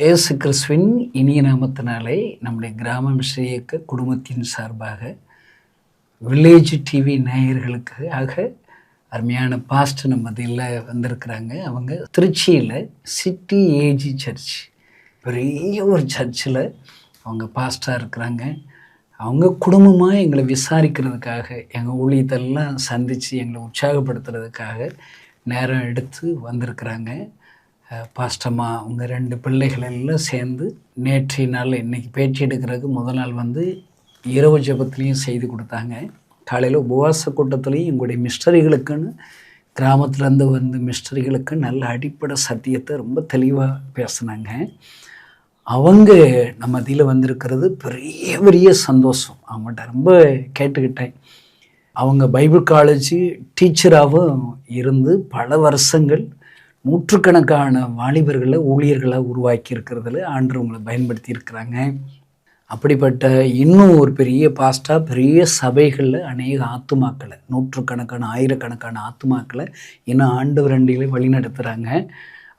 இயேசு கிறிஸ்துவின் இனிய நாமத்தினாலே நம்முடைய கிராம மிஷன் இயக்க குடும்பத்தின் சார்பாக வில்லேஜ் டிவி நேயர்களுக்காக அருமையான பாஸ்டர் நம்ம மத்தியில் வந்திருக்கிறாங்க. அவங்க திருச்சியில் சிட்டி ஏஜி சர்ச், பெரிய ஒரு சர்ச்சில் அவங்க பாஸ்டராக இருக்கிறாங்க. அவங்க குடும்பமாக எங்களை விசாரிக்கிறதுக்காக, எங்கள் ஊழியத்தெல்லாம் சந்தித்து எங்களை உற்சாகப்படுத்துறதுக்காக நேரம் எடுத்து வந்திருக்கிறாங்க. பாஸ்டம்மா அவங்க 2 பிள்ளைகள் எல்லாம் சேர்ந்து நேற்றைய நாள் இன்றைக்கி பேட்டி எடுக்கிறதுக்கு முதல் நாள் வந்து இரவு ஜெபத்துலேயும் செய்து கொடுத்தாங்க. காலையில் உபவாச கூட்டத்துலேயும் எங்களுடைய மிஸ்டரிகளுக்குன்னு கிராமத்துலேருந்து வந்து மிஸ்டரிகளுக்கு நல்ல அடிப்படை சத்தியத்தை ரொம்ப தெளிவாக பேசுனாங்க. அவங்க நம்ம மத்தியில் வந்திருக்கிறது பெரிய பெரிய சந்தோஷம். அவங்கள்ட்ட ரொம்ப கேட்டுக்கிட்டேன். அவங்க பைபிள் காலேஜ் டீச்சராகவும் இருந்து பல வருஷங்கள் நூற்றுக்கணக்கான வாலிபர்களை ஊழியர்களாக உருவாக்கி இருக்கிறதுல ஆண்டவர் உங்களை பயன்படுத்தி இருக்கிறாங்க. அப்படிப்பட்ட இன்னும் ஒரு பெரிய பாஸ்டாக பெரிய சபைகளில் அநேக ஆத்துமாக்களை, நூற்றுக்கணக்கான ஆயிரக்கணக்கான ஆத்துமாக்களை இன்னும் ஆண்டவர் அண்டிகளை வழி நடத்துகிறாங்க.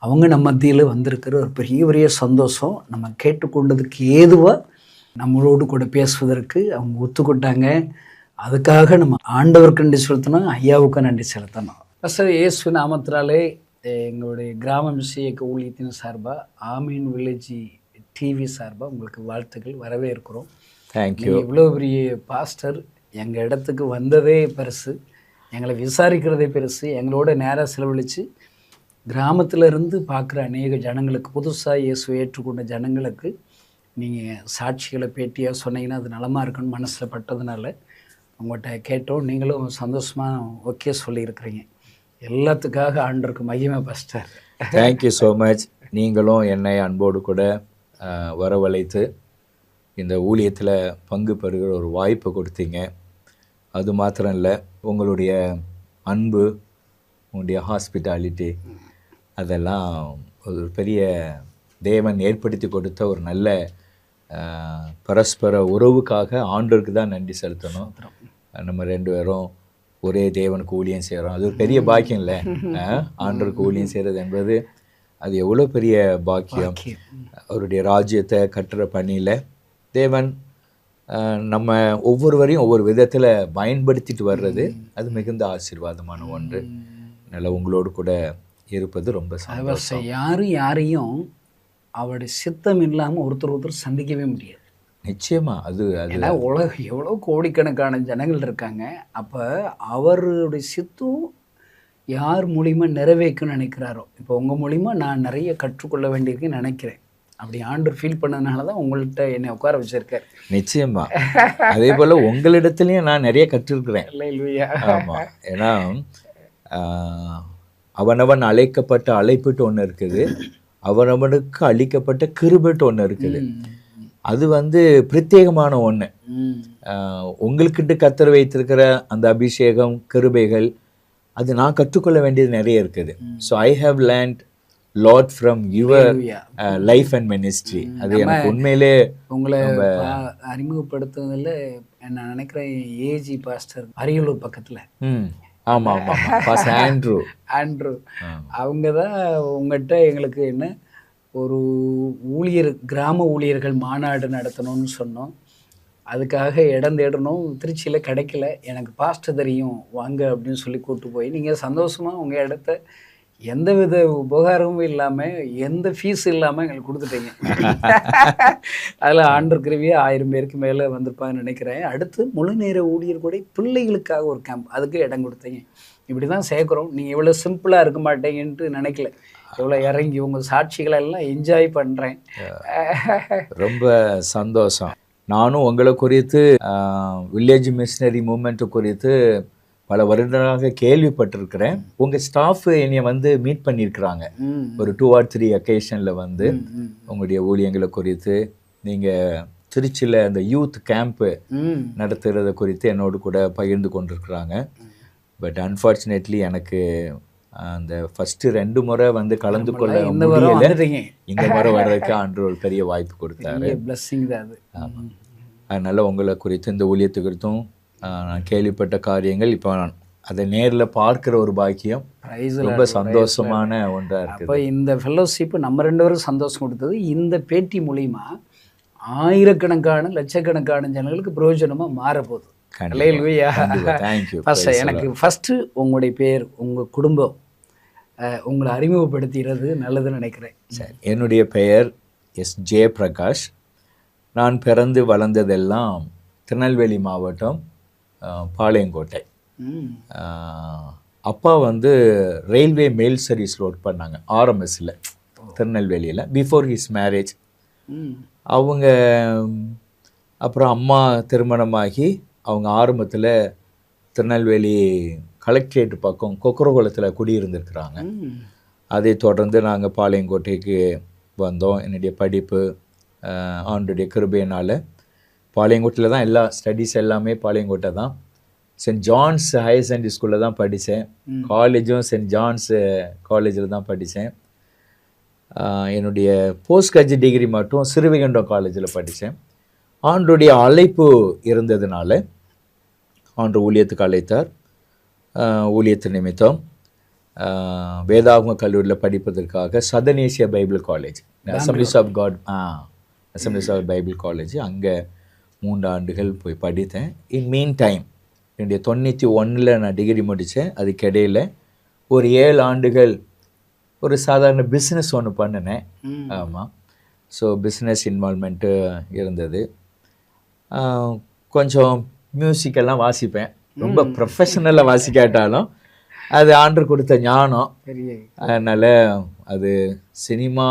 அவங்க நம்ம மத்தியில் வந்திருக்கிற ஒரு பெரிய பெரிய சந்தோஷம். நம்ம கேட்டுக்கொண்டதுக்கு ஏதுவாக நம்மளோடு கூட பேசுவதற்கு அவங்க ஒத்துக்கொண்டாங்க. அதுக்காக நம்ம ஆண்டவருக்கு நன்றி செலுத்தணும், ஐயாவுக்கு நன்றி செலுத்தணும். சார், இயேசு நாமத்தினாலே எங்களுடைய கிராம மிஷன் இயக்க ஊழியத்தின் சார்பாக ஆமீன் வில்லேஜ் டிவி சார்பாக உங்களுக்கு வாழ்த்துக்கள், வரவேற்கிறோம். தேங்க்யூ. இவ்வளோ பெரிய பாஸ்டர் எங்கள் இடத்துக்கு வந்ததே பெருசு, எங்களை விசாரிக்கிறதே பெருசு. எங்களோட நேராக செலவழித்து கிராமத்தில் இருந்து பார்க்குற அநேக ஜனங்களுக்கு, புதுசாக இயேசுவை ஏற்றுக்கொண்ட ஜனங்களுக்கு நீங்கள் சாட்சிகளை பேட்டியாக சொன்னீங்கன்னா அது நலமாக இருக்குன்னு மனசில் பட்டதுனால உங்கள்கிட்ட கேட்டோம். நீங்களும் சந்தோஷமாக ஓகே சொல்லியிருக்கிறீங்க. எல்லாத்துக்காக ஆண்டவருக்கு மகிமை பாஸ்டர். Thank you so much. நீங்களும் என்னை அன்போடு கூட வரவழைத்து இந்த ஊழியத்தில் பங்கு பெறுகிற ஒரு வாய்ப்பை கொடுத்தீங்க. அது மாத்திரம் இல்லை, உங்களுடைய அன்பு, உங்களுடைய ஹாஸ்பிட்டாலிட்டி, அதெல்லாம் ஒரு பெரிய தேவன் ஏற்படுத்தி கொடுத்த ஒரு நல்ல பரஸ்பர உறவுக்காக ஆண்டவருக்கு தான் நன்றி செலுத்தணும். நம்ம 2 பேரும் ஒரே தேவனுக்கு ஊழியம் செய்கிறோம். அது ஒரு பெரிய பாக்கியம் இல்லை? ஆண்டவருக்கு ஊழியம் செய்கிறது என்பது அது எவ்வளோ பெரிய பாக்கியம். அவருடைய ராஜ்யத்தை கட்டுற பணியில் தேவன் நம்ம ஒவ்வொருவரையும் ஒவ்வொரு விதத்தில் பயன்படுத்திட்டு வர்றது அது மிகுந்த ஆசீர்வாதமான ஒன்று. அதனால் உங்களோடு கூட இருப்பது ரொம்ப சந்தோஷம். யாரையும் அவருடைய சித்தம் இல்லாமல் ஒருத்தர் சந்திக்கவே முடியாது. நிச்சயமா. அது உலகம் எவ்வளோ கோடிக்கணக்கான ஜனங்கள் இருக்காங்க. அப்போ அவருடைய சித்தம் யார் மூலிமா நிறைவேற்றணும்னு நினைக்கிறாரோ, இப்போ உங்கள் மூலிமா நான் நிறைய கற்றுக்கொள்ள வேண்டியிருக்குன்னு நினைக்கிறேன். அப்படி ஆண்டவர் ஃபீல் பண்ணதுனால தான் உங்கள்கிட்ட என்னை உட்கார வச்சிருக்காரு. நிச்சயமா. அதே போல் உங்களிடத்துலையும் நான் நிறைய கற்றுருக்குறேன். இல்லையா? ஆமாம். ஏன்னா அவனவன் அழைக்கப்பட்ட அழைப்புட்டு ஒன்று இருக்குது, அவனவனுக்கு அளிக்கப்பட்ட கிருபைட்டு ஒன்று இருக்குது. அது பிரத்யேகமான ஒன்று. உங்களுக்கிட்ட கத்தர் வைத்திருக்கிற அந்த அபிஷேகம், கிருபைகள், அது நான் கற்றுக்கொள்ள வேண்டியது நிறைய இருக்குது. So I have learned lot from your life and ministry. அது எனக்கு உண்மையிலே உங்களை அறிமுகப்படுத்துவதில் நான் நினைக்கிறேன் ஏஜி பாஸ்டர் அரியலூர் பக்கத்தில். ஆமாம் ஆமாம், பாஸ்டர் ஆண்ட்ரூ அவங்க தான் உங்கள்கிட்ட எங்களுக்கு என்ன ஒரு கிராம ஊழியர்கள் மாநாடு நடத்தணும்னு சொன்னோம். அதுக்காக இடம் தேடணும், திருச்சியில் கிடைக்கல. எனக்கு பாஸ்டர் தெரியும், வாங்க அப்படின்னு சொல்லி கூப்பிட்டு போய் நீங்கள் சந்தோஷமாக உங்கள் இடத்த எந்தவித உபகாரமும் இல்லாமல், எந்த ஃபீஸ் இல்லாமல் எங்களுக்கு கொடுத்துட்டீங்க. அதில் ஆண்டவர் கிருபையா 1000 பேருக்கு மேலே வந்திருப்பாங்கன்னு நினைக்கிறேன். அடுத்து முழு நேர ஊழியர் கூட பிள்ளைகளுக்காக ஒரு கேம்ப், அதுக்கு இடம் கொடுத்தீங்க. இப்படி தான் சேர்க்குறோம். நீங்கள் எவ்வளோ சிம்பிளாக இருக்க மாட்டேங்கன்ட்டு நினைக்கல, எவ்வளோ இறங்கி உங்கள் சாட்சிகளெல்லாம் என்ஜாய் பண்ணுறேன். ரொம்ப சந்தோஷம். நானும் உங்களை குறித்து, வில்லேஜ் மிஷனரி மூமெண்ட்டு குறித்து பல வருடங்களாக கேள்விப்பட்டிருக்கிறேன். உங்கள் ஸ்டாஃப் என்னை மீட் பண்ணியிருக்கிறாங்க ஒரு 2 or 3 அக்கேஷனில். உங்களுடைய ஊழியங்களை குறித்து, நீங்கள் திருச்சியில் அந்த யூத் கேம்ப்பு நடத்துகிறத குறித்து என்னோடு கூட பகிர்ந்து கொண்டிருக்கிறாங்க. பட் அன்ஃபார்ச்சுனேட்லி எனக்கு அந்த ஃபஸ்ட்டு 2 முறை கலந்து கொள்ள முடியல. இந்த முறை வர்றதுக்கு ஆண்டு ஒரு பெரிய வாய்ப்பு கொடுத்தாரு. அதனால் உங்களை குறித்து, இந்த ஊழியத்து குறித்தும் நான் கேள்விப்பட்ட காரியங்கள் இப்போ நான் அதை நேரில் பார்க்குற ஒரு பாக்கியம் ரொம்ப சந்தோஷமான ஒன்றா இருக்குது. அப்போ இந்த ஃபெல்லோஷிப் நம்ம 2 பேரும் சந்தோஷம் கொடுத்தது. இந்த பேட்டி மூலிமா ஆயிரக்கணக்கான லட்சக்கணக்கான ஜனங்களுக்கு பிரயோஜனமாக மாறப்போகுது. அல்லேலூயா. எனக்கு ஃபஸ்ட்டு உங்களுடைய பேர், உங்கள் குடும்பம் உங்களை அறிமுகப்படுத்துகிறது நல்லதுன்னு நினைக்கிறேன். சரி, என்னுடைய பெயர் ஜெயபிரகாஷ். நான் பிறந்து வளர்ந்ததெல்லாம் திருநெல்வேலி மாவட்டம் பாளையங்கோட்டை. அப்பா வந்து ரயில்வே மெயில் சர்வீஸில் ஒர்க் பண்ணாங்க, ஆர்எம்எஸ்ஸில் திருநெல்வேலியில், பிஃபோர் ஹிஸ் மேரேஜ். அவங்க அப்புறம் அம்மா திருமணமாகி அவங்க ஆரம்பத்தில் திருநெல்வேலி கலெக்டரேட் பக்கம் கொக்கரகுளத்தில் குடியிருந்திருக்கிறாங்க. அதை தொடர்ந்து நாங்கள் பாளையங்கோட்டைக்கு வந்தோம். என்னுடைய படிப்பு ஆண்டுடைய கிருபையினால் பாளையங்கோட்டையில் தான் எல்லா ஸ்டடீஸ் எல்லாமே பாளையங்கோட்டை தான். சென்ட் ஜான்ஸ் ஹையர் செகண்டரி ஸ்கூலில் தான் படித்தேன். காலேஜும் சென்ட் ஜான்ஸ் காலேஜில் தான் படித்தேன். என்னுடைய போஸ்ட் கிராஜுவேட் டிகிரி மட்டும் சிறுவைகுண்டம் காலேஜில் படித்தேன். ஆண்டுடைய அழைப்பு இருந்ததுனால ஆண்டு ஊழியத்துக்கு அழைத்தார். ஊழியத்து நிமித்தம் வேதாகம கல்லூரியில் படிப்பதற்காக southern Asia Bible college, assemblies of God assemblies of Bible college, அங்கே 3 ஆண்டுகள் போய் படித்தேன். இன் மீன் டைம் என்னுடைய 91 நான் டிகிரி முடித்தேன். அதுக்கிடையில் ஒரு 7 ஆண்டுகள் ஒரு சாதாரண பிஸ்னஸ் ஒன்று பண்ணினேன். ஆமாம், ஸோ பிஸ்னஸ் இன்வால்மெண்ட்டு இருந்தது. கொஞ்சம் மியூசிக்கெல்லாம் வாசிப்பேன். ரொம்ப ப்ரொஃபஷனலாக வாசிக்காட்டாலும் அது ஆண்டு கொடுத்த ஞானம். அதனால் அது சினிமா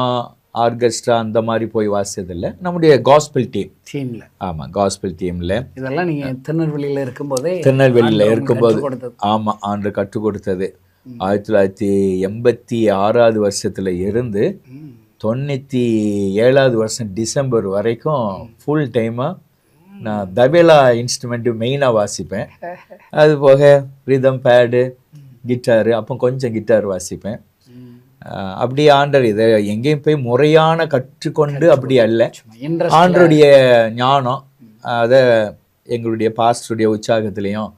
ஆர்கெஸ்ட்ரா அந்த மாதிரி போய் வாசித்ததில்லை. நம்முடைய காஸ்பிள் டீமில். ஆமாம், காஸ்பிள் டீமில். இதெல்லாம் நீங்கள் திருநெல்வேலியில் இருக்கும்போதே ஆமாம், ஆண்டு கற்றுக் கொடுத்தது. 1986 வருஷத்தில் இருந்து 97 வருஷம் டிசம்பர் வரைக்கும் ஃபுல் டைமாக நான் தபேலா இன்ஸ்ட்ருமெண்ட்டு மெயினாக வாசிப்பேன். அது போக ரிதம் பேடு, கிட்டாரு, அப்போ கொஞ்சம் கிட்டார் வாசிப்பேன். அப்படி ஆண்டர் இதை எங்கேயும் போய் முறையான கற்றுக்கொண்டு அப்படி அல்ல, ஆண்டருடைய ஞானம் அதை எங்களுடைய பாஸ்டருடைய உற்சாகத்திலையும்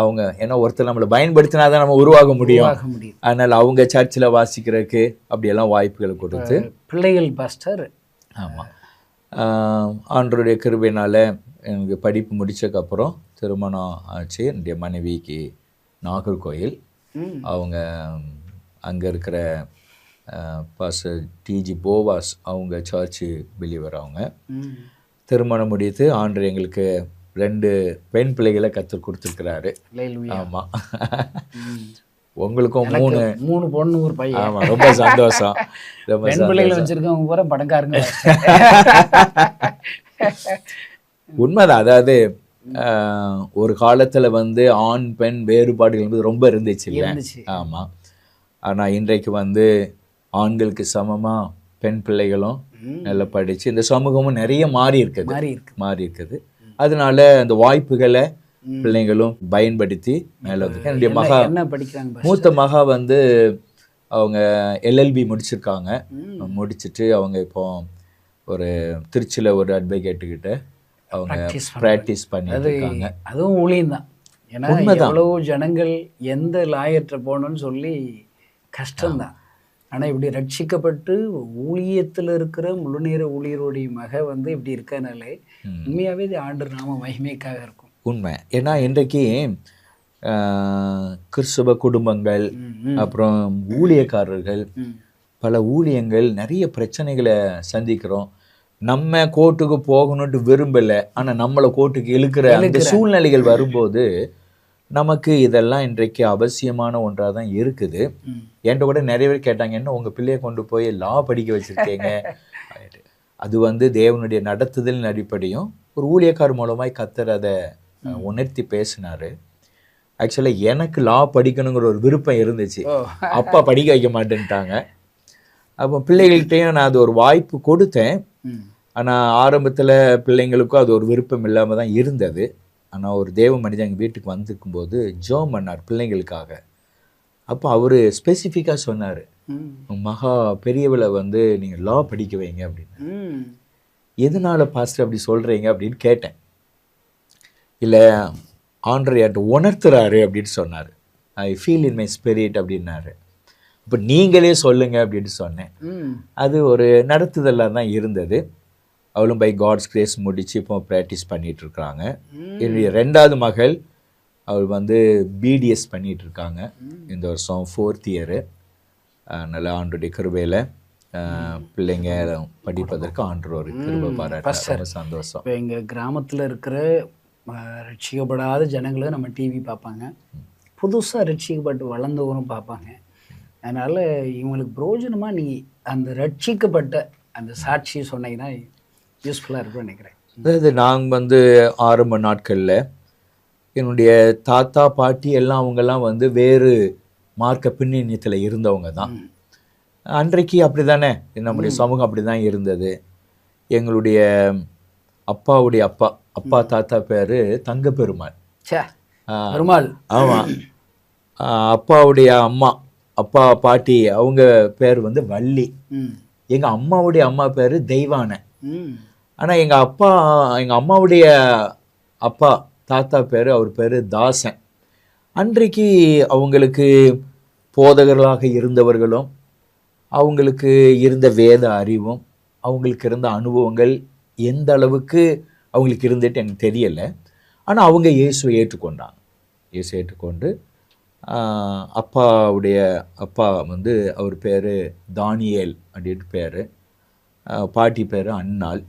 அவங்க ஏன்னா ஒருத்தர் நம்மளை பயன்படுத்தினா தான் நம்ம உருவாக முடியும். அதனால் அவங்க சர்ச்சில் வாசிக்கிறதுக்கு அப்படியெல்லாம் வாய்ப்புகளை கொடுத்து பிள்ளைகள் பாஸ்டர். ஆமாம், ஆண்டருடைய கிருபையினால் எனக்கு படிப்பு முடித்ததுக்கப்புறம் திருமணம் ஆச்சு. என்னுடைய மனைவிக்கு நாகர்கோயில், அவங்க அங்கே இருக்கிற பாஸ்டர் டிஜி போவாஸ், அவங்க சர்ச்சு பிலீவர். அவங்க திருமணம் முடித்து ஆண்டவர் எங்களுக்கு 2 பெண் பிள்ளைகளை கற்றுக் கொடுத்துருக்கிறாரு. ஆமாம், உங்களுக்கும் 3 பொண்ணு ஒரு பையன். ஆமாம், ரொம்ப சந்தோஷம். ரொம்ப பெண் பிள்ளைகளை வச்சுருக்கவங்க பூரா பணக்காரங்க. உண்மைதான். அதாவது ஒரு காலத்தில் வந்து ஆண் பெண் வேறுபாடுகள் வந்து ரொம்ப இருந்துச்சு இல்லை? ஆமாம். ஆனால் இன்றைக்கு வந்து ஆண்களுக்கு சமமாக பெண் பிள்ளைகளும் நல்லா படித்து இந்த சமூகமும் நிறைய மாறி இருக்குது. அதனால அந்த வாய்ப்புகளை பிள்ளைங்களும் பயன்படுத்தி மேலே வந்து என்னுடைய மகா மூத்த மகா வந்து அவங்க எல்எல்பி முடிச்சிருக்காங்க. முடிச்சுட்டு அவங்க இப்போ ஒரு திருச்சியில் ஒரு அட்வொகேட்டுக்கிட்ட அவங்க ப்ராக்டிஸ் பண்ணிட்டு இருக்காங்க. அதுவும் ஊழியம் தான். ஏன்னா எவ்வளவு ஜனங்கள் எந்த லாயற்ற போகணும்னு சொல்லி கஷ்டம்தான். ஆனால் இப்படி ரட்சிக்கப்பட்டு ஊழியத்தில் இருக்கிற முழுநேர ஊழியருடைய மக வந்து இப்படி இருக்கனாலே உண்மையாகவே இது ஆண்டவர் நாம மகிமைக்காக இருக்கும். உண்மை. ஏன்னா இன்றைக்கு கிறிஸ்தவ குடும்பங்கள் அப்புறம் ஊழியக்காரர்கள் பல ஊழியங்கள் நிறைய பிரச்சனைகளை சந்திக்கிறோம். நம்ம கோர்ட்டுக்கு போகணுன்ட்டு விரும்பலை, ஆனால் நம்மளை கோர்ட்டுக்கு இழுக்கிற அந்த சூழ்நிலைகள் வரும்போது நமக்கு இதெல்லாம் இன்றைக்கு அவசியமான ஒன்றாக தான் இருக்குது. என்கிட்ட கூட நிறைய பேர் கேட்டாங்க, என்ன உங்கள் பிள்ளையை கொண்டு போய் லா படிக்க வச்சுருக்கீங்க? அது வந்து தேவனுடைய நடத்துதலின் அடிப்படையும் ஒரு ஊழியக்கார் மூலமாய் கர்த்தர் அதை உணர்த்தி பேசினார். ஆக்சுவலாக எனக்கு லா படிக்கணுங்கிற ஒரு விருப்பம் இருந்துச்சு. அப்பா படிக்க வைக்க மாட்டேன்ட்டாங்க. அப்போ பிள்ளைகள்கிட்டையும் நான் அது ஒரு வாய்ப்பு கொடுத்தேன். ஆனால் ஆரம்பத்தில் பிள்ளைங்களுக்கும் அது ஒரு விருப்பம் இல்லாமல் தான் இருந்தது. ஆனால் ஒரு தேவ மனிதன் எங்கள் வீட்டுக்கு வந்திருக்கும்போது ஜோம் பண்ணார் பிள்ளைங்களுக்காக. அப்போ அவர் ஸ்பெசிஃபிக்காக சொன்னார், மகா பெரியவளை வந்து நீங்கள் லா படிக்க வைங்க அப்படின்னு. எதனால பாஸ்டர் அப்படி சொல்கிறீங்க அப்படின்னு கேட்டேன். இல்லை ஆண்டவர் என்கிட்ட உணர்த்துறாரு அப்படின்னு சொன்னார். I feel in my spirit அப்படின்னாரு. இப்போ நீங்களே சொல்லுங்க அப்படின்னு சொன்னேன். அது ஒரு நடத்துதலாக தான் இருந்தது. அவளும் பை காட்ஸ் கிரேஸ் முடித்து இப்போ ப்ராக்டிஸ் பண்ணிகிட்டு இருக்கிறாங்க. என்னுடைய 2வது மகள் அவள் வந்து பிடிஎஸ் பண்ணிகிட்டு இருக்காங்க. இந்த வருஷம் 4th இயரு. நல்ல ஆண்டோடைய கிருபையில் பிள்ளைங்க படிப்பதற்கு ஆண்டவர் ஒரு கிருபை பாராட்ட சந்தோஷம். இப்போ எங்கள் கிராமத்தில் இருக்கிற ரட்சிக்கப்படாத ஜனங்களை நம்ம டிவி பார்ப்பாங்க, புதுசாக ரட்சிக்கப்பட்டு வளர்ந்தவரும் பார்ப்பாங்க. அதனால் இவங்களுக்கு பிரயோஜனமாக நீ அந்த ரட்சிக்கப்பட்ட அந்த சாட்சியை சொன்னீங்கன்னா யூஸ்ஃபுல்லாக இருக்கும்னு நினைக்கிறேன். அதாவது நாங்கள் வந்து ஆரம்ப நாட்களில் என்னுடைய தாத்தா பாட்டி எல்லாம் அவங்கெல்லாம் வந்து வேறு மார்க்க பின்னணியத்தில் இருந்தவங்க தான். அன்றைக்கு அப்படி தானே நம்முடைய சமூகம் அப்படி தான் இருந்தது. எங்களுடைய அப்பாவுடைய அப்பா தாத்தா பேர் தங்க பெருமாள். ஆமாம். அப்பாவுடைய அப்பா பாட்டி அவங்க பேர் வந்து வள்ளி. எங்கள் அம்மாவுடைய அம்மா பேர் தெய்வான. ஆனால் எங்கள் அம்மாவுடைய அப்பா தாத்தா பேர் அவர் பேர் தாசன். அன்றைக்கு அவங்களுக்கு போதகர்களாக இருந்தவர்களும் அவங்களுக்கு இருந்த வேத அறிவும் அவங்களுக்கு இருந்த அனுபவங்கள் எந்த அளவுக்கு அவங்களுக்கு இருந்துட்டு எனக்கு தெரியலை. ஆனால் அவங்க இயேசுவை ஏற்றுக்கொண்டாங்க. இயேசு ஏற்றுக்கொண்டு அப்பாவுடைய அப்பா வந்து அவர் பேர் தானியேல் அப்படின்ட்டு பேர், பாட்டி பேர் அன்னாள்.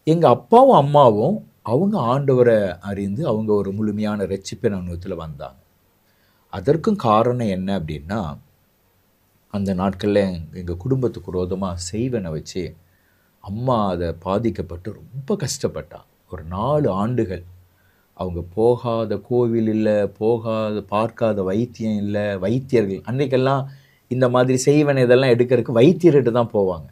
எங்கள் அப்பாவும் அம்மாவும் அவங்க ஆண்டவரை அறிந்து அவங்க ஒரு முழுமையான ரட்சிப்பின் அனுபவத்தில் வந்தாங்க. அதற்கும் காரணம் என்ன அப்படின்னா, அந்த நாட்களில் எங்கள் குடும்பத்துக்கு விரோதமாக செய்வனை வச்சு அம்மா அதை பாதிக்கப்பட்டு ரொம்ப கஷ்டப்பட்டாங்க. ஒரு 4 ஆண்டுகள் அவங்க போகாத கோவில் இல்லை, பார்க்காத வைத்தியம் இல்லை. வைத்தியர்கள் அன்றைக்கெல்லாம் இந்த மாதிரி செய்வனை இதெல்லாம் எடுக்கிறதுக்கு வைத்தியர்கிட்ட தான் போவாங்க.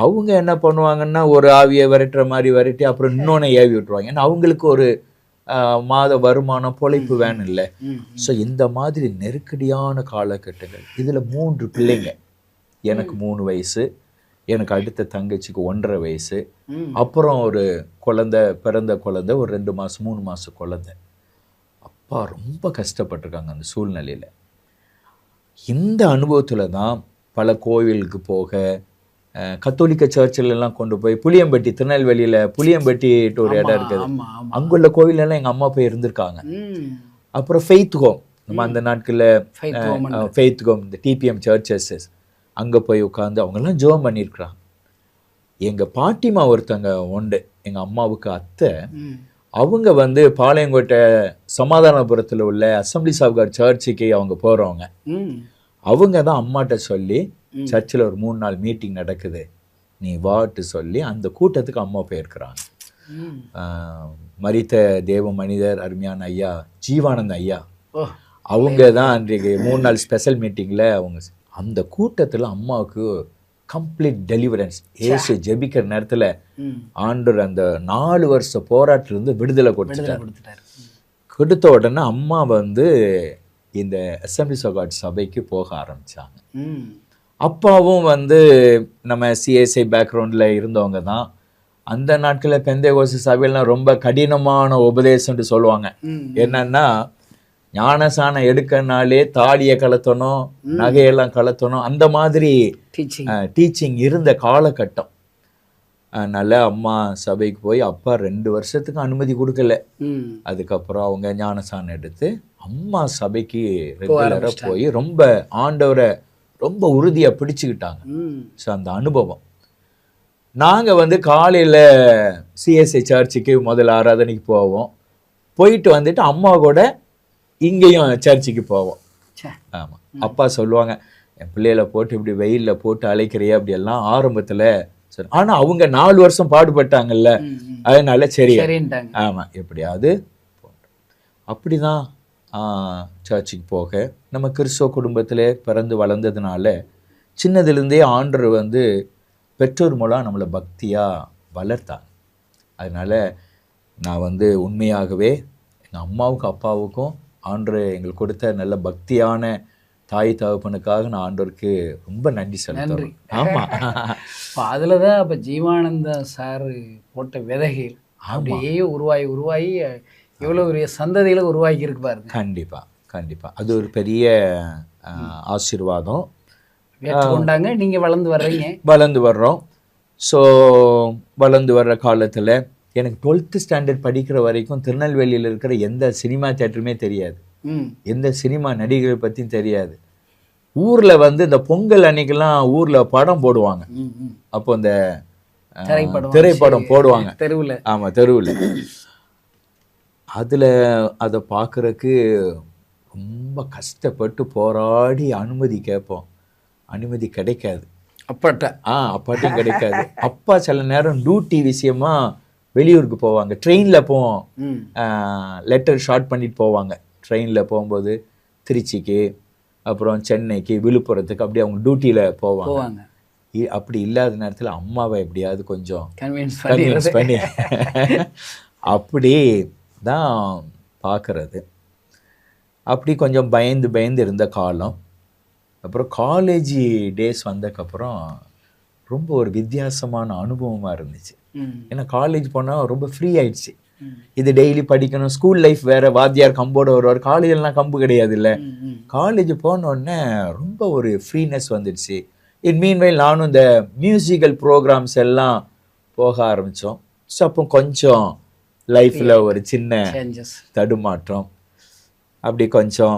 அவங்க என்ன பண்ணுவாங்கன்னா, ஒரு ஆவியை விரட்டுற மாதிரி விரட்டி அப்புறம் இன்னொன்று ஏவி விட்டுருவாங்க. ஏன்னா அவங்களுக்கு ஒரு மாத வருமானம் பொழைப்பு வேணும் இல்லை. ஸோ இந்த மாதிரி நெருக்கடியான காலகட்டங்கள். இதில் 3 பிள்ளைங்க. எனக்கு 3 வயசு, எனக்கு அடுத்த தங்கச்சிக்கு 1.5 வயசு, அப்புறம் ஒரு பிறந்த குழந்தை ஒரு 2 மாதம் 3 மாதம் குழந்தை. அப்பா ரொம்ப கஷ்டப்பட்டிருக்காங்க அந்த சூழ்நிலையில். இந்த அனுபவத்தில் தான் பல கோவிலுக்கு போக, கத்தோலிக்க சர்ச்சிலெல்லாம் கொண்டு போய் புளியம்பட்டி, திருநெல்வேலியில் புளியம்பட்டிட்டு ஒரு இடம் இருக்குது, அங்குள்ள கோவிலெல்லாம் எங்கள் அம்மா போய் இருந்திருக்காங்க. அப்புறம் ஃபெய்த் ஹோம், நம்ம அந்த நாட்களில் ஃபெய்த் ஹோம், இந்த டிபிஎம் சர்ச்சஸ், அங்கே போய் உட்காந்து அவங்கெல்லாம் ஜெபம் பண்ணியிருக்கிறாங்க. எங்கள் பாட்டிமா ஒருத்தங்க உண்டு, எங்கள் அம்மாவுக்கு அத்தை. அவங்க வந்து பாளையங்கோட்டை சமாதானபுரத்தில் உள்ள அசம்பிளிஸ் ஆஃப் காட் சர்ச்சுக்கு அவங்க போகிறவங்க. அவங்க தான் அம்மாட்ட சொல்லி, சர்ச்சில் ஒரு 3 நாள் மீட்டிங் நடக்குது, நீ வாட்டு சொல்லி அந்த கூட்டத்துக்கு அம்மா போயிருக்கிறாங்க. மரித்த தேவ மனிதர் அருமையான ஐயா ஜீவானந்த ஐயா, அவங்க தான் அன்றைக்கு 3 நாள் ஸ்பெஷல் மீட்டிங்கில் அவங்க அந்த கூட்டத்தில் அம்மாவுக்கு கம்ப்ளீட் டெலிவரன்ஸ். ஏசு ஜெபிக்கிற நேரத்தில் ஆண்டவர் அந்த 4 வருஷ போராட்டிலிருந்து விடுதலை கொடுத்த உடனே அம்மா வந்து இந்த அசம்பிளிஸ் ஆஃப் காட் சபைக்கு போக ஆரம்பித்தாங்க. அப்பாவும் வந்து நம்ம சிஎஸ்ஐ பேக்ரவுண்டில் இருந்தவங்க தான். அந்த நாட்களில் பெந்தேகோஸ்து சபையெல்லாம் ரொம்ப கடினமான உபதேசம்னு சொல்லுவாங்க. என்னன்னா, ஞானசானம் எடுக்கனாலே தாலியை கலத்தணும், நகையெல்லாம் கலத்தணும், அந்த மாதிரி டீச்சிங் இருந்த காலகட்டம். அதனால் அம்மா சபைக்கு போய் அப்பா 2 வருஷத்துக்கு அனுமதி கொடுக்கல. அதுக்கப்புறம் அவங்க ஞானசானம் எடுத்து அம்மா சபைக்கு ரெகுலராக போய் ரொம்ப ஆண்டவரை ரொம்ப உறுதியாக பிடிச்சுக்கிட்டாங்க. ஸோ அந்த அனுபவம். நாங்கள் வந்து காலையில் சிஎஸ்ஐ சர்ச்சுக்கு முதல் ஆராதனைக்கு போவோம், போயிட்டு வந்துட்டு அம்மா கூட இங்கேயும் சர்ச்சுக்கு போவோம். ஆமாம், அப்பா சொல்லுவாங்க, என் பிள்ளைகளை போட்டு இப்படி வெயிலில் போட்டு அழைக்கிறியே அப்படியெல்லாம் ஆரம்பத்தில். சரி, ஆனால் அவங்க 4 வருஷம் பாடுபட்டாங்கல்ல, அதனால சரி. ஆமாம், எப்படியாவது அப்படி தான் சர்ச்சுக்கு போக. நம்ம கிறிஸ்தவ குடும்பத்தில் பிறந்து வளர்ந்ததுனால சின்னதுலேருந்தே ஆண்டவர் வந்து பெற்றோர் மூலம் நம்மளை பக்தியாக வளர்த்தாங்க. அதனால் நான் வந்து உண்மையாகவே எங்கள் அம்மாவுக்கும் அப்பாவுக்கும் ஆண்டவர் எங்களுக்கு கொடுத்த நல்ல பக்தியான தாய் தகப்பனுக்காக நான் ஆண்டவருக்கு ரொம்ப நன்றி சொல்லுறேன். ஆமாம், அதில் தான் இப்போ ஜீவானந்தா சார் போட்ட விதைகள் அப்படியே உருவாகி எவ்வளோ பெரிய சந்ததியில் உருவாக்கி இருக்கு பாருங்க. கண்டிப்பாக கண்டிப்பாக அது ஒரு பெரிய ஆசீர்வாதம். ஏற்றுக்கொண்டாங்க. நீங்கள் வளர்ந்து வர்றீங்க. வளர்ந்து வர்றோம். ஸோ வளர்ந்து வர்ற காலத்தில் எனக்கு 12th ஸ்டாண்டர்ட் படிக்கிற வரைக்கும் திருநெல்வேலியில் இருக்கிற எந்த சினிமா தேட்டருமே தெரியாது, எந்த சினிமா நடிகர்கள் பற்றியும் தெரியாது. ஊரில் வந்து இந்த பொங்கல் அன்னைக்கெல்லாம் ஊரில் படம் போடுவாங்க. அப்போ இந்த திரைப்படம் போடுவாங்க தெருவில். ஆமாம், தெருவில். அதில் அதை பார்க்குறக்கு ரொம்ப கஷ்டப்பட்டு போராடி அனுமதி கேட்போம். அனுமதி கிடைக்காது. அப்பாட்டையும் கிடைக்காது. அப்பா சில நேரம் டியூட்டி விஷயமா வெளியூருக்கு போவாங்க. ட்ரெயினில் போவோம், லெட்டர் ஷார்ட் பண்ணிட்டு போவாங்க. ட்ரெயினில் போகும்போது திருச்சிக்கு, அப்புறம் சென்னைக்கு, விழுப்புரத்துக்கு, அப்படி அவங்க டியூட்டியில் போவாங்க. அப்படி இல்லாத நேரத்தில் அம்மாவை எப்படியாவது கொஞ்சம் கன்வின்ஸ் பண்ணி அப்படி தான் பார்க்குறது. அப்படி கொஞ்சம் பயந்து இருந்த காலம். அப்புறம் காலேஜ் டேஸ் வந்ததுக்கப்புறம் ரொம்ப ஒரு வித்தியாசமான அனுபவமாக இருந்துச்சு. ஏன்னா காலேஜ் போனால் ரொம்ப ஃப்ரீ ஆயிடுச்சு. இது டெய்லி படிக்கணும். ஸ்கூல் லைஃப் வேறு, வாத்தியார் கம்போடு வருவார். காலேஜெல்லாம் கம்பு கிடையாது இல்லை. காலேஜ் போனோடனே ரொம்ப ஒரு ஃப்ரீனஸ் வந்துடுச்சு. மீன்வைல் நானும் இந்த மியூசிக்கல் ப்ரோக்ராம்ஸ் எல்லாம் போக ஆரம்பித்தோம். ஸோ அப்போ கொஞ்சம் லைஃப்பில் ஒரு சின்ன தடுமாற்றம். அப்படி கொஞ்சம்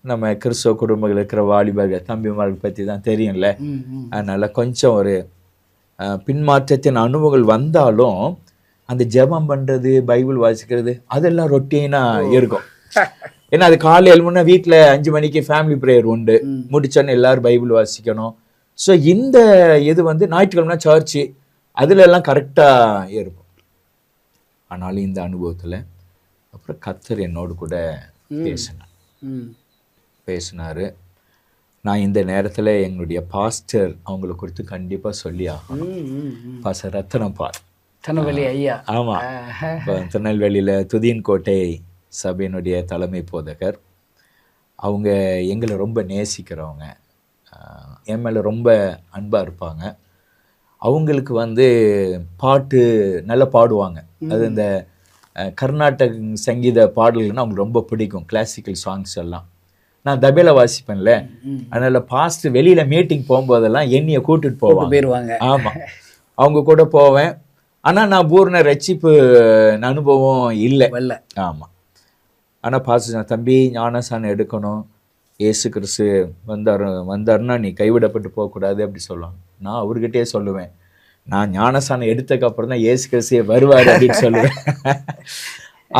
நம்ம கிறிஸ்தவ குடும்பங்கள் இருக்கிற வாலிபர்கள் தம்பிமார்கள் பற்றி தான் தெரியும்ல. அதனால் கொஞ்சம் ஒரு பின்மாற்றத்தின் அனுபவங்கள் வந்தாலும் அந்த ஜெபம் பண்ணுறது, பைபிள் வாசிக்கிறது அதெல்லாம் ரொட்டீனாக இருக்கும். ஏன்னா அது காலையில் முன்னே வீட்டில் 5 மணிக்கு ஃபேமிலி ப்ரேயர் உண்டு, முடிச்சோன்னு எல்லோரும் பைபிள் வாசிக்கணும். ஸோ இந்த இது வந்து ஞாயிற்றுக்கிழமை சர்ச்சு அதில் எல்லாம் கரெக்டாக இருக்கும். ஆனாலும் இந்த அனுபவத்தில் அப்புறம் கர்த்தர் என்னோடு கூட பேசினார். நான் இந்த நேரத்தில் எங்களுடைய பாஸ்டர் அவங்கள குறித்து கண்டிப்பாக சொல்லி ஆகணும். பாஸ்டர் ரத்தனபால் திருநெல்வேலி ஐயா. ஆமாம், திருநெல்வேலியில் துதியன்கோட்டை சபையினுடைய தலைமை போதகர். அவங்க எங்களை ரொம்ப நேசிக்கிறவங்க, என் மேலே ரொம்ப அன்பாக இருப்பாங்க. அவங்களுக்கு வந்து பாட்டு நல்லா பாடுவாங்க. அது இந்த கர்நாடக சங்கீத பாடல்கள்னால் அவங்களுக்கு ரொம்ப பிடிக்கும். கிளாசிக்கல் சாங்ஸ் எல்லாம் நான் தபேல வாசிப்பேன்ல. அதனால் பாஸ்ட் வெளியில் மீட்டிங் போகும்போதெல்லாம் என்னையை கூட்டிட்டு போவாங்க. ஆமாம், அவங்க கூட போவேன். ஆனால் நான் பூர்ண ரட்சிப்பு அனுபவம் இல்லை. ஆமாம். ஆனால் பாஸ்டர் தம்பி ஞானசானம் எடுக்கணும், ஏசு கிறிஸ்து வந்தாருன்னா நீ கைவிடப்பட்டு போகக்கூடாது அப்படி சொல்லுவாங்க. நான் அவர்கிட்டே சொல்லுவேன், நான் ஞானசானம் எடுத்ததுக்கப்புறம் தான் ஏசு கிறிஸ்து வருவார் அப்படின்னு சொல்லுவேன்.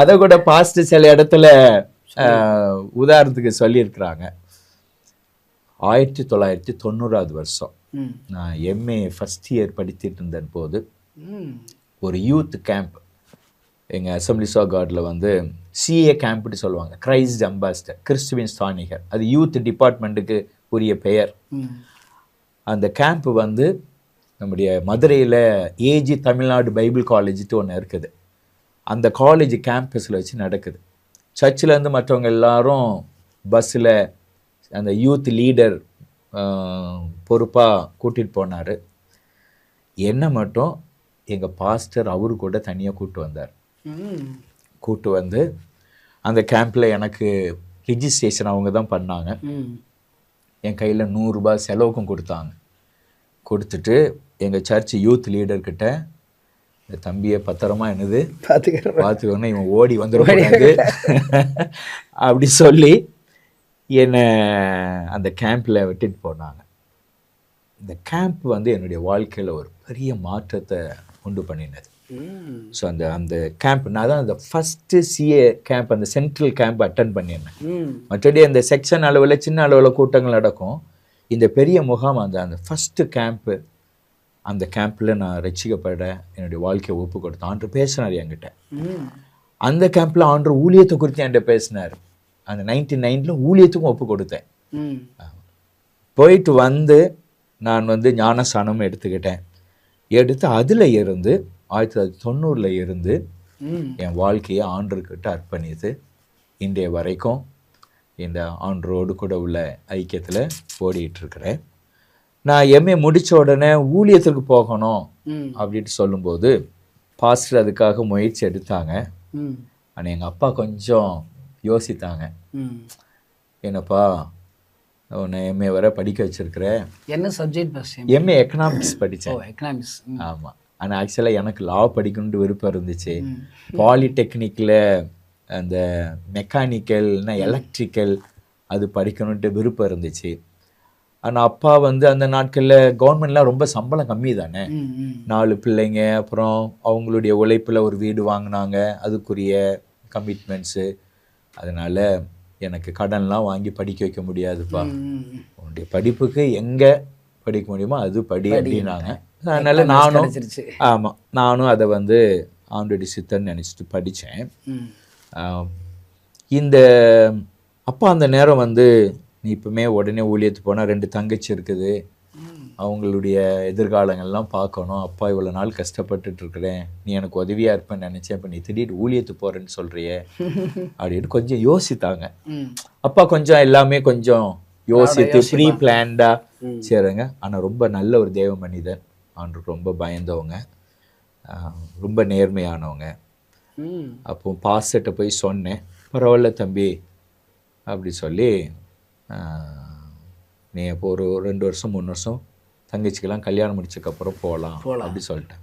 அதை கூட பாஸ்டர் சில இடத்துல உதாரணத்துக்கு சொல்லியிருக்கிறாங்க. 1990 வருஷம் நான் எம்ஏ ஃபஸ்ட் இயர் படித்துட்டு இருந்த போது ஒரு யூத் கேம்ப் எங்கள் அசம்பிளிஸ் ஆஃப் காட்ல வந்து சிஏ கேம்ப்னு சொல்லுவாங்க, கிரைஸ்ட் அம்பாசிடர், கிறிஸ்துவின் ஸ்தானிகர். அது யூத் டிபார்ட்மெண்ட்டுக்கு உரிய பெயர். அந்த கேம்ப் வந்து நம்முடைய மதுரையில் ஏஜி தமிழ்நாடு பைபிள் காலேஜ்ட்டு ஒன்று இருக்குது. அந்த காலேஜ் கேம்பஸில் வச்சு நடக்குது. சர்ச்சிலேருந்து மற்றவங்க எல்லாரும் பஸ்ஸில் அந்த யூத் லீடர் பொறுப்பாக கூட்டிகிட்டு போனார். என்னை மட்டும் எங்கள் பாஸ்டர் அவரு கூட தனியாக கூப்பிட்டு வந்தார். கூப்பிட்டு வந்து அந்த கேம்பில் எனக்கு ரிஜிஸ்ட்ரேஷன் அவங்க தான் பண்ணாங்க. என் கையில் 100 ரூபாய் செலவுக்கும் கொடுத்தாங்க. கொடுத்துட்டு எங்கள் சர்ச் யூத் லீடர்கிட்ட, இந்த தம்பியை பத்திரமா என்னது பார்த்துக்கணும், இவன் ஓடி வந்துடக்கூடாது அப்படி சொல்லி என்னை அந்த கேம்பில் விட்டுட்டு போனாங்க. இந்த கேம்ப் வந்து என்னுடைய வாழ்க்கையில் ஒரு பெரிய மாற்றத்தை உண்டு பண்ணினது. ஸோ அந்த கேம்ப் நான் தான் அந்த ஃபஸ்ட்டு சிஏ கேம்ப், அந்த சென்ட்ரல் கேம்ப் அட்டன் பண்ணியிருந்தேன். மற்றபடி அந்த செக்ஷன் அளவில் சின்ன அளவில் கூட்டங்கள் நடக்கும். இந்த பெரிய முகாம் அந்த ஃபஸ்ட்டு கேம்ப்பு, அந்த கேம்பில் நான் ரட்சிக்கப்பட என்னுடைய வாழ்க்கையை ஒப்பு கொடுத்தேன். ஆண்டு பேசினார் என்கிட்ட. அந்த கேம்பில் ஆண்டு ஊழியத்தை குறித்து என்கிட்ட பேசினார். அந்த 1990 ஊழியத்துக்கும் ஒப்பு கொடுத்தேன். போயிட்டு வந்து நான் வந்து ஞானஸ்தானம் எடுத்துக்கிட்டேன். எடுத்து அதில் இருந்து 1990 இருந்து என் வாழ்க்கையை ஆண்டவர்கிட்ட அர்ப்பணித்து இன்றைய வரைக்கும் இந்த ஆண்டரோடு கூட உள்ள ஐக்கியத்தில் ஓடிட்டுருக்கிறேன். நான் எம்ஏ முடித்த உடனே ஊழியத்துக்கு போகணும் அப்படின்ட்டு சொல்லும்போது பாஸ்டர் அதுக்காக முயற்சி எடுத்தாங்க. ஆனால் எங்கள் அப்பா கொஞ்சம் யோசித்தாங்க. ம். என்னப்பா உன்னை எம்ஏ வரை படிக்க வச்சிருக்கிறேன். என்ன சப்ஜெக்ட் பாஸ்டர்? எம்ஏ எக்கனாமிக்ஸ் ஓ, படித்தேன். எக்கனாமிக்ஸ். ஆமாம். ஆனால் ஆக்சுவலாக எனக்கு லா படிக்கணும்னு விருப்பம் இருந்துச்சு. பாலிடெக்னிக்கில் அந்த மெக்கானிக்கல்னா எலக்ட்ரிக்கல் அது படிக்கணுன்ட்டு விருப்பம் இருந்துச்சு. ஆனால் அப்பா வந்து அந்த நாட்களில் கவர்மெண்ட்லாம் ரொம்ப சம்பளம் கம்மி தானே. 4 பிள்ளைங்க, அப்புறம் அவங்களுடைய உழைப்பில் ஒரு வீடு வாங்கினாங்க, அதுக்குரிய கமிட்மெண்ட்ஸு. அதனால் எனக்கு கடன்லாம் வாங்கி படிக்க வைக்க முடியாதுப்பா, உன்னுடைய படிப்புக்கு எங்கே படிக்க முடியுமோ அது படி அப்படின்னாங்க. அதனால் நானும் அதை வந்து ஆண்டோடி சித்தன்னு நினச்சிட்டு படித்தேன். இந்த அப்பா அந்த நேரம் வந்து நீ இப்போமே உடனே ஊழியத்துக்கு போனால் 2 தங்கச்சி இருக்குது, அவங்களுடைய எதிர்காலங்கள்லாம் பார்க்கணும், அப்பா இவ்வளோ நாள் கஷ்டப்பட்டுட்டு இருக்கிறேன், நீ எனக்கு உதவியாக இருப்பேன்னு நினச்சேன், இப்போ நீ திடீர்னு ஊழியத்துக்கு போகிறேன்னு சொல்கிறியே அப்படின்னு கொஞ்சம் யோசித்தாங்க. அப்பா கொஞ்சம் எல்லாமே கொஞ்சம் யோசித்து ப்ரீ பிளான்டாக செய்கிறாங்க. ஆனால் ரொம்ப நல்ல ஒரு தேவ மனிதன், ஆண்டுக்கு ரொம்ப பயந்தவங்க, ரொம்ப நேர்மையானவங்க. அப்போ பாஸ்டர்கிட்ட போய் சொன்னேன், பரவாயில்ல தம்பி அப்படி சொல்லி, நீ அப்போ ஒரு 2 வருஷம் 3 வருஷம் தங்கச்சிக்கெல்லாம் கல்யாணம் முடிச்சதுக்கப்புறம் போகலாம் அப்படி சொல்லிட்டேன்.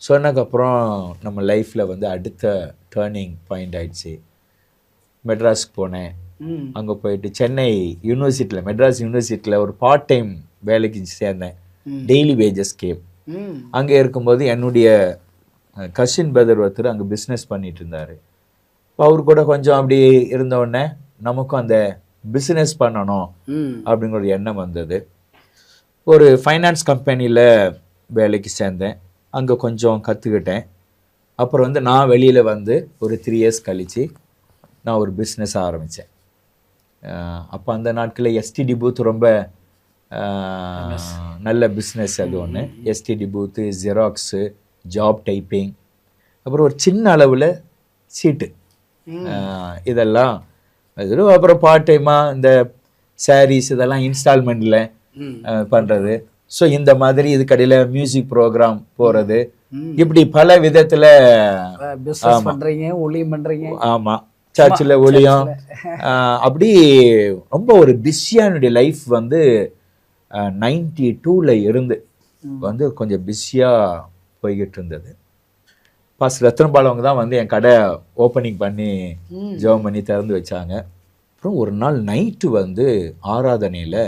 சொன்னதுக்கப்புறம் நம்ம லைஃப்பில் வந்து அடுத்த டேர்னிங் பாயிண்ட் ஆயிடுச்சு. மெட்ராஸுக்கு போனேன். அங்கே போயிட்டு சென்னை யூனிவர்சிட்டியில், மெட்ராஸ் யூனிவர்சிட்டியில் ஒரு பார்ட் டைம் வேலைக்கு சேர்ந்தேன். Daily wages game. அங்கே இருக்கும்போது என்னுடைய கசின் பிரதர் ஒருத்தர் அங்கே பிஸ்னஸ் பண்ணிட்டு இருந்தார். அவர் கூட கொஞ்சம் அப்படி இருந்தவுடனே நமக்கும் அந்த பிஸ்னஸ் பண்ணணும் அப்படிங்கிற ஒரு எண்ணம் வந்தது. ஒரு ஃபைனான்ஸ் கம்பெனியில் வேலைக்கு சேர்ந்தேன். அங்கே கொஞ்சம் கற்றுக்கிட்டேன். அப்புறம் வந்து நான் வெளியில் வந்து ஒரு 3 இயர்ஸ் கழித்து நான் ஒரு பிஸ்னஸ் ஆரம்பித்தேன். அப்போ அந்த நாட்களில் எஸ்டிடி பூத் ரொம்ப நல்ல பிஸ்னஸ். அது ஒன்று எஸ்டிடி பூத்து, ஜெராக்ஸு, ஜாப் டைப்பிங், அப்புறம் ஒரு சின்ன அளவில் சீட்டு, இதெல்லாம். அப்புறம் பார்ட் டைமாக இந்த சாரீஸ் இதெல்லாம் இன்ஸ்டால்மெண்ட்டில் பண்ணுறது. ஸோ இந்த மாதிரி இதுக்கடையில் மியூசிக் ப்ரோக்ராம் போகிறது, இப்படி பல விதத்தில் பண்ணுறீங்க. ஆமாம், சர்ச்சில் ஒளியும் அப்படி ரொம்ப ஒரு பிஸியானுடைய லைஃப் வந்து 92ல் இருந்து வந்து கொஞ்சம் பிஸியாக போய்கிட்டு இருந்தது. பாஸ்டர் ரத்னபால் அவங்க தான் வந்து என் கடை ஓப்பனிங் பண்ணி ஜெபம் பண்ணி திறந்து வச்சாங்க. அப்புறம் ஒரு நாள் நைட்டு வந்து ஆராதனையில்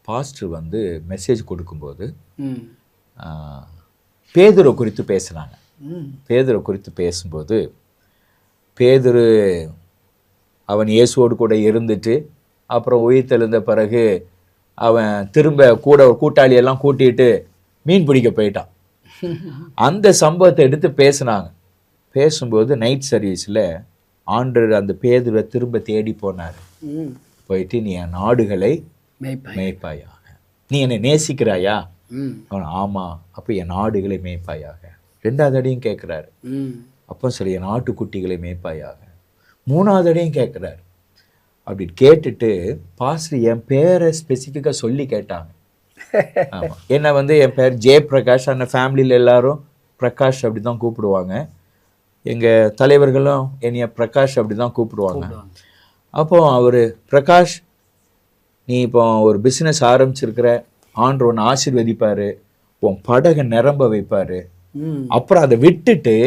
பாஸ்டர் வந்து மெசேஜ் கொடுக்கும்போது பேதுரு குறித்து பேசுனாங்க. பேதுரு குறித்து பேசும்போது, பேதுரு அவன் இயேசுவோடு கூட இருந்துட்டு அப்புறம் உயிர் தெழுந்த பிறகு அவன் திரும்ப கூட கூட்டாளியெல்லாம் கூட்டிகிட்டு மீன் பிடிக்க போயிட்டான். அந்த சம்பவத்தை எடுத்து பேசினாங்க. பேசும்போது நைட் சர்வீஸில் ஆண்டவர் அந்த பேதுரை திரும்ப தேடி போனார். போயிட்டு, நீ என் நாடுகளை மேய்ப்பாயாக, நீ என்னை நேசிக்கிறாயா? ஆமாம். அப்போ என் நாடுகளை மேய்ப்பாயாக. 2வது அடியும் கேட்குறாரு. அப்போ சரி, என் ஆட்டுக்குட்டிகளை மேய்ப்பாயாக. 3வது அடியும் கேட்குறாரு. அப்படி கேட்டுட்டு பாஸ்டர் என் பேரை ஸ்பெசிஃபிக்காக சொல்லி கேட்டாங்க. ஆமாம், என்னை வந்து என் பேர் ஜெயபிரகாஷ், அந்த ஃபேமிலியில் எல்லாரும் பிரகாஷ் அப்படி தான் கூப்பிடுவாங்க. எங்கள் தலைவர்களும் என்னைய பிரகாஷ் அப்படி தான் கூப்பிடுவாங்க. அப்போ அவர், பிரகாஷ் நீ இப்போ ஒரு பிஸ்னஸ் ஆரம்பிச்சிருக்கிற, ஆண்டவர் உன்னை ஆசீர்வதிப்பார், உன் படகை நிரம்ப வைப்பார், அப்புறம் அதை விட்டுட்டு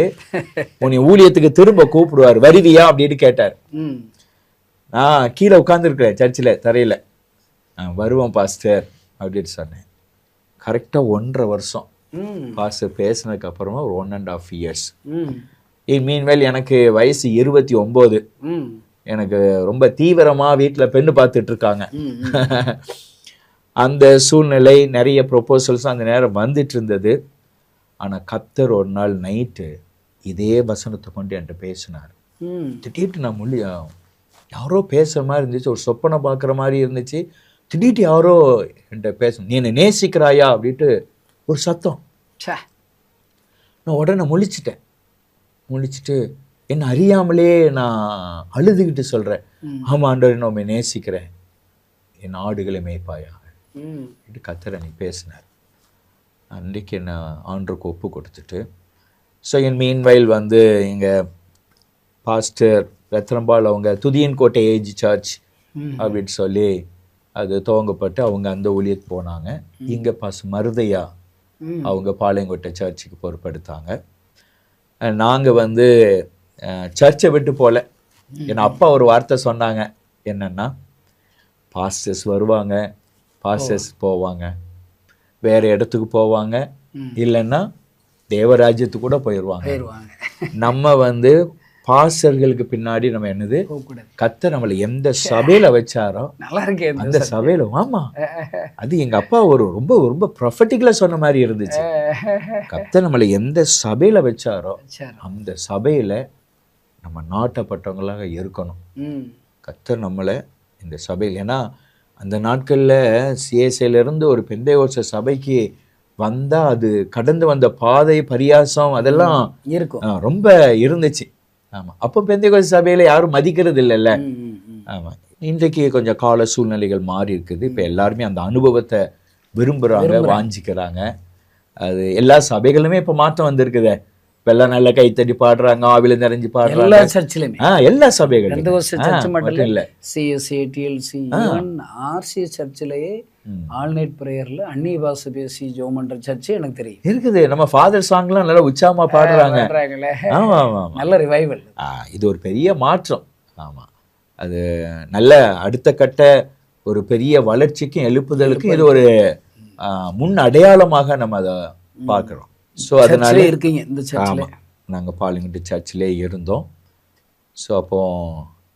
உன்னை ஊழியத்துக்கு திரும்ப கூப்பிடுவார், வருவியா அப்படின்னு கேட்டார். நான் கீழே உட்காந்துருக்கிறேன் சர்ச்சில் தரையில். வருவோம் பாஸ்டர் அப்படின்னு சொன்னேன். கரெக்டாக 1.5 வருஷம் பாஸ்டர் பேசினதுக்கு அப்புறமா ஒரு 1.5 இயர்ஸ். மீன்வேல் எனக்கு வயசு 29. எனக்கு ரொம்ப தீவிரமாக வீட்டில் பெண்ணு பார்த்துட்டு இருக்காங்க. அந்த சூழ்நிலை, நிறைய ப்ரொபோசல்ஸ் அந்த நேரம் வந்துட்டு இருந்தது. ஆனால் கர்த்தர் ஒரு நாள் நைட்டு இதே வசனத்தை கொண்டு என்கிட்ட பேசினார். திடீர்னு நான் யாரோ பேசுகிற மாதிரி இருந்துச்சு, ஒரு சொப்பனை பார்க்குற மாதிரி இருந்துச்சு. திடீர்னு யாரோ என்கிட்ட பேச, நீ என்னை நேசிக்கிறாயா அப்படின்ட்டு ஒரு சத்தம். நான் உடனே முழிச்சிட்டு என்ன அறியாமலே நான் அழுதுகிட்டு சொல்கிறேன், ஆமாம் ஆண்டவரே நான் உம்மை நேசிக்கிறேன், என் ஆடுகளை மேய்ப்பாயாக என்று கர்த்தர் அன்னைக்கு பேசினார். அன்றைக்கு என்ன ஆண்டவருக்கு ஒப்பு கொடுத்துட்டு, ஸோ என் மீன்வயல் வந்து எங்கள் பாஸ்டர் ரத்னம்பால் அவங்க துதியன் கோட்டை ஏஜ் சர்ச் அப்படின்னு சொல்லி அது துவங்கப்பட்டு அவங்க அந்த ஊழியத்துக்கு போனாங்க. இங்கே மருதையா அவங்க பாளையங்கோட்டை சர்ச்சுக்கு பொறுப்பெடுத்தாங்க. நாங்கள் வந்து சர்ச்சை விட்டு போகல. ஏன்னா அப்பா ஒரு வார்த்தை சொன்னாங்க, என்னன்னா பாஸ்டர்ஸ் வருவாங்க, பாஸ்டர்ஸ் போவாங்க, வேற இடத்துக்கு போவாங்க, இல்லைன்னா தேவராஜ்யத்துக்கு கூட போயிடுவாங்க. நம்ம வந்து பாஸ்டர்களுக்கு பின்னாடி நம்ம என்னது கர்த்தர் நம்மளை எந்த சபையில வச்சாரோ அந்த சபையில, ஆமா அது எங்க அப்பா ஒரு ரொம்ப ரொம்ப ப்ரொஃபட்டிக்கலா சொன்ன மாதிரி இருந்துச்சு. கர்த்தர் நம்மளை எந்த சபையில வச்சாரோ அந்த சபையில நம்ம நாட்டப்பட்டவங்களாக இருக்கணும். கர்த்தர் நம்மளை இந்த சபையில், ஏன்னா அந்த நாட்களில் சிஎஸ்ஐலேருந்து ஒரு பெந்தைகோஸ்த சபைக்கு வந்தால் அது கடந்து வந்த பாதை பரியாசம் அதெல்லாம் இருக்கும், ரொம்ப இருந்துச்சு. ஆமாம், அப்போ பெந்தைகோஸ்த சபையில் யாரும் மதிக்கிறது இல்லைல்ல. ஆமாம், இன்றைக்கு கொஞ்சம் கால சூழ்நிலைகள் மாறி இருக்குது. இப்போ எல்லாருமே அந்த அனுபவத்தை விரும்புகிறாங்க, வாஞ்சிக்கிறாங்க. அது எல்லா சபைகளுமே இப்போ மாற்றம் வந்திருக்குதே. இப்பெல்லாம் நல்ல கைத்தடி பாடுறாங்க, ஆவில நிறைஞ்சு பாடுறாங்க எல்லா சர்ச்சிலுமே, எல்லா சபைகளும் மட்டும் இல்ல, சிஎஸ்சி, டிஎல்சி, ஆர்சி சர்ச்சிலேயே ஆல்நைட் பிரேயர்ல அந்நிய பாஷை பேசி ஜெபம் பண்ற சர்ச்சு எனக்கு தெரியும் இருக்குது. நம்ம ஃபாதர் சாங்லாம் நல்லா உற்சாகமா பாடுறாங்க. ஆமா ஆமா, நல்ல ரிவைவல். இது ஒரு பெரிய மாற்றம். ஆமா, அது நல்ல அடுத்த கட்ட ஒரு பெரிய வளர்ச்சிக்கும் எழுப்புதலுக்கும் இது ஒரு முன் அடையாளமாக நம்ம அதை பார்க்கிறோம். ஸோ அதனால இருக்கீங்க இந்த சர்ச்சில். நாங்கள் பாளையங்கோட்டை சர்ச்சிலே இருந்தோம். ஸோ அப்போ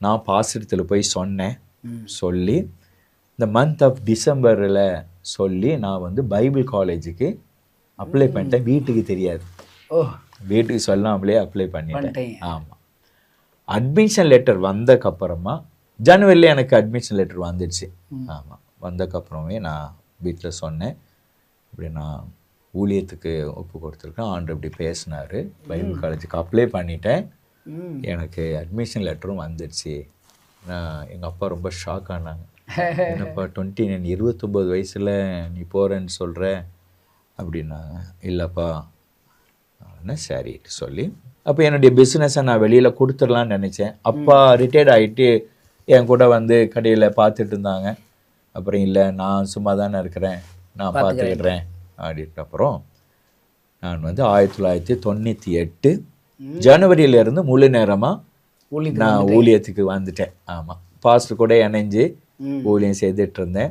நான் பாஸ்டத்தில் போய் சொன்னேன். சொல்லி இந்த மந்த் ஆஃப் டிசம்பரில் சொல்லி நான் வந்து பைபிள் காலேஜுக்கு அப்ளை பண்ணிட்டேன். வீட்டுக்கு தெரியாது, வீட்டுக்கு சொல்லாமலே அப்ளை பண்ணிட்டேன். ஆமாம், அட்மிஷன் லெட்டர் வந்தக்கப்புறமா ஜனவரியில் எனக்கு அட்மிஷன் லெட்டர் வந்துடுச்சு. ஆமாம், வந்தக்கப்புறமே நான் வீட்டில் சொன்னேன், இப்படி நான் ஊழியத்துக்கு ஒப்பு கொடுத்துருக்கேன், ஆண்டு இப்படி பேசினார், பைபிள் காலேஜுக்கு அப்ளை பண்ணிட்டேன், எனக்கு அட்மிஷன் லெட்டரும் வந்துடுச்சு. நான் எங்கள் அப்பா ரொம்ப ஷாக் ஆனாங்க. என்னப்பா 29 29 வயசில் நீ போகிறேன்னு சொல்கிற அப்படின்னாங்க. இல்லைப்பா என்ன சரி சொல்லி அப்போ என்னுடைய பிஸ்னஸை நான் வெளியில் கொடுத்துடலான்னு நினச்சேன். அப்பா ரிட்டையர்ட் ஆகிட்டு என் கூட வந்து கடையில் பார்த்துட்டு இருந்தாங்க. அப்புறம் இல்லை நான் சும்மா தானே இருக்கிறேன், நான் பார்த்துக்கிடுறேன் அப்படின்ட்டு அப்புறம் நான் வந்து 1998 ஜனவரியிலேருந்து முழு நேரமாக நான் ஊழியத்துக்கு வந்துட்டேன். ஆமாம், பாஸ்டர் கூட இணைஞ்சு ஊழியம் செய்துட்டு இருந்தேன்.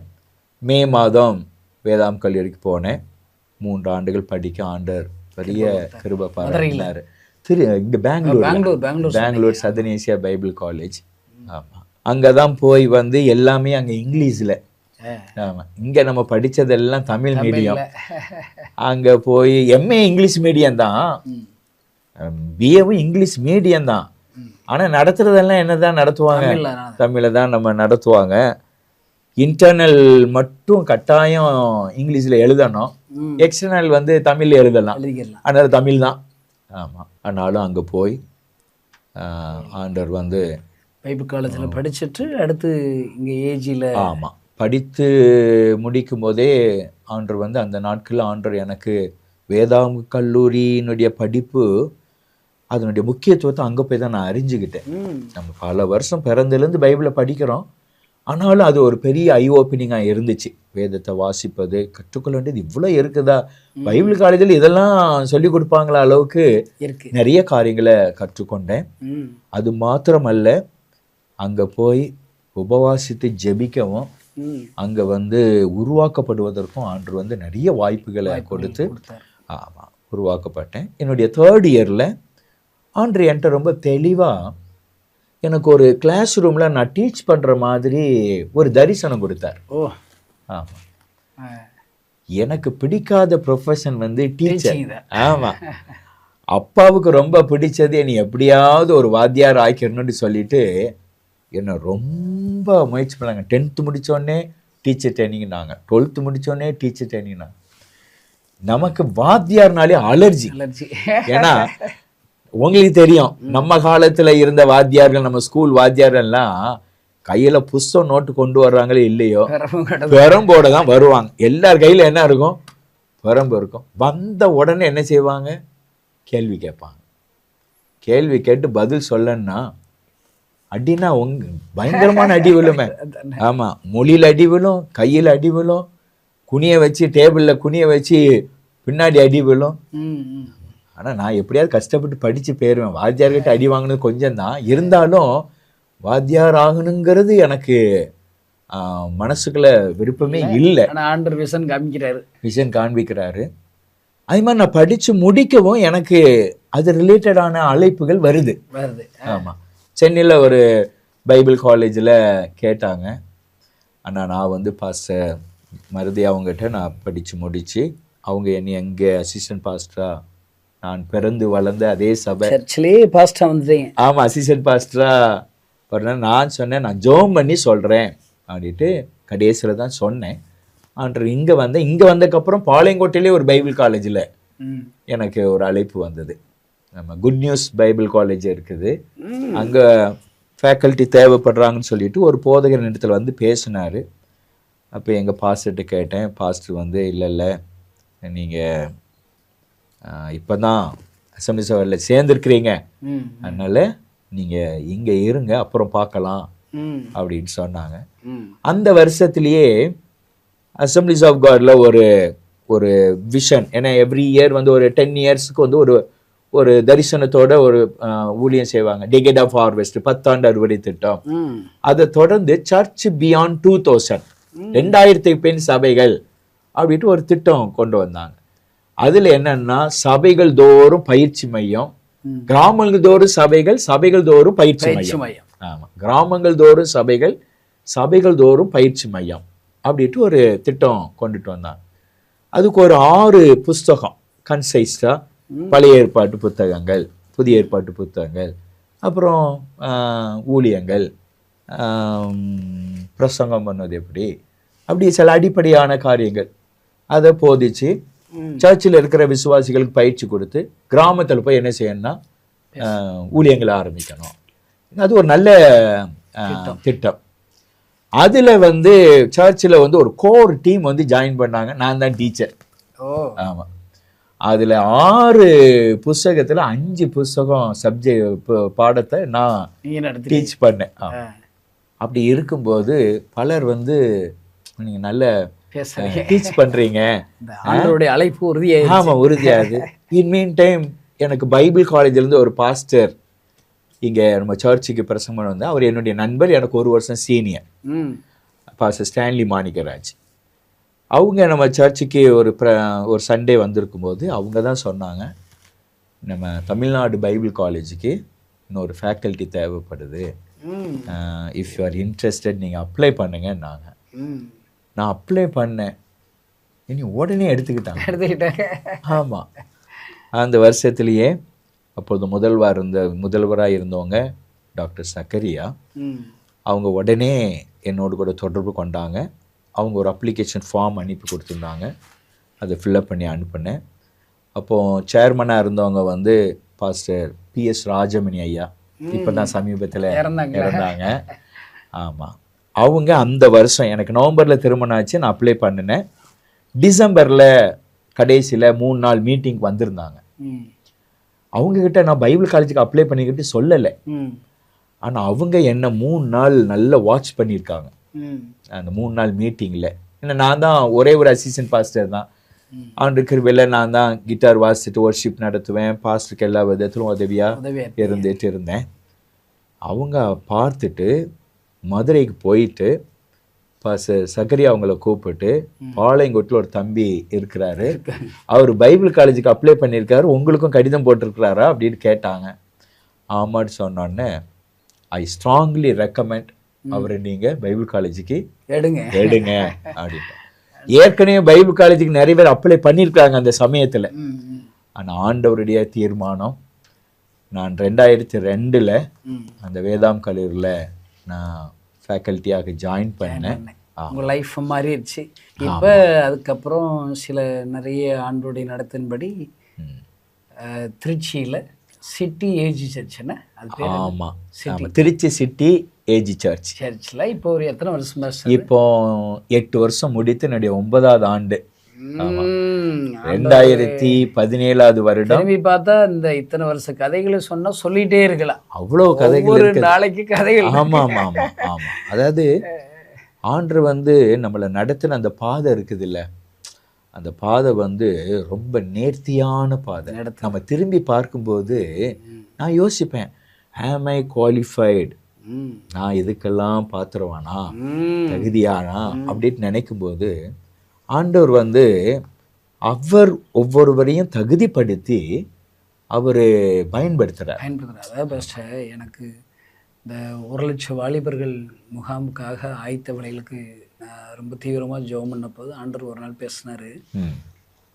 மே மாதம் வேதாம் கல்லூரிக்கு போனேன். 3 ஆண்டுகள் படிக்க ஆண்டர் பெரிய கிருபை பாராட்டினார். இங்கே Bangalore southern Asia Bible college. ஆமாம், அங்கே தான் போய் வந்து எல்லாமே அங்கே இங்கிலீஷில். ஆமாம், இங்கே நம்ம படித்ததெல்லாம் தமிழ் மீடியம். அங்கே போய் எம்ஏ இங்கிலீஷ் மீடியம் தான், பிஏவும் இங்கிலீஷ் மீடியம் தான். ஆனால் நடத்துறதெல்லாம் என்ன தான் நடத்துவாங்க, தமிழில் தான் நம்ம நடத்துவாங்க. இன்டர்னல் மட்டும் கட்டாயம் இங்கிலீஷில் எழுதணும், எக்ஸ்டர்னல் வந்து தமிழில் எழுதலாம். அதனால் தமிழ் தான். ஆமாம், ஆனாலும் அங்கே போய் ஆண்டர் வந்து பைபிள் காலேஜில் படிச்சுட்டு அடுத்து இங்கே ஏஜியில். ஆமாம், படித்து முடிக்கும் போதே ஆண்டர் வந்து அந்த நாட்களில் ஆண்டர் எனக்கு வேதாம் கல்லூரியினுடைய படிப்பு அதனுடைய முக்கியத்துவத்தை அங்கே போய் தான் நான் அறிஞ்சுக்கிட்டேன். நம்ம பல வருஷம் பிறந்ததுலேருந்து பைபிளை படிக்கிறோம், ஆனாலும் அது ஒரு பெரிய ஐ ஓப்பனிங்காக இருந்துச்சு. வேதத்தை வாசிப்பது கற்றுக்கொள்ள வேண்டியது இவ்வளோ இருக்குதா, பைபிள் காலேஜில் இதெல்லாம் சொல்லி கொடுப்பாங்களா அளவுக்கு நிறைய காரியங்களை கற்றுக்கொண்டேன். அது மாத்திரமல்ல, அங்கே போய் உபவாசித்து ஜெபிக்கவும் அங்கே வந்து உருவாக்கப்படுவதற்கும் ஆண்டவர் வந்து நிறைய வாய்ப்புகளை கொடுத்து ஆமாம் உருவாக்கப்பட்டேன். என்னுடைய 3rd இயரில் ஆண்டவர் என்கிட்ட ரொம்ப தெளிவாக எனக்கு ஒரு கிளாஸ் ரூமில் நான் டீச் பண்ணுற மாதிரி ஒரு தரிசனம் கொடுத்தார். ஆமாம், எனக்கு பிடிக்காத ப்ரொஃபஷன் வந்து டீச்சர். ஆமாம், அப்பாவுக்கு ரொம்ப பிடிச்சது நீ எப்படியாவது ஒரு வாத்தியார் ஆக்கிடணும்னு சொல்லிட்டு என்னை ரொம்ப முயற்சி பண்ணாங்க. 10th முடித்தோடனே teacher ட்ரைனிங்னாங்க, 12th முடித்தோடனே teacher ட்ரைனிங்னாங்க. நமக்கு வாத்தியார்னாலே அலர்ஜி. ஏன்னா உங்களுக்கு தெரியும், நம்ம காலத்தில் இருந்த வாத்தியார்கள், நம்ம ஸ்கூல் வாத்தியார்கள்லாம் கையில் புஸ்தகம் நோட்டு கொண்டு வர்றாங்களே இல்லையோ, பெரம்போட தான் வருவாங்க. எல்லார் கையில் என்ன இருக்கும், பெரம்பு இருக்கும். வந்த உடனே என்ன செய்வாங்க, கேள்வி கேட்பாங்க. கேள்வி கேட்டு பதில் சொல்லணும்னா அடினா பயங்கரமான அடி விழுமே. ஆமா, மொழியில் அடி விழும், கையில் அடி விழும், குனிய வச்சு டேபிளில் குனிய வச்சு பின்னாடி அடி விழும். ஆனால் நான் எப்படியாவது கஷ்டப்பட்டு படித்து போயிடுவேன். வாத்தியார்கிட்ட அடி வாங்கினது கொஞ்சம் தான், இருந்தாலும் வாத்தியார் ஆகணுங்கிறது எனக்கு மனசுக்குள்ள விருப்பமே இல்லை. ஆண்டவர் விஷன் காமிக்கிறாரு, விஷன் காண்பிக்கிறாரு. அது மாதிரி நான் படித்து முடிக்கவும் எனக்கு அது ரிலேட்டடான அழைப்புகள் வருது. ஆமாம், சென்னையில் ஒரு பைபிள் காலேஜில் கேட்டாங்க. ஆனால் நான் வந்து பாஸ்டர் மருதி அவங்ககிட்ட நான் படித்து முடித்து அவங்க என்னை எங்கே அசிஸ்டன்ட் பாஸ்டராக, நான் பிறந்து வளர்ந்த அதே சபை சர்ச்சிலே பாஸ்டராக வந்துட்டீங்க. ஆமாம், அசிஸ்டன்ட் பாஸ்டராக பண்ணேன். நான் சொன்னேன் நான் ஜோம் பண்ணி சொல்கிறேன் அப்படின்ட்டு கடைசியில் தான் சொன்னேன். அன்று இங்கே வந்தேன். இங்கே வந்ததுக்கப்புறம் பாளையங்கோட்டையிலே ஒரு பைபிள் காலேஜில் எனக்கு ஒரு அழைப்பு வந்தது. நம்ம குட் நியூஸ் பைபிள் காலேஜ் இருக்குது, அங்கே ஃபேக்கல்ட்டி தேவைப்படுறாங்கன்னு சொல்லிட்டு ஒரு போதகர் இடத்துல வந்து பேசினார். அப்போ எங்கள் பாஸ்டர்கிட்ட கேட்டேன். பாஸ்டர் வந்து இல்லை நீங்கள் இப்போ தான் அசம்பிளி சபையில் சேர்ந்துருக்கிறீங்க, அதனால் நீங்கள் இங்கே இருங்க, அப்புறம் பார்க்கலாம் அப்படின்னு சொன்னாங்க. அந்த வருஷத்துலேயே அசம்பிளிஸ் ஆஃப் காட்ல ஒரு விஷன், ஏன்னா எவ்ரி இயர் வந்து ஒரு 10 இயர்ஸ்க்கு வந்து ஒரு தரிசனத்தோட ஒரு ஊழியம் செய்வாங்க. டிகேட் ஆஃப் ஹார்வெஸ்ட், 10 ஆண்டு அறுவடை திட்டம். அதை தொடர்ந்து சர்ச் பியாண்ட் 2000, 2000 பெண் சபைகள் அப்படின்ட்டு ஒரு திட்டம் கொண்டு வந்தாங்க. அதுல என்னன்னா சபைகள் தோறும் பயிற்சி மையம், கிராமங்கள் தோறும் சபைகள், சபைகள் தோறும் பயிற்சி மையம். ஆமா, கிராமங்கள் தோறும் சபைகள், சபைகள் தோறும் பயிற்சி மையம் அப்படின்ட்டு ஒரு திட்டம் கொண்டுட்டு வந்தாங்க. அதுக்கு ஒரு 6 புஸ்தகம் கன்சைஸ்டா, பழைய ஏற்பாட்டு புத்தகங்கள், புதிய ஏற்பாட்டு புத்தகங்கள், அப்புறம் ஊழியங்கள், பிரசங்கம் பண்ணது எப்படி, அப்படி சில அடிப்படையான காரியங்கள் அதை போதிச்சு சர்ச்சில் இருக்கிற விசுவாசிகளுக்கு பயிற்சி கொடுத்து கிராமத்தில் போய் என்ன செய்யணும்னா ஊழியங்களை ஆரம்பிக்கணும். அது ஒரு நல்ல திட்டம். அதில் வந்து சர்ச்சில் வந்து ஒரு கோர் டீம் வந்து ஜாயின் பண்ணாங்க. நான் தான் டீச்சர். ஆமாம், அதில் 6 புஸ்தகத்தில் 5 புஸ்தகம் சப்ஜெக்ட் பாடத்தை நான் டீச் பண்ணேன். அப்படி இருக்கும்போது பலர் வந்து நீங்கள் நல்ல டீச் பண்ணுறீங்க, அழைப்பு உறுதியாக. ஆமாம், உறுதியாகுது. இன் மீன் டைம் எனக்கு பைபிள் காலேஜ்லேருந்து ஒரு பாஸ்டர் இங்கே நம்ம சர்ச்சுக்கு பிரசங்கம் வந்து, அவர் என்னுடைய நண்பர், எனக்கு 1 வருஷம் சீனியர், பாஸ்டர் ஸ்டான்லி மாணிக்கராஜ். அவங்க நம்ம சர்ச்சுக்கு ஒரு சண்டே வந்திருக்கும் போது அவங்க தான் சொன்னாங்க, நம்ம தமிழ்நாடு பைபிள் காலேஜுக்கு இன்னொரு ஃபேக்கல்ட்டி தேவைப்படுது, இஃப் யூ ஆர் இன்ட்ரெஸ்டட் நீங்கள் அப்ளை பண்ணுங்கன்னாங்க. நான் அப்ளை பண்ணேன், இனி உடனே எடுத்துக்கிட்டாங்க. ஆமாம், அந்த வருஷத்துலேயே அப்போது முதல்வராக இருந்தவங்க டாக்டர் சக்கரியா, அவங்க உடனே என்னோடு கூட தொடர்பு கொண்டாங்க. அவங்க ஒரு அப்ளிகேஷன் ஃபார்ம் அனுப்பி கொடுத்துருந்தாங்க, அதை ஃபில்அப் பண்ணி அனுப்பினேன். அப்போது சேர்மனாக இருந்தவங்க வந்து பாஸ்டர் PS ராஜமணி ஐயா, இப்போ தான் சமீபத்தில் இறந்தாங்க. ஆமாம், அவங்க அந்த வருஷம் எனக்கு நவம்பரில் திருமணம் ஆச்சு, நான் அப்ளை பண்ணினேன். டிசம்பரில் கடைசியில் 3 நாள் மீட்டிங் வந்திருந்தாங்க. அவங்கக்கிட்ட நான் பைபிள் காலேஜுக்கு அப்ளை பண்ணிக்கிட்டு சொல்லலை, ஆனால் அவங்க என்ன 3 நாள் நல்லா வாட்ச் பண்ணியிருக்காங்க அந்த 3 நாள் மீட்டிங்கில். ஏன்னா நான் தான் ஒரே ஒரு அசிஸ்டன்ட் பாஸ்டர் தான், அவன் இருக்கிற வெளில நான் தான் கிட்டார் வாசிச்சுட்டு ஒர்ஷிப் நடத்துவேன், பாஸ்டருக்கு எல்லா விதத்திலும் உதவியாக இருந்துட்டு இருந்தேன். அவங்க பார்த்துட்டு மதுரைக்கு போயிட்டு பாஸ்டர் சக்கரியா அவங்கள கூப்பிட்டு, பாளையங்கோட்டில் ஒரு தம்பி இருக்கிறாரு, அவர் பைபிள் காலேஜுக்கு அப்ளை பண்ணியிருக்காரு, உங்களுக்கும் கடிதம் போட்டிருக்கிறாரா அப்படின்னு கேட்டாங்க. ஆமான்னு சொன்னோன்னே, ஐ ஸ்ட்ராங்லி ரெக்கமெண்ட் அவரை நீங்கள் பைபிள் காலேஜுக்கு எடுங்க அப்படின்ட்டு. ஏற்கனவே பைபிள் காலேஜுக்கு நிறைய பேர் அப்ளை பண்ணியிருக்காங்க அந்த சமயத்தில். ஆனால் ஆண்டவருடைய தீர்மானம், நான் 2002 அந்த வேதாம் கல்லூரியில் நான் ஃபேக்கல்ட்டியாக ஜாயின் பண்ணேன். உங்கள் லைஃப் மாறிடுச்சு. இப்போ அதுக்கப்புறம் நிறைய ஆண்டோடைய நடத்தின்படி திருச்சியில் சிட்டி ஏஜி சர்ச்சுன்னா அது பேர். ஆமாம், திருச்சி சிட்டி ஏஜி சர்ச்சில் இப்போ ஒரு எத்தனை வருஷம்? இப்போ 8 வருஷம் முடித்து என்னுடைய 9வது ஆண்டு. 2017 வருடம். திரும்பி பார்த்தா இந்த இத்தனை வருஷ கதைகளை சொன்னா சொல்லிட்டே இருக்கலாம். அவ்வளோ கதைகள் ஒரு இருக்குது. நாளைக்கு கதைகள். ஆமா ஆமா ஆமா ஆமா. அதாவது ஆண்டவர் வந்து நம்மளை நடத்தின அந்த பாதை இருக்குது இல்ல, அந்த பாதை வந்து ரொம்ப நேர்த்தியான பாதை. நம்ம திரும்பி பார்க்கும்போது நான் யோசிப்பேன், am I qualified, நான் இதுக்கெல்லாம் பாத்திரவானா, தகுதியானா அப்படின்னு நினைக்கும்போது ஆண்டவர் வந்து அவர் ஒவ்வொருவரையும் தகுதிப்படுத்தி அவர் பயன்படுத்துகிறார். அதாவது பெஸ்ட்டு எனக்கு இந்த 1,00,000 வாலிபர்கள் முகாமுக்காக ஆயத்த வேலைகளுக்கு நான் ரொம்ப தீவிரமாக ஜெபம் பண்ண போது ஆண்டவர் ஒரு நாள் பேசினார்,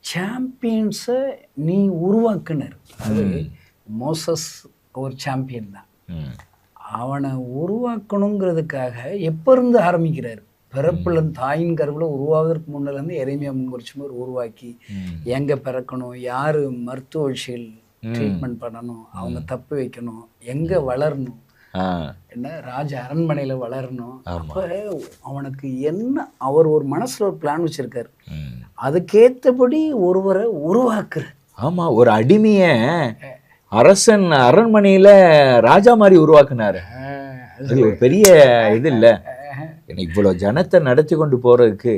சாம்பியன்ஸை நீ உருவாக்குனர். அது மோசஸ் ஒரு சாம்பியன் தான். அவனை உருவாக்கணுங்கிறதுக்காக எப்போ இருந்து ஆரம்பிக்கிறார், பிறப்புல தாயின் கருவில் உருவாவதற்கு முன்னிலேருந்து எரேமியா முன்குறிச்சுமார் உருவாக்கி எங்கே பிறக்கணும், யார் மருத்துவ விஷயம் ட்ரீட்மெண்ட் பண்ணணும், அவங்க தப்பு வைக்கணும், எங்கே வளரணும், என்ன ராஜ அரண்மனையில் வளரணும். அப்போ அவனுக்கு என்ன அவர் ஒரு மனசில் ஒரு பிளான் வச்சுருக்காரு, அதுக்கேற்றபடி ஒருவரை உருவாக்குறார். ஆமாம், ஒரு அடிமைய அரசன் அரண்மனையில் ராஜா மாதிரி உருவாக்குனாரு. அது ஒரு பெரிய இது இல்லை. இவ்வளோ ஜனத்தை நடத்தி கொண்டு போறதுக்கு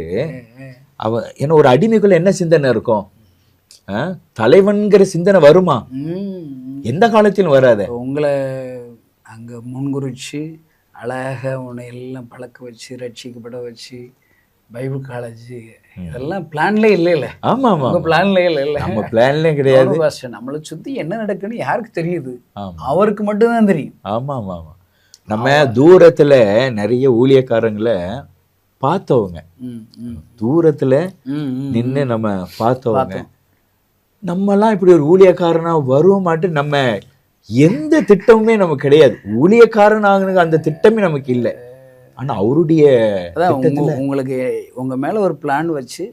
அவன் என்ன ஒரு அடிமைக்குள்ள என்ன சிந்தனை இருக்கும், தலைவன்கிற சிந்தனை வருமா? எந்த காலத்திலும் வராது. உங்களை அங்கே முன்குறிச்சு அழகாக உன்னை எல்லாம் பழக்க வச்சு ரட்சிக்கப்பட வச்சு பைபிள் காலேஜ் இதெல்லாம் பிளான்லேயே இல்லை. ஆமா ஆமா, பிளான்லேயே இல்லை. நம்ம பிளான்லேயே கிடையாது. நம்மளை சுற்றி என்ன நடக்குன்னு யாருக்கு தெரியுது? அவருக்கு மட்டும்தான் தெரியும். ஆமா ஆமா ஆமா. நம்ம தூரத்துல நிறைய ஊழியக்காரங்களை பார்த்தவங்க, தூரத்துல நின்று நம்ம பார்த்தவங்க. நம்மலாம் இப்படி ஒரு ஊழியக்காரனா வருவோமாட்டு நம்ம எந்த திட்டமுமே நமக்கு கிடையாது. ஊழியக்காரன் ஆகணுங்க அந்த திட்டமே நமக்கு இல்லை. ஆனா அவருடைய உங்களுக்கு உங்க மேல ஒரு பிளான் வச்சு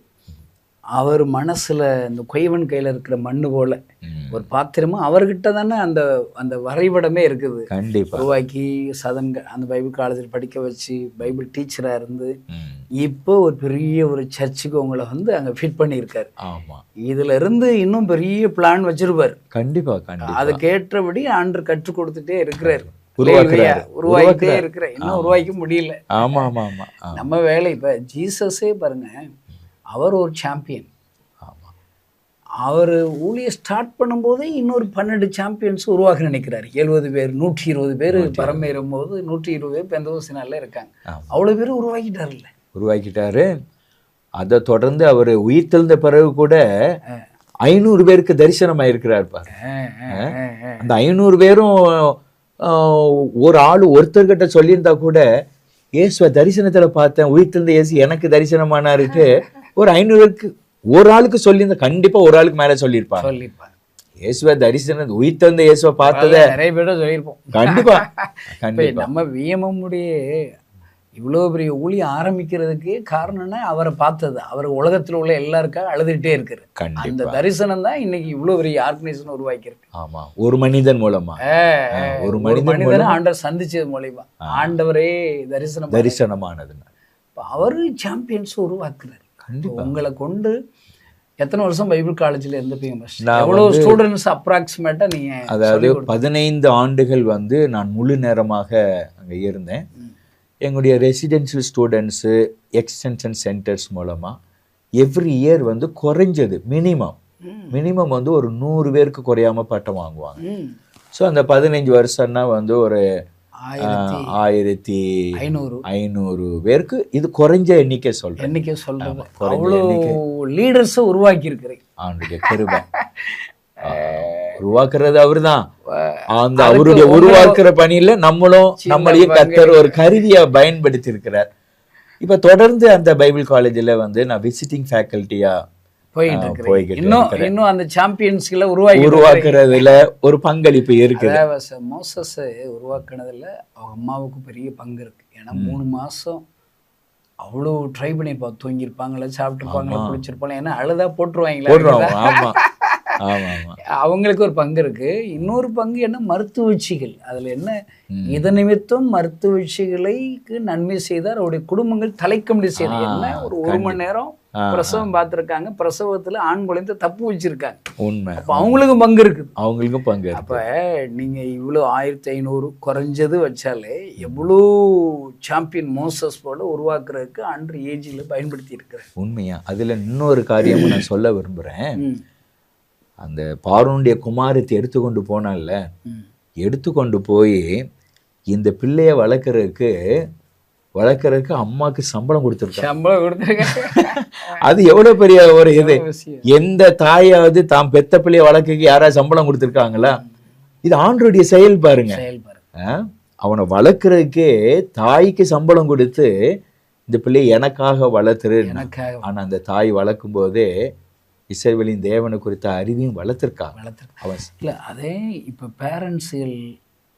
அவர் மனசுல இந்த கொய்வன் கையில இருக்கிற மண்ணு போல ஒரு பாத்திரமா அவர்கிட்ட தானே அந்த அந்த வரைபடமே இருக்குது. கண்டிப்பா உருவாக்கி அந்த பைபிள் காலேஜில் படிக்க வச்சு பைபிள் டீச்சரா இருந்து இப்போ ஒரு பெரிய ஒரு சர்ச்சுக்கு உங்களை வந்து அங்க ஃபிட் பண்ணியிருக்காரு. ஆமா, இதுல இருந்து இன்னும் பெரிய பிளான் வச்சிருப்பாரு. கண்டிப்பா கண்டிப்பா. அதுக்கேற்றபடி ஆண்டவர் கற்றுக் கொடுத்துட்டே இருக்கிறாரு, உருவாக்கிட்டே இருக்கிற, இன்னும் உருவாக்க முடியல. ஆமா ஆமா ஆமா. நம்ம வேலை இப்ப ஜீசஸே பாருங்க, அவர் ஒரு சாம்பியன். அவர் ஊழிய ஸ்டார்ட் பண்ணும்போதே இன்னொரு 12 சாம்பியன்ஸ் உருவாக்க நினைக்கிறாரு. 70 பேர் 120 பேர் பரமேறும் போது 120 பேர் பெந்தகோஸ்தினால இருக்காங்க. அவ்வளோ பேர் உருவாக்கிட்டாரு. அதை தொடர்ந்து அவர் உயிர் தெழுந்த பிறகு கூட 500 பேருக்கு தரிசனம் ஆயிருக்கிறார் பாரு. அந்த 500 பேரும் ஒரு ஆள் ஒருத்தர்கிட்ட சொல்லியிருந்தா கூட, இயேசுவை தரிசனத்துல பார்த்தேன், உயிர் தெழுந்த இயேசு எனக்கு தரிசனமானாருக்கு ஒரு 500 பேருக்கு ஒரு ஆளுக்கு சொல்லியிருந்தா கண்டிப்பா ஒரு ஆளுக்கு மேல சொல்லியிருப்பாங்க. இயேசுவை தரிசனம் உயிர் தெழுந்த இயேசுவை பார்த்ததை நிறைய பேர் சொல்லியிருப்போம். கண்டிப்பா கண்டிப்பா. நம்ம விஎம்எம்முடைய இவ்வளோ பெரிய ஊழியம் ஆரம்பிக்கிறதுக்கு காரணம்னா அவரை பார்த்தது. அவர் உலகத்தில் உள்ள எல்லாருக்காக அழுதுகிட்டே இருக்காரு. அந்த தரிசனம் தான் இன்னைக்கு இவ்வளோ பெரிய ஆர்கனைசேஷன் உருவாக்கியிருக்கு. ஆமா, ஒரு மனிதன் மூலமா, ஒரு மனிதனை ஆண்டவர் சந்திச்சது மூலமா ஆண்டவரே தரிசனமானது. அவரு சாம்பியன்ஸ் உருவாக்குறாரு. உங்களை கொண்டு எத்தனை வருஷம் பைபிள் காலேஜில் இருந்துப்பீங்க? எவ்வளவு ஸ்டூடெண்ட்ஸ் அப்ராக்சிமேட்டா நீங்க? அதாவது 15 ஆண்டுகள் வந்து நான் முழு நேரமாக அங்கே இருந்தேன். எங்களுடைய ரெசிடென்ஷியல் ஸ்டூடெண்ட்ஸு எக்ஸ்டென்ஷன் சென்டர்ஸ் மூலமாக எவ்ரி இயர் வந்து குறைஞ்சது மினிமம் வந்து ஒரு 100 பேருக்கு குறையாமல் பட்டம் வாங்குவாங்க. ஸோ அந்த 15 வருஷம்னா வந்து ஒரு 1500 பேருக்கு இது குறைஞ்ச எண்ணிக்கை சொல்றேன். லீடர்ஸை உருவாக்கி இருக்கிறேன். கிருபை உருவாக்குறது அவர்தான். அந்த அவருடைய உருவாக்குற பணியில நம்மளையும் கர்த்தர் ஒரு கருவியா பயன்படுத்தி இருக்கிறார். இப்ப தொடர்ந்து அந்த பைபிள் காலேஜ்ல வந்து நான் விசிட்டிங் ஃபேக்கல்ட்டியா போய்கிட்டு இன்னும் அந்த சாம்பியன்ஸ்களை உருவாக்குறதுல ஒரு பங்களிப்பு இருக்கு. மோசஸ் உருவாக்குனதுல அவங்க அம்மாவுக்கு பெரிய பங்கு இருக்கு. ஏன்னா 3 மாசம் அவ்வளோ ட்ரை பண்ணியிருப்பாங்க. தூங்கியிருப்பாங்களா, சாப்பிட்டுருப்பாங்களா, குளிச்சிருப்பாங்க. ஏன்னா அழுதா போட்டுருவாங்களா. ஆமா ஆமா அவங்களுக்கு ஒரு பங்கு இருக்கு. இன்னொரு பங்கு என்ன, மருத்துவச்சிகள். அதுல என்ன, இத நிமித்தம் மருத்துவச்சிகளுக்கு நன்மை செய்தார், அவருடைய குடும்பங்கள் தலைக்கம்படி செய்தார். என்ன, ஒரு மணி நேரம் பிரசவம் பார்த்துருக்காங்க, பிரசவத்துல ஆண் குழந்தை தப்பு வச்சிருக்காங்க. உண்மை. அப்ப அவங்களுக்கும் பங்கு இருக்குது. அவங்களுக்கும் பங்கு. அப்ப நீங்க இவ்வளவு 1500 குறைஞ்சது வச்சாலே எவ்வளோ சாம்பியன் மோசஸ் போல உருவாக்குறதுக்கு அன்று ஏஜில் பயன்படுத்தி இருக்கிறேன். உண்மையா. அதுல இன்னொரு காரியமும் நான் சொல்ல விரும்புறேன். அந்த பார்வோனுடைய குமாரத்தை எடுத்துக்கொண்டு போனால, எடுத்துக்கொண்டு போய் இந்த பிள்ளைய வளர்க்கறதுக்கு அம்மாக்கு சம்பளம் கொடுத்துருக்காங்க. அது எவ்வளவு பெரிய ஒரு இது. எந்த தாயாவது தாம் பெத்த பிள்ளைய வளர்க்க யாராவது சம்பளம் கொடுத்துருக்காங்களா? இது ஆண்டவருடைய செயல் பாருங்க. அவனை வளர்க்கறதுக்கே தாய்க்கு சம்பளம் கொடுத்து இந்த பிள்ளையை எனக்காக வளர்த்துரு. ஆனா அந்த தாய் வளர்க்கும் போதே இஸ்ரவேலின் தேவனை குறித்த அறிவையும் வளர்த்துருக்காங்க. அவன் இல்லை, அதே இப்போ பேரண்ட்ஸுகள்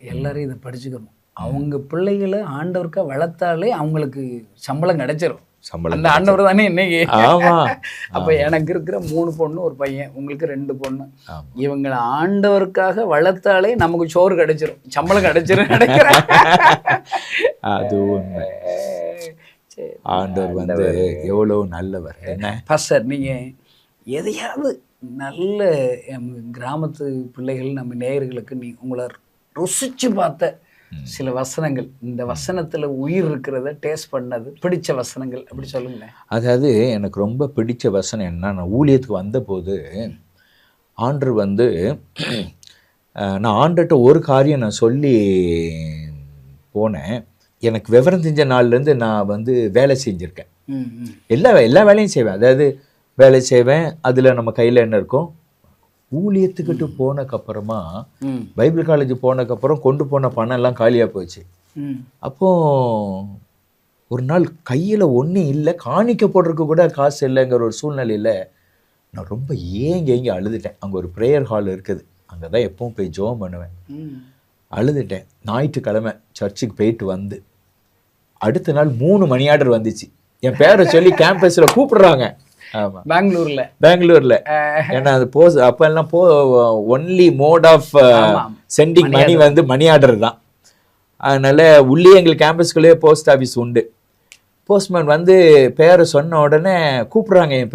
எல்லாரும் இதை படிச்சுக்கணும். அவங்க பிள்ளைகளை ஆண்டவருக்கா வளர்த்தாலே அவங்களுக்கு சம்பளம் கிடைச்சிரும். அந்த ஆண்டவர் தானே இன்னைக்கு. அப்ப எனக்கு இருக்கிற 3 பொண்ணு 1 பையன், உங்களுக்கு 2 பொண்ணு. இவங்களை ஆண்டவருக்காக வளர்த்தாலே நமக்கு சோறு கிடைச்சிரும், சம்பளம் கிடைச்சிரும் நினைக்கிறேன். அது உண்மை. ஆண்டவர் வந்து எவ்வளவு நல்லவர். என்ன பாஸ்டர், நீங்க எதையாவது நல்ல கிராமத்து பிள்ளைகள் நம்ம நேயர்களுக்கு உங்களை ருசிச்சு பார்த்த சில வசனங்கள், இந்த வசனத்துல உயிர் இருக்கிறத டேஸ்ட் பண்ணது பிடிச்ச வசனங்கள் அப்படி சொல்லுங்களேன். அதாவது எனக்கு ரொம்ப பிடிச்ச வசனம் என்ன, நான் ஊழியத்துக்கு வந்தபோது ஆண்டவர் வந்து நான் ஆண்டர்கிட்ட ஒரு காரியம் நான் சொல்லி போனேன். எனக்கு விவரம் தெரிஞ்ச நாள்லேருந்து நான் வந்து வேலை செஞ்சுருக்கேன். எல்லா வேலையும் செய்வேன். அதாவது வேலை செய்வேன். அதில் நம்ம கையில் என்ன இருக்கும், ஊழியத்துக்கிட்டு போனக்கப்புறமா பைபிள் காலேஜ் போனக்கப்புறம் கொண்டு போன பணம் எல்லாம் காலியாக போச்சு. அப்போ ஒரு நாள் கையில் ஒன்றும் இல்லை, காணிக்க போடுறதுக்கு கூட காசு இல்லைங்கிற ஒரு சூழ்நிலையில் நான் ரொம்ப ஏங்கி அழுதுட்டேன். அங்கே ஒரு ப்ரேயர் ஹால் இருக்குது, அங்கே தான் எப்பவும் போய் ஜெபம் பண்ணுவேன். அழுதுட்டேன். ஞாயிற்றுக்கிழமை சர்ச்சுக்கு போயிட்டு வந்து அடுத்த நாள் 3 மணி ஆர்டர் வந்துச்சு. என் பேரை சொல்லி கேம்பஸில் கூப்பிடுறாங்க. ஆமாம், பெங்களூர்ல. ஏன்னா அது அப்போ எல்லாம் ஒன்லி மோட் ஆஃப் சென்டிங் மணி வந்து மணி ஆர்டர் தான். அதனால உள்ளே எங்களுக்கு கேம்பஸ்குள்ளேயே போஸ்ட் ஆஃபீஸ் உண்டு. போஸ்ட்மேன் வந்து பேரை சொன்ன உடனே கூப்பிடுறாங்க. என்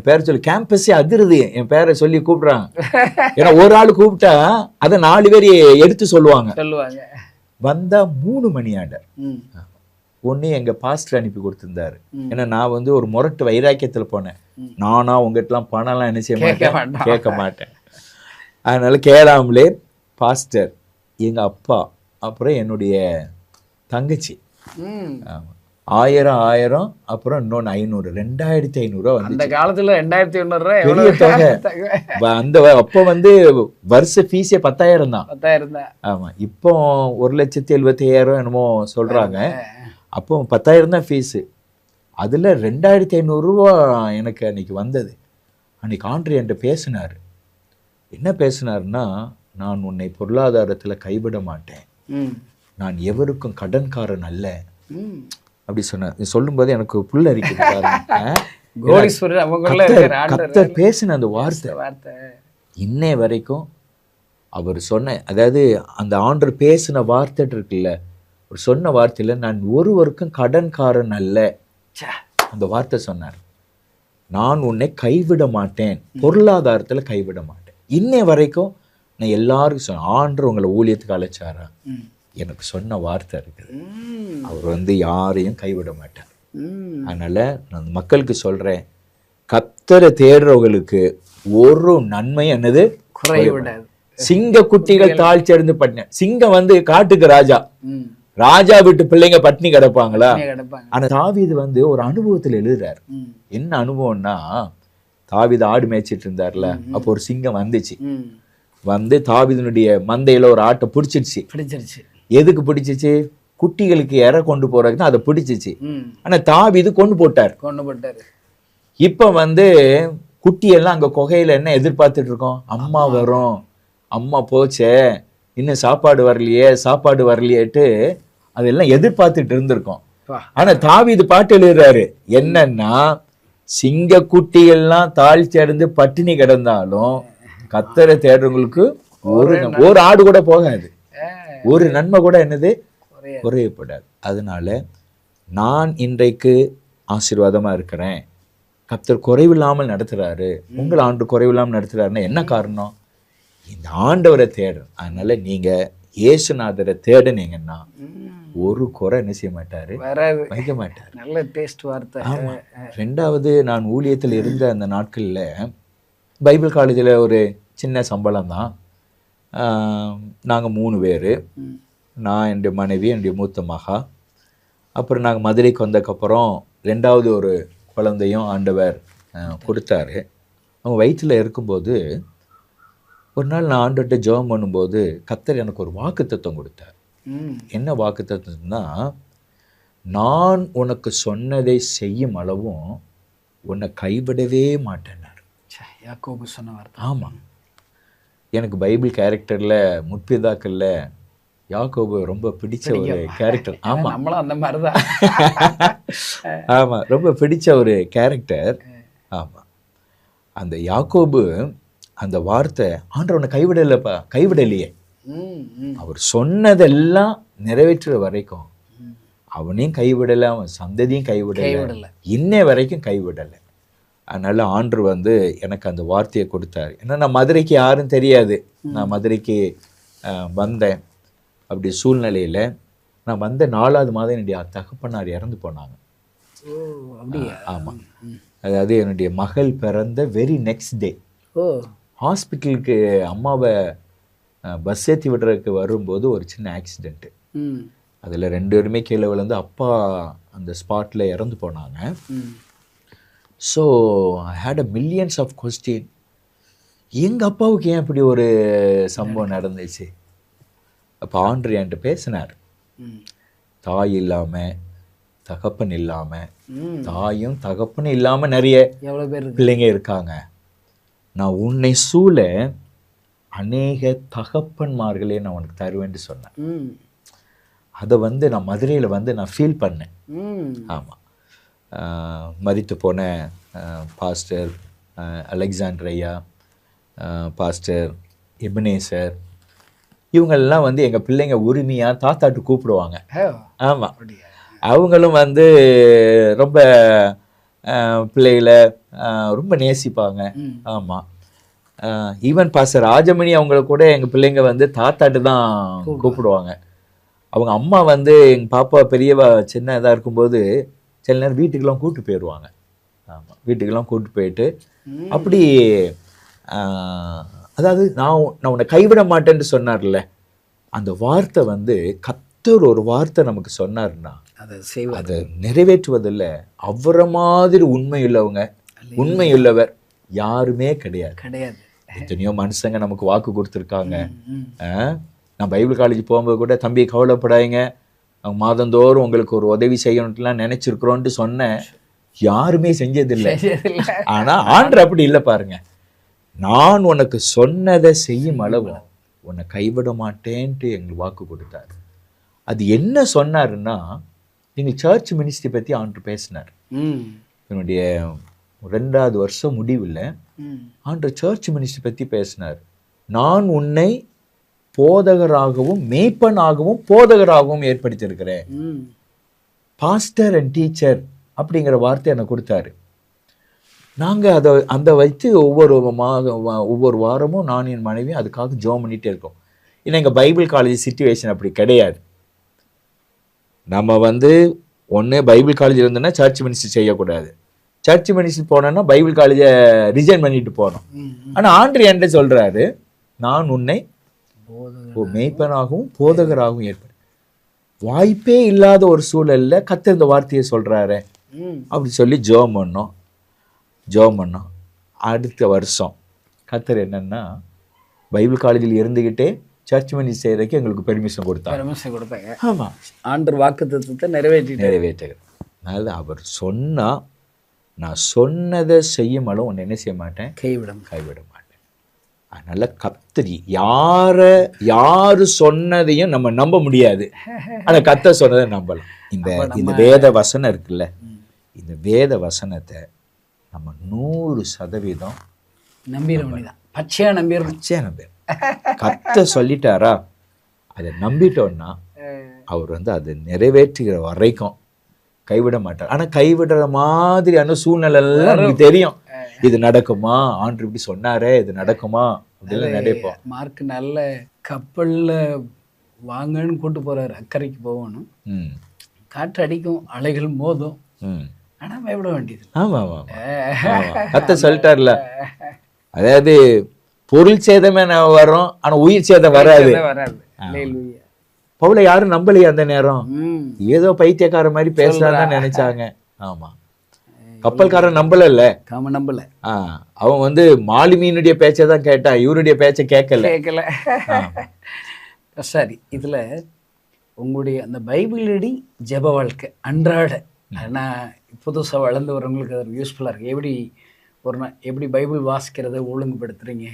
பேரை சொல்லி கேம்பஸே அதிருது. என் பேரை சொல்லி கூப்பிடுறாங்க. ஏன்னா ஒரு ஆள் கூப்பிட்டா அதை 4 பேர் எடுத்து சொல்லுவாங்க. வந்தா 3 மணி ஆர்டர். ஒன்று எங்கள் பாஸ்டர் அனுப்பி கொடுத்துருந்தாரு. ஏன்னா நான் வந்து ஒரு முரட்டு வைராக்கியத்தில் போனேன். நானா உங்ககிட்டலாம் பணம்லாம் என்ன செய்ய மாட்டேன், கேட்க மாட்டேன். அதனால கேளாமலே பாஸ்டர், எங்கள் அப்பா, அப்புறம் என்னுடைய தங்கச்சி 1000 அப்புறம் இன்னொன்று 500, 2500 வந்து. அந்த காலத்தில் 2500 தொகை. அந்த அப்போ வந்து வருஷ ஃபீஸே 10,000 தான். 10,000 தான். ஆமாம், இப்போ 1,75,000 என்னமோ சொல்கிறாங்க. அப்போ 10,000 தான் ஃபீஸு. அதில் 2,500 எனக்கு அன்றைக்கி வந்தது. அன்றைக்கி ஆண்டவர் என்கிட்ட பேசினார். என்ன பேசினார்னா, நான் உன்னை பொருளாதாரத்தில் கைவிட மாட்டேன், நான் எவருக்கும் கடன்காரன் அல்ல அப்படி சொன்னார். சொல்லும்போது எனக்கு புல்லரிக்குது. கர்த்தர் பேசின அந்த வார்த்தை இன்னை வரைக்கும் அவர் சொன்ன, அதாவது அந்த ஆண்டவர் பேசின வார்த்தை இருக்குல்ல, சொன்ன வார்த்தையில் நான் ஒருவருக்கும் கடன்காரன் அல்ல, அந்த வார்த்தை சொன்னார். நான் உன்னை கைவிட மாட்டேன், பொருளாதாரத்தில் கைவிட மாட்டேன். இன்னை வரைக்கும் நான் எல்லாருக்கும் சொன்னேன், ஆண்டவர் உங்களை ஊழியத்துக்கு அழைச்சாரா, எனக்கு சொன்ன வார்த்தை இருக்குது. அவர் வந்து யாரையும் கைவிட மாட்டார். அதனால நான் மக்களுக்கு சொல்றேன், கர்த்தரை தேடுறவங்களுக்கு ஒரு நன்மை என்னது குறைவிடாது. சிங்க குட்டிகள் தாழ்ச்சியடைந்து பட்டின. சிங்கம் வந்து காட்டுக்கு ராஜா வீட்டு பிள்ளைங்க பட்டினி கிடப்பாங்களா? ஆனா தாவீது வந்து ஒரு அனுபவத்துல எழுதுறாரு. என்ன அனுபவம்னா, தாவீது ஆடு மேய்ச்சிட்டு இருந்தார்ல, அப்போ ஒரு சிங்கம் வந்துச்சு. வந்து தாவீதுனுடைய மந்தையில ஒரு ஆட்டை பிடிச்சிருச்சு. எதுக்கு பிடிச்சிச்சு? குட்டிகளுக்கு இற கொண்டு போறதுக்கு அதை பிடிச்சிச்சு. ஆனா தாவீது கொண்டு போட்டார். இப்ப வந்து குட்டியெல்லாம் அங்க குகையில என்ன எதிர்பார்த்துட்டு இருக்கோம்? அம்மா வரும், அம்மா போச்சே, இன்னும் சாப்பாடு வரலையேட்டு அதெல்லாம் எதிர்பார்த்துட்டு இருந்திருக்கோம். ஆனா தாவீது பாட்டு எழுதுறாரு என்னன்னா, சிங்கக்குட்டிகள்லாம் தாழ்ச்சி அடைந்து பட்டினி கிடந்தாலும் கத்தரை தேடுறவங்களுக்கு ஒரு ஆடு கூட போகாது, ஒரு நன்மை கூட என்னது குறையப்படாது. அதனால நான் இன்றைக்கு ஆசீர்வாதமா இருக்கிறேன், கர்த்தர் குறைவில்லாமல் நடத்துறாரு, உங்களை ஆண்டு குறைவில்லாமல் நடத்துறாருன்னா என்ன காரணம்? இந்த ஆண்டவரை தேடுறேன். அதனால நீங்க இயேசுநாதரை தேடுனீங்கன்னா ஒரு குறை என்ன செய்ய மாட்டாரு, வைக்க மாட்டாரு. நல்ல டேஸ்ட் வார்த்தை. ரெண்டாவது, நான் ஊழியத்தில் இருந்த அந்த நாட்கள்ல பைபிள் காலேஜில் ஒரு சின்ன சம்பளம் தான். நாங்கள் 3 பேர், நான், என்னுடைய மனைவி, என்னுடைய மூத்த மகா. அப்புறம் நாங்கள் மதுரைக்கு வந்ததுக்கப்புறம் 2வது ஒரு குழந்தையும் ஆண்டவர் கொடுத்தாரு. அவங்க வயிற்றில் இருக்கும்போது ஒரு நாள் நான் ஆண்டவர்கிட்ட ஜெபம் பண்ணும்போது கர்த்தர் எனக்கு ஒரு வாக்குத்தத்தம் கொடுத்தார். என்ன வாக்குத்தத்தம்னா, நான் உனக்கு சொன்னதை செய்யும் அளவும் உன்னை கைவிடவே மாட்டேன்னார். யாக்கோபு சொன்ன வார்த்தை. ஆமாம், எனக்கு பைபிள் கேரக்டரில் முற்பிதாக்களில் யாக்கோபு ரொம்ப பிடிச்ச ஒரு கேரக்டர். ஆமாம், நம்மளும் அந்த மாதிரி தான். ஆமாம், ரொம்ப பிடிச்ச ஒரு கேரக்டர். ஆமாம், அந்த யாக்கோபு அந்த வார்த்தை, ஆண்டவனை கைவிடலைப்பா, கைவிடலையே. அவர் சொன்னதெல்லாம் நிறைவேற்றுற வரைக்கும் அவனையும் கைவிடலை, அவன் சந்ததியும் கைவிடலை, இன்னை வரைக்கும் கைவிடலை. அதனால ஆண்டவர் எனக்கு அந்த வார்த்தையை கொடுத்தாரு. ஏன்னா நான் மதுரைக்கு யாரும் தெரியாது, நான் மதுரைக்கு வந்தேன். அப்படி சூழ்நிலையில் நான் வந்த 4வது மாதம் என்னுடைய தகப்பனார் இறந்து போனாங்க. ஆமாம், அதாவது என்னுடைய மகள் பிறந்த வெரி நெக்ஸ்ட் டே ஹாஸ்பிட்டலுக்கு அம்மாவை பஸ் ஏற்றி விடுறதுக்கு வரும்போது ஒரு சின்ன ஆக்சிடெண்ட்டு. அதில் 2 பேருமே கீழே விழுந்து அப்பா அந்த ஸ்பாட்டில் இறந்து போனாங்க. So I had a millions of question. எங்கள் அப்பாவுக்கு ஏன் இப்படி ஒரு சம்பவம் நடந்துச்சு? அப்போ ஆண்டவர் என்கிட்ட பேசினார். தாய் இல்லாமல், தகப்பன் இல்லாமல், தாயும் தகப்பனும் இல்லாமல் நிறைய எவ்வளோ பேர் பிள்ளைங்க இருக்காங்க. நான் உன்னை சூழ அநேக தகப்பன்மார்களே நான் உனக்கு தருவேன்னு சொன்னேன். அதை நான் மதுரையில் நான் ஃபீல் பண்ணேன். ஆமாம், மரித்து போன பாஸ்டர் அலெக்சாண்டர் ஐயா, பாஸ்டர் எபினேசர், இவங்கெல்லாம் எங்கள் பிள்ளைங்க உரிமையாக தாத்தாட்டு கூப்பிடுவாங்க. ஆமாம், அவங்களும் ரொம்ப பிள்ளைகளை ரொம்ப நேசிப்பாங்க. ஆமாம், ஈவன் பாஸ்டர் ராஜமணி அவங்கள கூட எங்கள் பிள்ளைங்க தாத்தாட்டு தான் கூப்பிடுவாங்க. அவங்க அம்மா எங்கள் பாப்பா பெரியவா சின்ன இதாக இருக்கும்போது சில நேரம் வீட்டுக்கெல்லாம் கூப்பிட்டு போயிடுவாங்க. ஆமாம், வீட்டுக்கெல்லாம் கூப்பிட்டு போயிட்டு அப்படி அதாவது நான் உன்னை கைவிட மாட்டேன்னு சொன்னார்ல, அந்த வார்த்தை கர்த்தர் ஒரு வார்த்தை நமக்கு சொன்னார்னா அதை நிறைவேற்றுவதில்லை. அவரை மாதிரி உண்மையுள்ளவர் யாருமே கிடையாது. எத்தனையோ மனுஷங்க நமக்கு வாக்கு கொடுத்துருக்காங்க. நான் பைபிள் காலேஜ் போகும்போது கூட, தம்பி கவலைப்படாதீங்க, அவங்க மாதந்தோறும் உங்களுக்கு ஒரு உதவி செய்யணும்ட்டுலாம் நினைச்சிருக்கிறோன்ட்டு சொன்னேன். யாருமே செஞ்சதில்லை. ஆனா ஆண்டவர் அப்படி இல்லை பாருங்க. நான் உனக்கு சொன்னதை செய்யும் அளவு உன்னை கைவிட மாட்டேன்ட்டு எங்களுக்கு வாக்கு கொடுத்தாரு. அது என்ன சொன்னாருன்னா, நீங்கள் சர்ச் மினிஸ்ட்ரி பற்றி ஆண்டவர் பேசினார். என்னுடைய 2வது வருஷம் முடிவில் ஆண்டவர் சர்ச் மினிஸ்ட்ரி பற்றி பேசினார். நான் உன்னை போதகராகவும் மேய்ப்பனாகவும் போதகராகவும் ஏற்படுத்தியிருக்கிறேன். பாஸ்டர் அண்ட் டீச்சர் அப்படிங்கிற வார்த்தை எனக்கு கொடுத்தாரு. நாங்கள் அதை வைத்து ஒவ்வொரு வாரமும் நான் என் மனைவியும் அதுக்காக ஜெபம் பண்ணிகிட்டே இருக்கோம். ஏன்னா எங்கள் பைபிள் காலேஜ் சிச்சுவேஷன் அப்படி கிடையாது. நம்ம ஒன்று பைபிள் காலேஜ் இருந்தோன்னா சர்ச் மினிஸ்ட்ரி செய்யக்கூடாது, சர்ச் மினிஸ்ட்ரி போனோன்னா பைபிள் காலேஜை ரிசைன் பண்ணிட்டு போனோம். ஆனால் ஆண்டவர் என்கிட்ட சொல்கிறாரு, நான் உன்னை மேய்ப்பனாகவும் போதகராகவும் ஏற்படும். வாய்ப்பே இல்லாத ஒரு சூழல்ல கர்த்தர் இந்த வார்த்தையை சொல்கிறாரு அப்படி சொல்லி ஜெபம் பண்ணோம். அடுத்த வருஷம் கர்த்தர் என்னன்னா, பைபிள் காலேஜில் இருந்துக்கிட்டே சர்ச் மினிஸ்ட்ரி செய்யறதுக்கு எங்களுக்கு பெர்மிஷன் கொடுத்தாங்க. ஆமாம், ஆண்டவர் வாக்குத்தத்தத்தை நிறைவேற்றுகிறார். அதனால அவர் சொன்னா, நான் சொன்னதை செய்யும் அளவு உன்னை என்ன செய்ய மாட்டேன், கைவிட மாட்டேன். அதனால கர்த்தர் யாரு சொன்னதையும் நம்ம நம்ப முடியாது, ஆனா கர்த்தர் சொன்னதை நம்பலாம். இந்த வேத வசனம் இருக்குல்ல, இந்த வேத வசனத்தை நம்ம 100% நம்பிட வேண்டியதான், பச்சையா நம்பிடணும். பச்சையா நம்பி கத்த சொல்லிட்டாரா அதை நம்பிட்டோம்னா அவர் வந்து அதை நிறைவேற்றுகிற வரைக்கும் கைவிட மாட்டார். ஆனா கைவிடுற மாதிரியான சூழ்நிலை எல்லாம் நமக்கு தெரியும். இது நடக்குமா, ஆண்டு இப்படி சொன்னாரே, இது நடக்குமா அப்படிலாம் நினைப்போம். மார்க் நல்ல கப்பல்ல வாங்கன்னு கூட்டு போறாரு, அக்கறைக்கு போகணும். காற்று அடிக்கும், அலைகள் மோதும், ஆனா பயப்பட வேண்டியது. ஆமா ஆமா கத்த சொல்லிட்டார்ல, அதாவது பொருள் சேதமே வரும், ஆனா உயிர் சேதம் வராது. பவுலை யாரும் நம்பலையே அந்த நேரம், ஏதோ பைத்தியக்கார மாதிரி பேசலான்னு நினைச்சாங்க. ஆமா, கப்பல்காரன் நம்பல, நம்பல. அவன் வந்து மாலுமியினுடைய பேச்சை தான் கேட்டான், இவருடைய பேச்சை கேட்கல. சரி, இதுல உங்களுடைய அந்த பைபிளடி ஜெப வாழ்க்கை அன்றாட, நான் புதுசாக வளர்ந்து வரவங்களுக்கு அது யூஸ்ஃபுல்லாக இருக்குது. எப்படி பைபிள் வாசிக்கிறத ஒழுங்குபடுத்துறீங்க,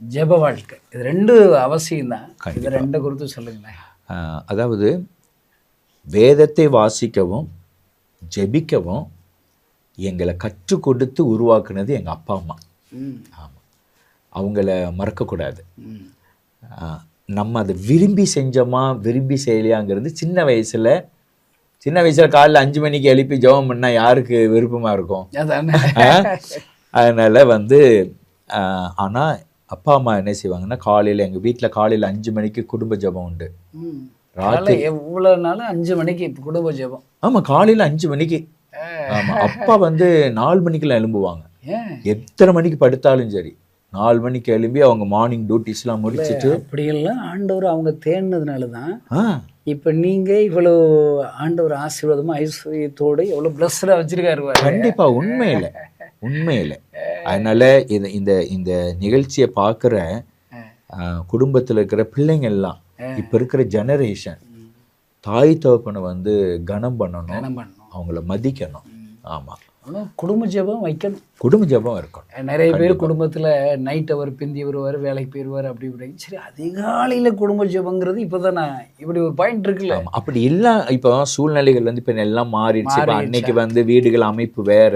ஜெப வாழ்க்கை, இது ரெண்டு அவசியம்தான். இது ரெண்டு குறித்து சொல்லுங்களேன். அதாவது வேதத்தை வாசிக்கவும் ஜெபிக்கவும் எங்களை கற்றுக் கொடுத்து உருவாக்குனது எங்கள் அப்பா அம்மா. ஆமாம், அவங்கள மறக்கக்கூடாது. நம்ம அதை விரும்பி செஞ்சோமா விரும்பி செய்யலையாங்கிறது சின்ன வயசில் காலையில் 5 மணிக்கு எழுப்பி ஜெபம் பண்ணால் யாருக்கு விருப்பமாக இருக்கும்? அதனால் வந்து ஆனால் அப்பா அம்மா என்ன செய்வாங்கன்னா, காலையில் எங்கள் வீட்டில் காலையில் 5 மணிக்கு குடும்ப ஜெபம் உண்டு. ராத்திரி எவ்வளோ நாளும் 5 மணிக்கு குடும்ப ஜெபம். ஆமாம், காலையில் 5 மணிக்கு. ஆமாம், அப்பா வந்து 4 மணிக்கெல்லாம் எழும்புவாங்க. எத்தனை மணிக்கு படுத்தாலும் சரி 4 மணிக்கு எழும்பி அவங்க மார்னிங் டியூட்டிஸ்லாம் முடிச்சுட்டு. அப்படியெல்லாம் ஆண்டவர் அவங்க தேடினதுனால தான் இப்போ நீங்கள் இவ்வளோ ஆண்டவர் ஆசீர்வாதமும் ஐஸ்வர்யத்தோடு எவ்வளோ பிளஸ்டாக வச்சிருக்காரு. கண்டிப்பாக, உண்மையில். அதனால இந்த இந்த நிகழ்ச்சியை பார்க்குற குடும்பத்தில் இருக்கிற பிள்ளைங்க எல்லாம், இப்போ இருக்கிற ஜெனரேஷன், தாய் தகப்பனை வந்து கனம் பண்ணணும், அவங்கள மதிக்கணும். ஆமாம், குடும்ப ஜெபம் வைக்கணும், குடும்ப ஜெபம் இருக்கணும். நிறைய பேர் குடும்பத்தில் நைட் அவர் பிந்தி வருவார், வேலைக்கு போயிடுவார், அப்படி இப்படி. சரி, அதிகாலையில் குடும்ப ஜெபங்கிறது இப்போ தான் இப்படி ஒரு பாயிண்ட் இருக்குல்ல. அப்படி இல்லை, இப்போ சூழ்நிலைகள் வந்து இப்போ எல்லாம் மாறிடுச்சு. இப்போ அன்னைக்கு வந்து வீடுகள் அமைப்பு வேற.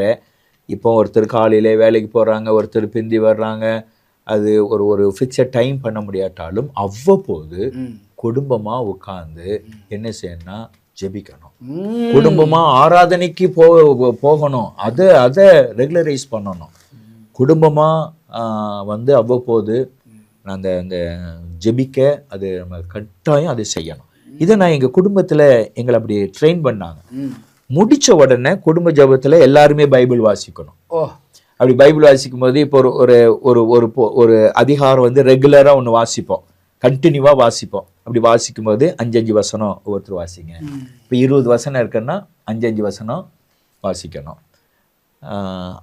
இப்போ ஒருத்தர் காலையில வேலைக்கு போகிறாங்க, ஒருத்தர் பிந்தி வர்றாங்க. அது ஒரு ஃபிக்ஸட் டைம் பண்ண முடியாட்டாலும் அவ்வப்போது குடும்பமாக உட்காந்து என்ன செய்யணும்னா ஜெபிக்கணும். குடும்பமா ஆராதனைக்கு போகணும், அதை ரெகுலரைஸ் பண்ணணும். குடும்பமா வந்து அவ்வப்போது அந்த ஜெபிக்க அது நம்ம கட்டாயம் அதை செய்யணும். இதை நான் எங்கள் குடும்பத்தில் எங்களை அப்படி ட்ரெயின் பண்ணாங்க. முடிச்ச உடனே குடும்ப ஜெபத்துல எல்லாருமே பைபிள் வாசிக்கணும். அப்படி பைபிள் வாசிக்கும் போது இப்போ ஒரு அதிகாரம் வந்து ரெகுலரா ஒன்று வாசிப்போம், கண்டினியூவாக வாசிப்போம். அப்படி வாசிக்கும் போது 5 வசனம் ஒவ்வொருத்தர் வாசிங்க. இப்போ 20 வசனம் இருக்குன்னா 5 வசனம் வாசிக்கணும்.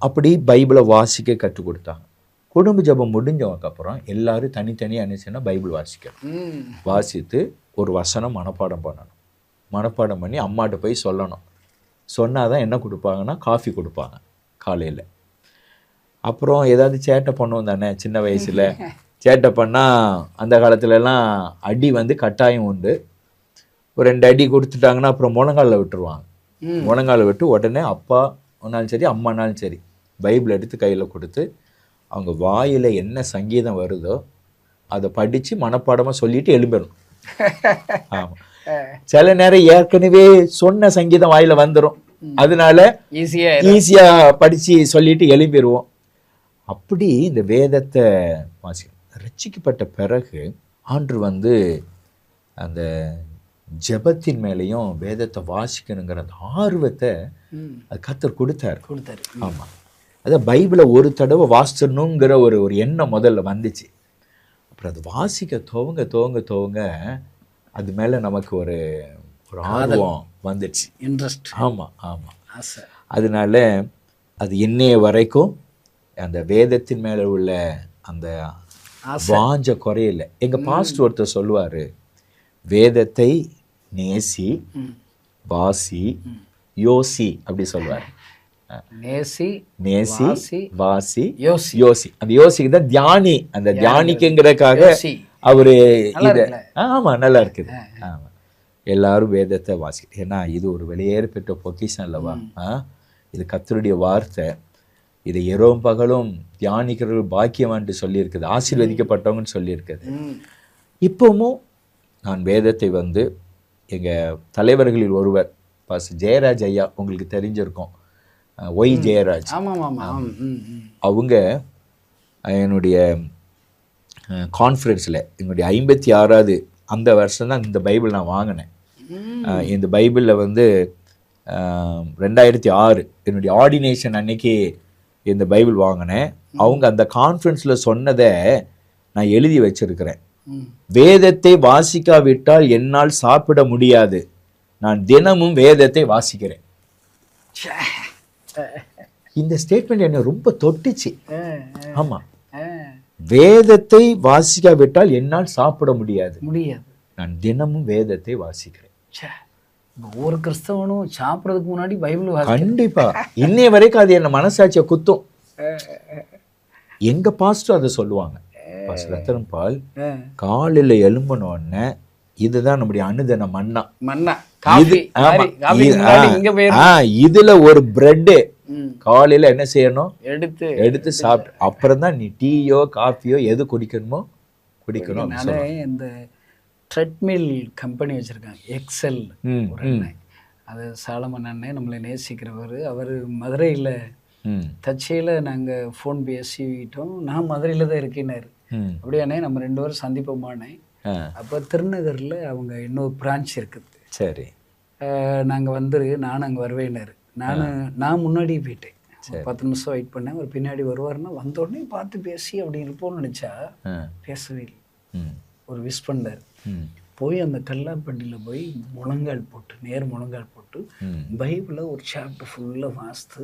அப்படி பைபிளை வாசிக்க கற்றுக் கொடுத்தாங்க. குடும்ப ஜெபம் முடிஞ்சவங்கக்கப்புறம் எல்லாரும் தனித்தனியாக என்ன செய்யணும், பைபிள் வாசிக்கணும். வாசித்து ஒரு வசனம் மனப்பாடம் பண்ணணும். மனப்பாடம் பண்ணி அம்மாட்ட போய் சொல்லணும். சொன்னால் தான் என்ன கொடுப்பாங்கன்னா காஃபி கொடுப்பாங்க காலையில். அப்புறம் ஏதாவது சேட்டை பண்ணுவோம் தானே, சின்ன வயசில் சேட்டை பண்ணால் அந்த காலத்துலலாம் அடி வந்து கட்டாயம் உண்டு. ஒரு 2 அடி கொடுத்துட்டாங்கன்னா அப்புறம் முழங்காலில் விட்டுருவாங்க. முழங்காலில் விட்டு உடனே அப்பானாலும் சரி அம்மானாலும் சரி பைபிள் எடுத்து கையில் கொடுத்து அவங்க வாயில் என்ன சங்கீதம் வருதோ அதை படித்து மனப்பாடமாக சொல்லிட்டு எழும்பிடணும். ஆமாம், சில நேரம் ஏற்கனவே சொன்ன சங்கீதம் வாயில் வந்துடும், அதனால ஈஸியாக படித்து சொல்லிட்டு எழும்பிடுவோம். அப்படி இந்த வேதத்தை வாசிக்கணும். ரட்சிக்கப்பட்ட பிறகு ஆண்டு வந்து அந்த ஜெபத்தின் மேலேயும் வேதத்தை வாசிக்கணுங்கிற அந்த ஆர்வத்தை அது கர்த்தர் கொடுத்தாரு. ஆமாம், அதான் பைபிளை ஒரு தடவை வாசிச்சணுங்கிற ஒரு எண்ணம் முதல்ல வந்துச்சு. அப்புறம் அது வாசிக்க துவங்க அது மேலே நமக்கு ஒரு ஆர்வம் வந்துடுச்சு, இன்ட்ரெஸ்ட். ஆமாம், அதனால அது இன்னைய வரைக்கும் அந்த வேதத்தின் மேலே உள்ள அந்த வாஞ்ச குறையில. எங்கள் பாஸ்டர் ஒருத்தர் சொல்லுவார், வேதத்தை நேசி, வாசி, யோசி அப்படி சொல்லுவார். நேசி, வாசி, யோசி. அந்த யோசிக்கு தான் தியானி. அந்த தியானிக்குங்கிறதுக்காக அவரு இதை ஆமாம் நல்லா இருக்குது. ஆமாம், எல்லாரும் வேதத்தை வாசிக்க. ஏன்னா இது ஒரு வெளியேற பெற்ற பொக்கிஷன் அல்லவா. இது கர்த்தருடைய வார்த்தை. இதை இரவும் பகலும் தியானிக்கிறவர்கள் பாக்கியவான்ட்டு சொல்லியிருக்குது, ஆசீர்வதிக்கப்பட்டவங்கன்னு சொல்லியிருக்குது. இப்பவும் நான் வேதத்தை வந்து எங்கள் தலைவர்களில் ஒருவர் பாஸ்டர் ஜெயராஜ் ஐயா, உங்களுக்கு தெரிஞ்சிருக்கும், ஒய் ஜெயராஜ், அவங்க என்னுடைய கான்ஃபரன்ஸில் என்னுடைய 56வது அந்த வருஷம் தான் இந்த பைபிள் நான் வாங்கினேன். இந்த பைபிளில் வந்து 2006 என்னுடைய ஆர்டினேஷன் அன்னைக்கு இந்த பைபிள் வாங்கினேன். அவங்க அந்த கான்ஃபரன்ஸில் சொன்னதை நான் எழுதி வச்சிருக்கிறேன். வேதத்தை வாசிக்காவிட்டால் என்னால் சாப்பிட முடியாது, நான் தினமும் வேதத்தை வாசிக்கிறேன். இந்த ஸ்டேட்மெண்ட் என்ன ரொம்ப தொட்டுச்சு. ஆமா, வேதத்தை வாசிக்காவிட்டால் என்னால் சாப்பிட முடியாது, நான் தினமும் வேதத்தை வாசிக்கிறேன். ஒவ்வொரு கிறிஸ்தவனும் சாப்பிட்றதுக்கு முன்னாடி பைபிள் கண்டிப்பா. இன்னைய வரைக்கும் அது என்ன மனசாட்சியை குத்தும். எங்க பாஸ்டர் அதை சொல்லுவாங்க, பாஸ்டர் ரத்தனம் பால், காலையில எழும்பினோடனே இதுதான் நம்முடைய அனுதின மன்னா. இதுல ஒரு பிரெட் காலையில என்ன செய்யணும், எடுத்து சாப்பிட்டு அப்புறம் தான் நீ டீயோ காஃபியோ எது குடிக்கணுமோ குடிக்கணும். இந்த ட்ரெட்மில் கம்பெனி வச்சுருக்காங்க, எக்ஸல் ஒரு அண்ணன், அது சாலமன் அண்ணன், நம்மளை நேசிக்கிறவர். அவர் மதுரையில் தச்சையில் நாங்கள் ஃபோன் பேசிட்டோம், நான் மதுரையில் தான் இருக்கேன்னாரு. அப்படியானே நம்ம 2 பேரும் சந்திப்போமானே. அப்போ திருநகரில் அவங்க இன்னொரு பிரான்ச் இருக்குது. சரி, நாங்கள் வந்துரு, நானும் அங்கே வருவேன்னாரு. நான் முன்னாடி போயிட்டேன், 10 நிமிஷம் வெயிட் பண்ணேன். அவர் பின்னாடி வருவாருன்னா வந்தோடனே பார்த்து பேசி அப்படி இருப்போம்னு நினச்சா பேசவே இல்லை. ஒரு விஷ் பண்ணார். போய் அந்த கல்லாப்பட்டியில் போய் முழங்கால் போட்டு, நேர் முழங்கால் போட்டு பைபிளை ஒரு சாப்டர் ஃபுல்லாக வாசித்து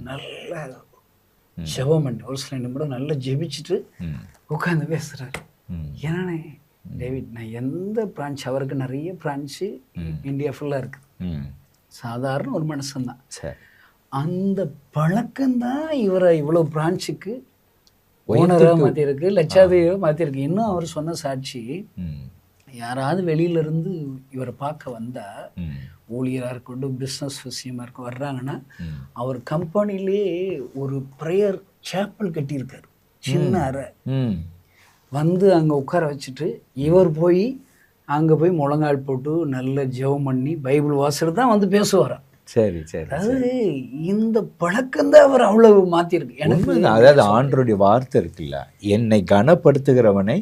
நல்லா ஜெபம் பண்ணி ஒரு சில நிமிடம் நல்லா ஜெபிச்சுட்டு உட்காந்து பேசுகிறாரு. ஏன்னானே டேவிட், நான் எந்த பிரான்ச், அவருக்கு நிறைய பிரான்ச்சு இந்தியா ஃபுல்லாக இருக்குது, சாதாரண ஒரு மனுஷன்தான். அந்த பழக்கம்தான் இவரை இவ்வளோ பிரான்ச்சுக்கு ஓனராக மாற்றிருக்கு, லட்சாதிபதியாக மாற்றிருக்கு. இன்னும் அவர் சொன்ன சாட்சி, யாராவது வெளியிலேருந்து இவரை பார்க்க வந்தால், ஊழியராக இருக்கட்டும் பிஸ்னஸ் விஷயமா இருக்க வர்றாங்கன்னா, அவர் கம்பெனிலே ஒரு ப்ரேயர் சேப்பல் கட்டியிருக்காரு, சின்ன அறை. வந்து அங்கே உட்கார வச்சுட்டு இவர் போய் அங்கே போய் முழங்கால் போட்டு நல்ல ஜெபம் பண்ணி பைபிள் வாசல் தான் வந்து பேசுவாராம். சரி சரி, அதாவது இந்த பழக்கம் தான் அவர் அவ்வளவு மாற்றிருக்கு எனக்கு. அதாவது ஆண்டவருடைய வார்த்தை இருக்குல்ல, என்னை கனப்படுத்துகிறவனை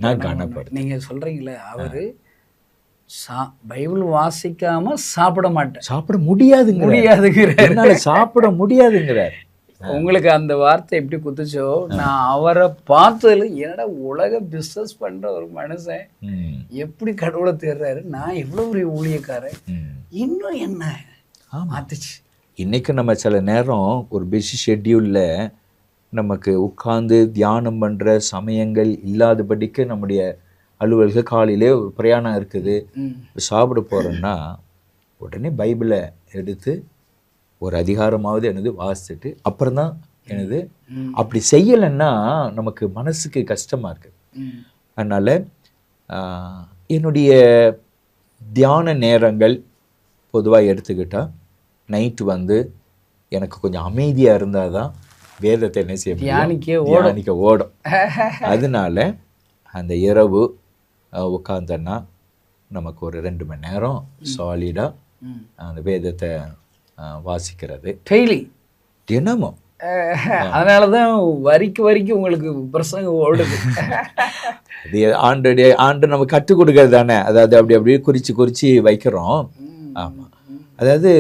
நான் கனப்படுத்து. நீங்கள் சொல்கிறீங்களே, அவர் பைபிள் வாசிக்காம சாப்பிட மாட்டேன், சாப்பிட முடியாதுங்கிறார், சாப்பிட முடியாதுங்கிறார். உங்களுக்கு அந்த வார்த்தை எப்படி குத்துச்சோ, நான் அவரை பார்த்ததுல என்னடா உலக பிஸ்னஸ் பண்ற ஒரு மனுஷன் எப்படி கடவுளை தேடுறாரு, நான் எவ்வளவு ஒரு ஊழியக்காரன், இன்னும் என்ன மாத்துச்சு. இன்னைக்கு நம்ம சில நேரம் ஒரு பிஸி ஷெட்யூல்ல நமக்கு உட்கார்ந்து தியானம் பண்ற சமயங்கள் இல்லாதபடிக்கு நம்முடைய அலுவல்கள், காலையிலே ஒரு பிரயாணம் இருக்குது, சாப்பிட போறோம்னா உடனே பைபிளை எடுத்து ஒரு அதிகாரமாவது எனது வாசிச்சுட்டு அப்புறம் தான் எனது. அப்படி செய்யலைன்னா நமக்கு மனசுக்கு கஷ்டமா இருக்கு. அதனால என்னுடைய தியான நேரங்கள் பொதுவாக எடுத்துக்கிட்டா நைட்டு வந்து எனக்கு கொஞ்சம் அமைதியாக இருந்தால் தான் வேதத்தை என்ன செய்ய தியானிக்க ஓடும். அதனால அந்த இரவு உட்காந்தன்னா நமக்கு ஒரு 2 மணி நேரம் சாலிடாக அந்த வேதத்தை வாசிக்கிறது டெய்லி, தினமும். அதனால தான் வரிக்கு உங்களுக்கு பிரசங்கம் ஓடுது. அது ஆண்டு நம்ம கற்றுக் கொடுக்கறது தானே, அதாவது அப்படியே குறித்து வைக்கிறோம். ஆமாம், அதாவது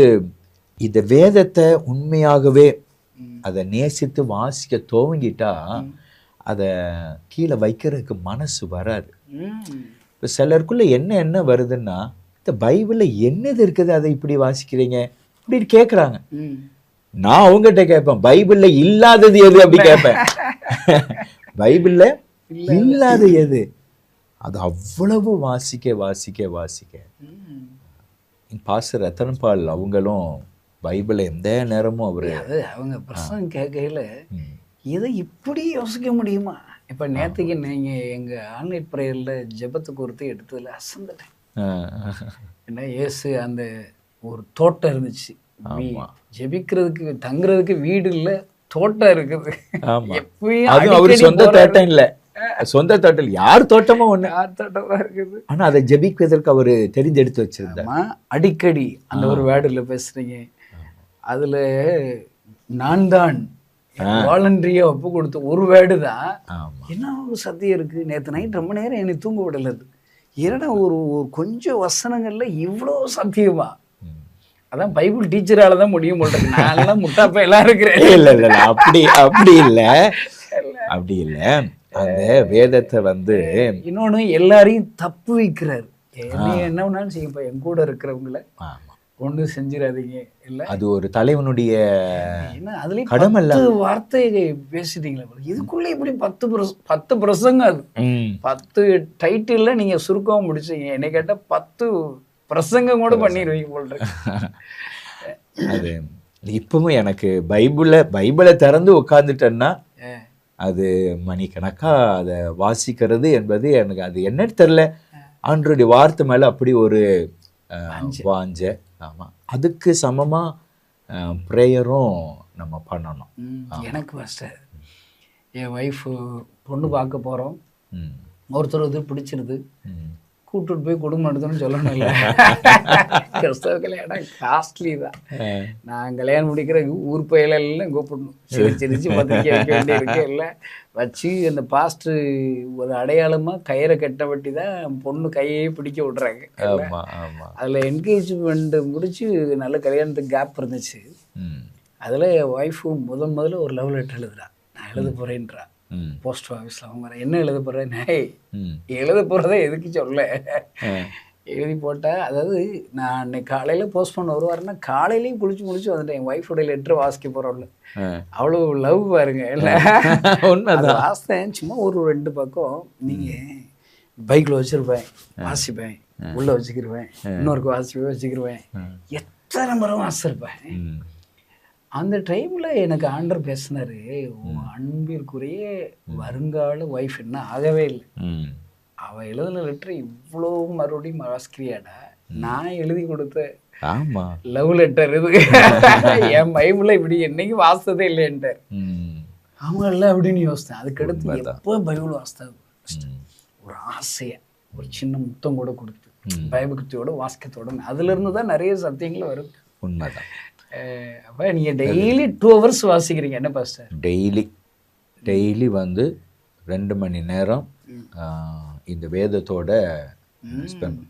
இந்த வேதத்தை உண்மையாகவே அதை நேசித்து வாசிக்க துவங்கிட்டா அதை கீழே வைக்கிறதுக்கு மனசு வராது. இப்போ சிலருக்குள்ள என்ன வருதுன்னா, இந்த பைபிளில் என்னது இருக்குது அதை இப்படி வாசிக்கிறீங்க அப்படின்னு கேட்குறாங்க. நான் அவங்ககிட்ட கேட்பேன், பைபிள்ல இல்லாதது எது அப்படி கேட்பேன். பைபிள்ல இல்லாத எது, அது அவ்வளவு வாசிக்க. பாஸ்டர் ரத்தனம் பால் அவங்களும் பைபிளை எந்த நேரமும் அவங்க பிரசங்கம் கேட்கையில இதை இப்படி யோசிக்க முடியுமா. இப்போ நேற்றுக்கு நீங்கள் எங்கள் ஆன்லைன் ப்ரேயரில் ஜெபத்துக்கு ஒருத்தர் எடுத்ததில் அசந்துட்டேன். ஏன்னா இயேசு அந்த ஒரு தோட்டம் இருந்துச்சு, ஜெபிக்கிறதுக்கு தங்குறதுக்கு வீடு இல்லை, தோட்டம் இருக்குது. ஆமா. எப்பயும் அதுவும் அவரு அடிக்கடி சொந்த போறாரு. தோட்டம் இல்ல, சொந்த தோட்டம் இல்ல, யார் தோட்டமோ ஒண்ணு. தோட்டமா இருக்குது. ஆனா அதை ஜெபிப்பதற்கு அவரு தெரிஞ்செடுத்து வச்சிருந்தார். ஆமா, அடிக்கடி அந்த ஒரு வேர்டுல பேசுறீங்க. அதுல நான் தான் வாலண்டரியா ஒப்பு கொடுத்த ஒரு வேர்டு தான். ஆமா. என்ன ஒரு சத்தியம் இருக்கு. நேற்று நைட் ரொம்ப நேரம் என்னை தூங்க விடலது. ஏன்னா ஒரு கொஞ்சம் வசனங்கள்ல இவ்வளோ சத்தியமா. அதான் பைபிள் டீச்சரால தான் முடியும் போல இருக்கு. நான்லாம் முட்டாப்ப எல்லாம் இருக்கிறேன். இல்ல இல்ல இல்ல, அப்படி இல்ல, அப்படி இல்ல. அந்த வேதத்தை வந்து இன்னொன்னு எல்லாரையும் தப்பு வைக்கிறாரு. என்ன வேணாலும் செய்யுப்பா, என் கூட இருக்கிறவங்கள ஒண்ணு செஞ்சிடாதீங்க. இல்ல அது ஒரு தலைவனுடைய என்ன அதுலயும் கடமை இல்ல. 10 வார்த்தை பேசிட்டீங்களா இதுக்குள்ள இப்படி 10 பிரசங்கம். அது 10 டைட்டில்ல நீங்க சுருக்கமா முடிச்சீங்க. என்னை கேட்டா 10 பிரசங்கம் கூட பண்ணிடுவீங்க போல் இருக்கு. அது இப்பவும் எனக்கு பைபிளை திறந்து உட்கார்ந்துட்டேன்னா அது மணிக்கணக்கா அதை வாசிக்கிறது என்பது எனக்கு அது என்னன்னு தெரியல. ஆண்டவருடைய வார்த்தை மேல அப்படி ஒரு வாஞ்ச. ஆமா, அதுக்கு சமமா ப்ரேயரும் நம்ம பண்ணணும். எனக்கு பாஸ்டர் என் ஒய்ஃப் பொண்ணு பார்க்க போறோம். ஒருத்தர் வந்து பிடிச்சிருது, கூப்பிட்டு போய் குடும்பம் நடத்தணும்னு சொல்லணும். இல்லை, கிறிஸ்தவ கல்யாணம் காஸ்ட்லி தான். நான் கல்யாணம் முடிக்கிற ஊர் பயிலெல்லாம் கூப்பிடணும். சிரிச்சு பத்திரிக்கை வைக்க வேண்டிய இருக்கு. இல்லை வச்சு அந்த பாஸ்டர் ஒரு அடையாளமா கயிறை கட்ட வட்டி தான் பொண்ணு கையே பிடிக்க விடுறாங்க. அதில் என்கேஜ்மெண்ட் முடிச்சு நல்ல கல்யாணத்துக்கு கேப் இருந்துச்சு. அதில் ஒய்ஃபு முதல்ல ஒரு லவ் லெட்டர் எழுதுறா. நான் எழுத போறேன்றா. போஸ்ட் ஆஃபீஸில் அவங்க என்ன எழுத போகிறேன், எழுத போகிறத எதுக்கு சொல்ல, எழுதி போட்டேன். அதாவது நான் அன்னைக்கு காலையில் போஸ்ட் பண்ண வருவாருன்னா காலையிலையும் குளிச்சு முடிச்சு வந்துட்டேன். என் ஒய்ஃபோடைய லெட்டர் வாசிக்க போகிறோம்ல, அவ்வளோ லவ் பாருங்க. இல்லை வாசித்தேன் சும்மா ஒரு 2 பக்கம். நீங்கள் பைக்கில் வச்சுருப்பேன், வாசிப்பேன், உள்ளே வச்சுக்கிருவேன், இன்னொருக்கு வச்சுக்கிருவேன், எத்தனை முறை வாசிச்சிருப்பேன். அந்த டைமில் எனக்கு ஆண்டர் பேசினாரு, உன் அன்பிற்குரிய வருங்கால ஒய்ஃப் என்ன ஆகவே இல்லை. அவள் எழுதின லெட்டர் இவ்வளோ மறுபடியும் வாசிக்கிறியாடா, நான் எழுதி கொடுத்த லவ் லெட்டர் இது. என் பைபிளை இப்படி என்னைக்கு வாசித்ததே இல்லைன்ட்டு அவங்க எல்லாம் அப்படின்னு யோசித்தேன். அதுக்கடுத்து எப்போ பைபிள் வாசித்தது ஒரு ஆசையை ஒரு சின்ன முத்தம் கூட கொடுத்து பயபக்தியோட வாசிக்கத்தோட அதுலேருந்து தான் நிறைய சத்தியங்கள் வருது. உண்மைதான். அப்போ நீங்கள் டெய்லி 2 hours வாசிக்கிறீங்க என்ன பாஸ்டர்? டெய்லி வந்து 2 மணி நேரம் இந்த வேதத்தோட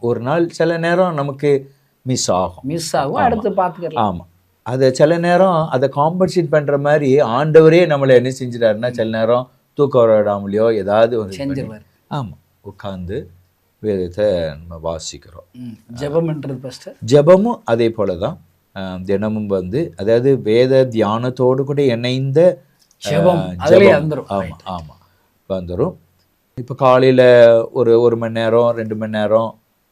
ஒரு நாள் சில நேரம் நமக்கு மிஸ் ஆகும், அடுத்து பார்த்துக்கலாம். ஆமாம், அதை சில நேரம் அதை காம்பன்சேட் பண்ணுற மாதிரி ஆண்டவரே நம்மளை என்ன செஞ்சிட்டாருன்னா சில நேரம் தூக்கம் விடாமலையோ ஏதாவது ஒரு செஞ்சிருவார். ஆமாம், உட்காந்து வேதத்தை நம்ம வாசிக்கிறோம். ஜெபம்ன்றது பாஸ்டர், ஜெபமும் அதே போல தான். தினமும் வந்து அதாவது வேத தியானத்தோடு கூட இணைந்த ஜெபம். ஆமாம் வந்துடும். இப்போ காலையில் ஒரு மணி நேரம் 2 மணி நேரம்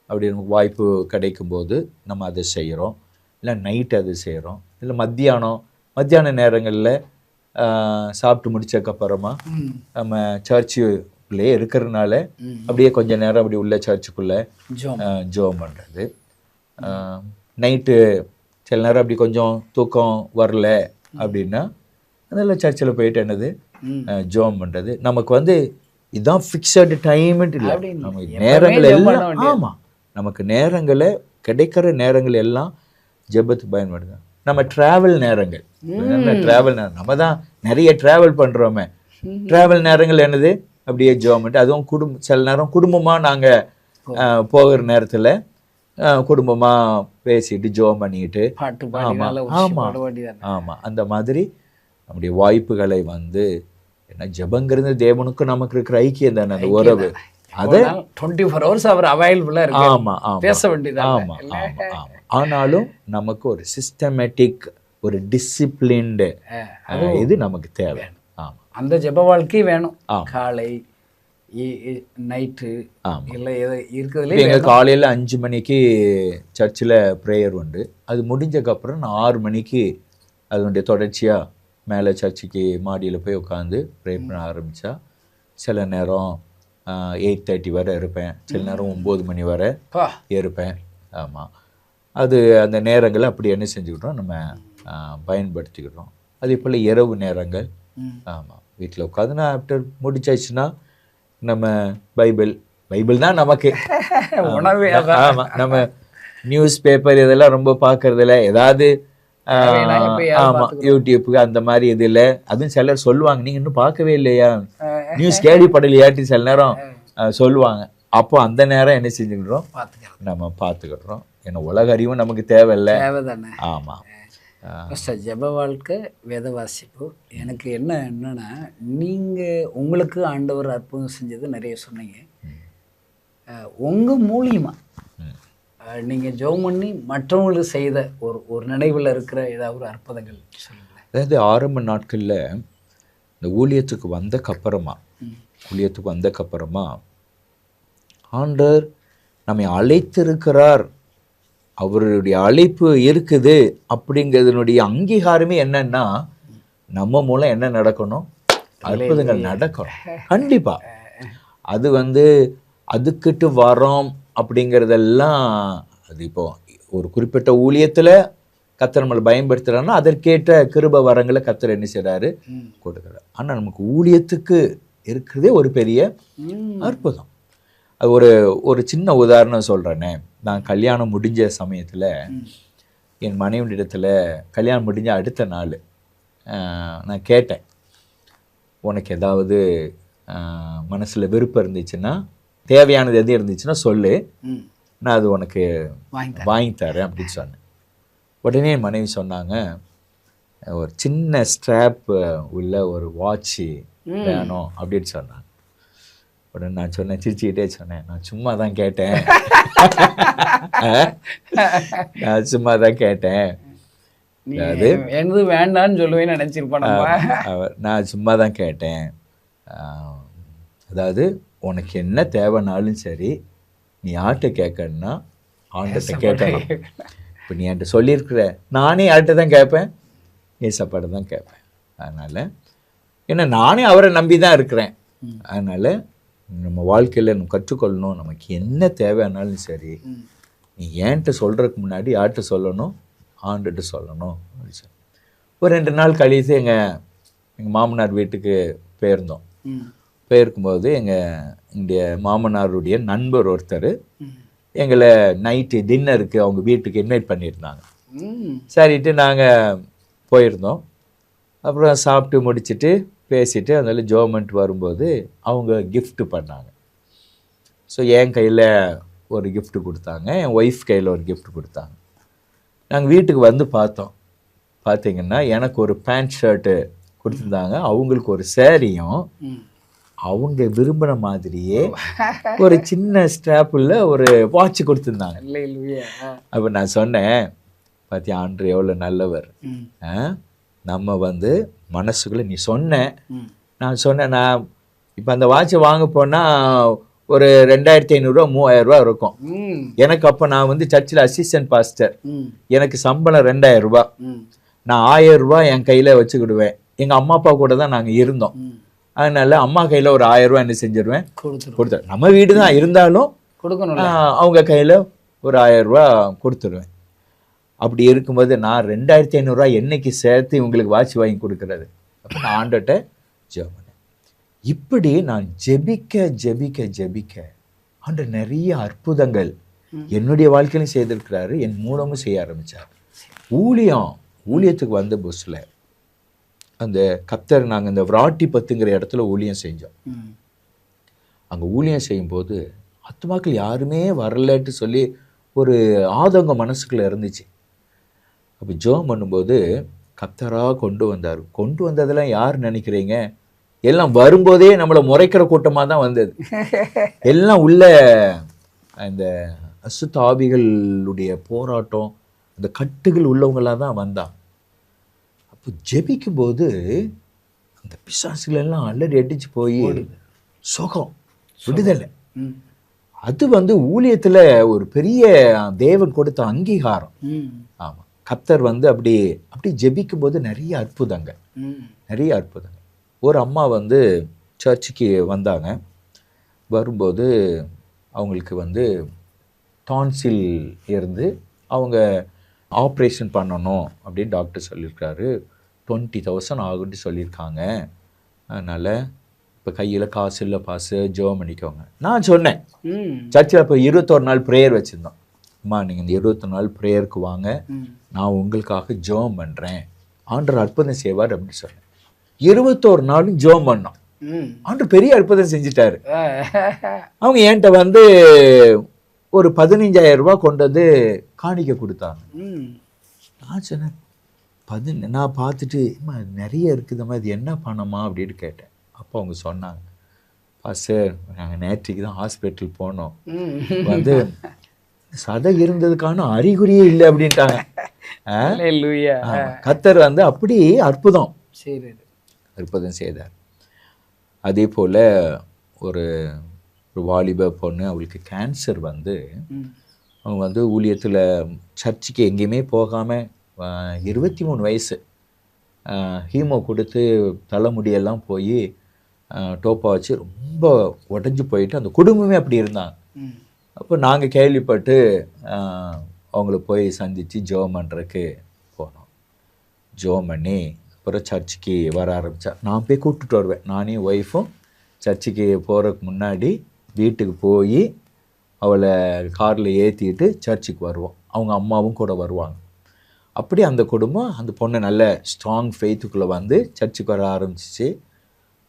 அப்படி நமக்கு வாய்ப்பு கிடைக்கும்போது நம்ம அதை செய்கிறோம். இல்லை நைட்டு அதை செய்கிறோம். இல்லை மத்தியான நேரங்களில் சாப்பிட்டு முடிச்சதுக்கப்புறமா நம்ம சர்ச்சுக்குள்ளே இருக்கிறதுனால அப்படியே கொஞ்சம் நேரம் அப்படி உள்ள சர்ச்சுக்குள்ளே ஜோம் பண்ணுறது. நைட்டு சில நேரம் அப்படி கொஞ்சம் தூக்கம் வரல அப்படின்னா அதெல்லாம் சர்ச்சில் போயிட்டு என்னது ஜோம் பண்ணுறது. நமக்கு வந்து இதுதான் ஃபிக்ஸடு டைம்ட்டு இல்லை, நமக்கு நேரங்கள் எல்லாம் ஆமாம், நமக்கு நேரங்களை கிடைக்கிற நேரங்கள் எல்லாம் ஜெபத்துக்கு பயன்படுது. நம்ம ட்ராவல் நேரங்கள் நம்ம தான் நிறைய ட்ராவல் பண்ணுறோமே, ட்ராவல் நேரங்கள் என்னது அப்படியே ஜோம் பண்ணிட்டு அதுவும் சில நேரம் குடும்பமாக நாங்கள் போகிற நேரத்தில் குடும்பமாக பேசிட்டு ஜோம் பண்ணிக்கிட்டு ஆமாம் அந்த மாதிரி நம்முடைய வாய்ப்புகளை வந்து என்ன ஜெபங்கிறது தேவனுக்கும் நமக்கு இருக்கிற ஐக்கியம் தானே, அந்த உறவு. அதை 24 hours அவர் அவைலபிளாக இருக்கு. ஆமாம் பேச வேண்டியது. ஆமாம் ஆனாலும் நமக்கு ஒரு சிஸ்டமேட்டிக் ஒரு டிசிப்ளின்டு இது நமக்கு தேவை. ஆமாம், அந்த ஜெப வாழ்க்கை வேணும். காலை நைட்டு இல்லை இருக்கிறதுல எங்கள் காலையில் 5 மணிக்கு சர்ச்சில் ப்ரேயர் உண்டு. அது முடிஞ்சக்கப்புறம் நான் 6 மணிக்கு அதனுடைய தொடர்ச்சியாக மேலே சர்ச்சுக்கு மாடியில் போய் உட்காந்து ப்ரே பண்ண ஆரம்பித்தா சில நேரம் 8:30 வரை இருப்பேன், சில நேரம் 9 மணி வரை இருப்பேன். ஆமாம், அது அந்த நேரங்களை அப்படி என்ன செஞ்சுக்கிட்டோம் நம்ம பயன்படுத்திக்கிட்டோம். அதே போல் இரவு நேரங்கள். ம். ஆமாம், வீட்டில் உட்காந்து நான் ஆஃப்டர் முடிச்சாச்சுன்னா நம்ம பைபிள் தான் நமக்கு உணவே அதான். ஆமாம். நம்ம நியூஸ் பேப்பர் இதெல்லாம் ரொம்ப பார்க்கறதில்ல. ஏதாவது தேவைன்னா எப்பயாவது ஆமாம் பார்த்துக்கிறோம். யூடியூப்புக்கு அந்த மாதிரி இதில் அதுவும் சிலர் சொல்லுவாங்க, நீங்கள் இன்னும் பார்க்கவே இல்லையா, நியூஸ் கேள்விப்படலையாட்டி சில நேரம் சொல்லுவாங்க. அப்போ அந்த நேரம் என்ன செஞ்சுக்கிடுறோம், பார்த்துக்கலாம். நம்ம பார்த்துக்கிடுறோம். ஏன்னா உலக அறிவும் நமக்கு தேவையில்லை. தேவைதானே. ஆமாம். ஃபஸ்ட்டு ஜெப வாழ்க்கை, வேத வாசிப்பு. எனக்கு என்னன்னா, நீங்கள் உங்களுக்கு ஆண்டவர் அற்புதம் செஞ்சது நிறைய சொன்னீங்க. உங்கள் மூலியமா நீங்கள் ஜெபம் பண்ணி மற்றவங்களுக்கு செய்த ஒரு நினைவில் இருக்கிற ஏதாவது ஒரு அற்புதங்கள் சொல்லுங்களேன். அதாவது ஆரம்ப நாட்களில் இந்த ஊழியத்துக்கு வந்தக்கப்புறமா ஆண்டவர் நம்மை அழைத்திருக்கிறார், அவருடைய அழைப்பு இருக்குது அப்படிங்கிறதுனுடைய அங்கீகாரமே என்னன்னா, நம்ம மூலம் என்ன நடக்கணும், அற்புதங்கள் நடக்கணும். கண்டிப்பாக அது அதுக்கிட்டு வரோம் அப்படிங்கிறதெல்லாம் அது இப்போ ஒரு குறிப்பிட்ட ஊழியத்தில் கர்த்தர் நம்மளை பயன்படுத்துகிறாருன்னா அதற்கேற்ற கிருபை வரங்களை கர்த்தர் என்ன செய்கிறாரு, கொடுக்குறாரு. ஆனால் நமக்கு ஊழியத்துக்கு இருக்கிறதே ஒரு பெரிய அற்புதம். அது ஒரு சின்ன உதாரணம் சொல்கிறேனே. நான் கல்யாணம் முடிஞ்ச சமயத்தில் என் மனைவியிடத்தில் கல்யாணம் முடிஞ்ச அடுத்த நாள் நான் கேட்டேன், உனக்கு ஏதாவது மனசில் விருப்பம் இருந்துச்சுன்னா, தேவையானது எது இருந்துச்சுன்னா சொல்லு, நான் அது உனக்கு வாங்கி தரேன் அப்படின்னு சொன்னேன். உடனே என் மனைவி சொன்னாங்க, ஒரு சின்ன ஸ்ட்ராப் உள்ள ஒரு வாட்சு வேணும் அப்படின்னு சொன்னாங்க. உடனே நான் சொன்னேன், சிரிச்சுக்கிட்டே சொன்னேன், நான் சும்மா தான் கேட்டேன், அது வேண்டான்னு சொல்லுவேன்னு நினைச்சிருப்பேன். நான் சும்மா தான் கேட்டேன். அதாவது உனக்கு என்ன தேவைனாலும் சரி, நீ யார்கிட்ட கேட்கணுன்னா ஆண்டத்தை கேட்கணும். இப்போ நீ என்கிட்ட சொல்லியிருக்கிற, நானே யார்கிட்ட தான் கேட்பேன், ஏசப்பாட்ட தான் கேட்பேன். அதனால் ஏன்னா நானே அவரை நம்பி தான் இருக்கிறேன். அதனால் நம்ம வாழ்க்கையில் நம்ம கற்றுக்கொள்ளணும், நமக்கு என்ன தேவையானாலும் சரி, நீ ஏன்ட்ட சொல்கிறதுக்கு முன்னாடி யார்கிட்ட சொல்லணும், ஆண்டுகிட்ட சொல்லணும் அப்படின்னு சொல்லி. ஒரு 2 நாள் கழித்து எங்கள் மாமனார் வீட்டுக்கு போயிருந்தோம். போயிருக்கும்போது எங்களுடைய மாமனாருடைய நண்பர் ஒருத்தர் எங்களை நைட்டு டின்னருக்கு அவங்க வீட்டுக்கு இன்வைட் பண்ணியிருந்தாங்க. சரிட்டு நாங்கள் போயிருந்தோம். அப்புறம் சாப்பிட்டு முடிச்சுட்டு பேசிட்டு அதனால ஜோமெண்ட் வரும்போது அவங்க கிஃப்ட் பண்ணாங்க. ஸோ என் கையில் ஒரு கிஃப்ட் கொடுத்தாங்க, என் ஒய்ஃப் கையில் ஒரு கிஃப்ட் கொடுத்தாங்க. நாங்கள் வீட்டுக்கு வந்து பார்த்தோம். பார்த்தீங்கன்னா எனக்கு ஒரு பேண்ட் ஷர்ட்டு கொடுத்துருந்தாங்க, அவங்களுக்கு ஒரு சேரீயும் அவங்க விரும்பின மாதிரியே ஒரு சின்ன ஸ்ட்ராப்பில் ஒரு வாட்ச் கொடுத்துருந்தாங்க. அப்போ நான் சொன்னேன், பார்த்தியா ஆண்டவர் எவ்வளோ நல்லவர். நம்ம மனசுக்குள்ளே நீ நான் சொன்னேன், நான் இப்போ அந்த வாட்சை வாங்க போனால் ஒரு 2500 3000 இருக்கும். எனக்கு அப்போ நான் சர்ச்சில் அசிஸ்டன்ட் பாஸ்டர், எனக்கு சம்பளம் 2000. நான் 1000 என் கையில் வச்சுக்கிடுவேன். எங்கள் அம்மா அப்பா கூட தான் நாங்கள் இருந்தோம். அதனால அம்மா கையில் ஒரு 1000 என்ன செஞ்சிருவேன், கொடுத்துருவேன். நம்ம வீடு தான் இருந்தாலும் அவங்க கையில் ஒரு 1000 கொடுத்துருவேன். அப்படி இருக்கும்போது நான் 2500 என்னைக்கு சேர்த்து இவங்களுக்கு வாட்ச் வாங்கி கொடுக்கறது? அப்போ நான் ஆண்டட்ட ஜெபம் பண்ணேன். இப்படி நான் ஜெபிக்க ஆண்டவர் நிறைய அற்புதங்கள் என்னுடைய வாழ்க்கையிலும் செய்திருக்கிறாரு, என் மூலமும் செய்ய ஆரம்பித்தார். ஊழியத்துக்கு வந்த புஸ்ஸில் அந்த கர்த்தர் நாங்கள் இந்த விராட்டிபத்துங்கிற இடத்துல ஊழியம் செஞ்சோம். அங்கே ஊழியம் செய்யும்போது ஆத்துமாக்கள் யாருமே வரலட்டு சொல்லி ஒரு ஆதங்கம் மனசுக்குள்ளே இருந்துச்சு. அப்போ ஜெபம் பண்ணும்போது கர்த்தராக கொண்டு வந்ததெல்லாம் யார் நினைக்கிறீங்க? எல்லாம் வரும்போதே நம்மளை முறைக்கிற கூட்டமாக தான் வந்தது. எல்லாம் உள்ள அந்த அசுத்த ஆவிகளுடைய போராட்டம், அந்த கட்டுகள் உள்ளவங்களாக தான் வந்தான். அப்போ ஜெபிக்கும்போது அந்த பிசாசுகள் எல்லாம் அலறி அடிச்சு போய் சுகம் விடுதலை. அது ஊழியத்தில் ஒரு பெரிய தேவன் கொடுத்த அங்கீகாரம். ஆமாம், கர்த்தர் அப்படி ஜெபிக்கும் போது நிறைய அற்புதங்கள். ஒரு அம்மா சர்ச்சுக்கு வந்தாங்க. வரும்போது அவங்களுக்கு டான்சில் இருந்து அவங்க ஆப்ரேஷன் பண்ணணும் அப்படின்னு டாக்டர் சொல்லியிருக்காரு. 20,000 ஆகும்னு சொல்லியிருக்காங்க, அதனால் இப்போ கையில் காசு இல்லை பாசு, ஜெபம் பண்ணிக்கோங்க. நான் சொன்னேன், சர்ச்சில் இப்போ 21 நாள் ப்ரேயர் வச்சுருந்தோம். அம்மா நீங்கள் இந்த 21 நாள் ப்ரேயருக்கு வாங்க, நான் உங்களுக்காக ஜெபம் பண்ணுறேன், ஆண்டவர் அற்புதம் செய்வார் அப்படின்னு சொன்னேன். 21 நாளும் ஜெபம் பண்ணோம். ஆண்டவர் பெரிய அற்புதம் செஞ்சுட்டாரு. அவங்க என்கிட்ட வந்து ஒரு 15,000 ரூபாய் கொண்டு வந்து காணிக்க கொடுத்தாங்க. நான் சொன்னேன், நான் பார்த்துட்டு நிறைய இருக்குதும்மா, இது என்ன பணமா அப்படின்னு கேட்டேன். அப்போ அவங்க சொன்னாங்க, சார் நாங்கள் நேற்றுக்கு தான் ஹாஸ்பிட்டல் போனோம், வந்து சதை இருந்ததுக்கான அறிகுறியே இல்லை அப்படின்ட்டாங்க. கர்த்தர் வந்து அப்படி அற்புதம் செய்தார். அதே போல் ஒரு வாலிப பொண்ணு, அவளுக்கு கேன்சர் வந்து அவங்க வந்து ஊழியத்தில் சர்ச்சுக்கு எங்கேயுமே போகாமல் 23 வயசு ஹீமோ கொடுத்து தலைமுடியெல்லாம் போய் டோப்பா வச்சு ரொம்ப உடஞ்சி போயிட்டு அந்த குடும்பமே அப்படி இருந்தாங்க. அப்போ நாங்கள் கேள்விப்பட்டு அவங்கள போய் சந்தித்து ஜெபம் பண்ணுறதுக்கு போனோம். ஜெபம் பண்ணி அப்புறம் சர்ச்சுக்கு வர ஆரம்பித்தா. நான் போய் கூப்பிட்டுட்டு வருவேன். நானே ஒய்ஃபும் சர்ச்சுக்கு போகிறதுக்கு முன்னாடி வீட்டுக்கு போய் அவளை காரில் ஏற்றிட்டு சர்ச்சுக்கு வருவோம். அவங்க அம்மாவும் கூட வருவாங்க. அப்படி அந்த குடும்பம், அந்த பொண்ணு நல்ல ஸ்ட்ராங் ஃபெய்த்துக்குள்ளே வந்து சர்ச்சுக்கு வர ஆரம்பிச்சிச்சு.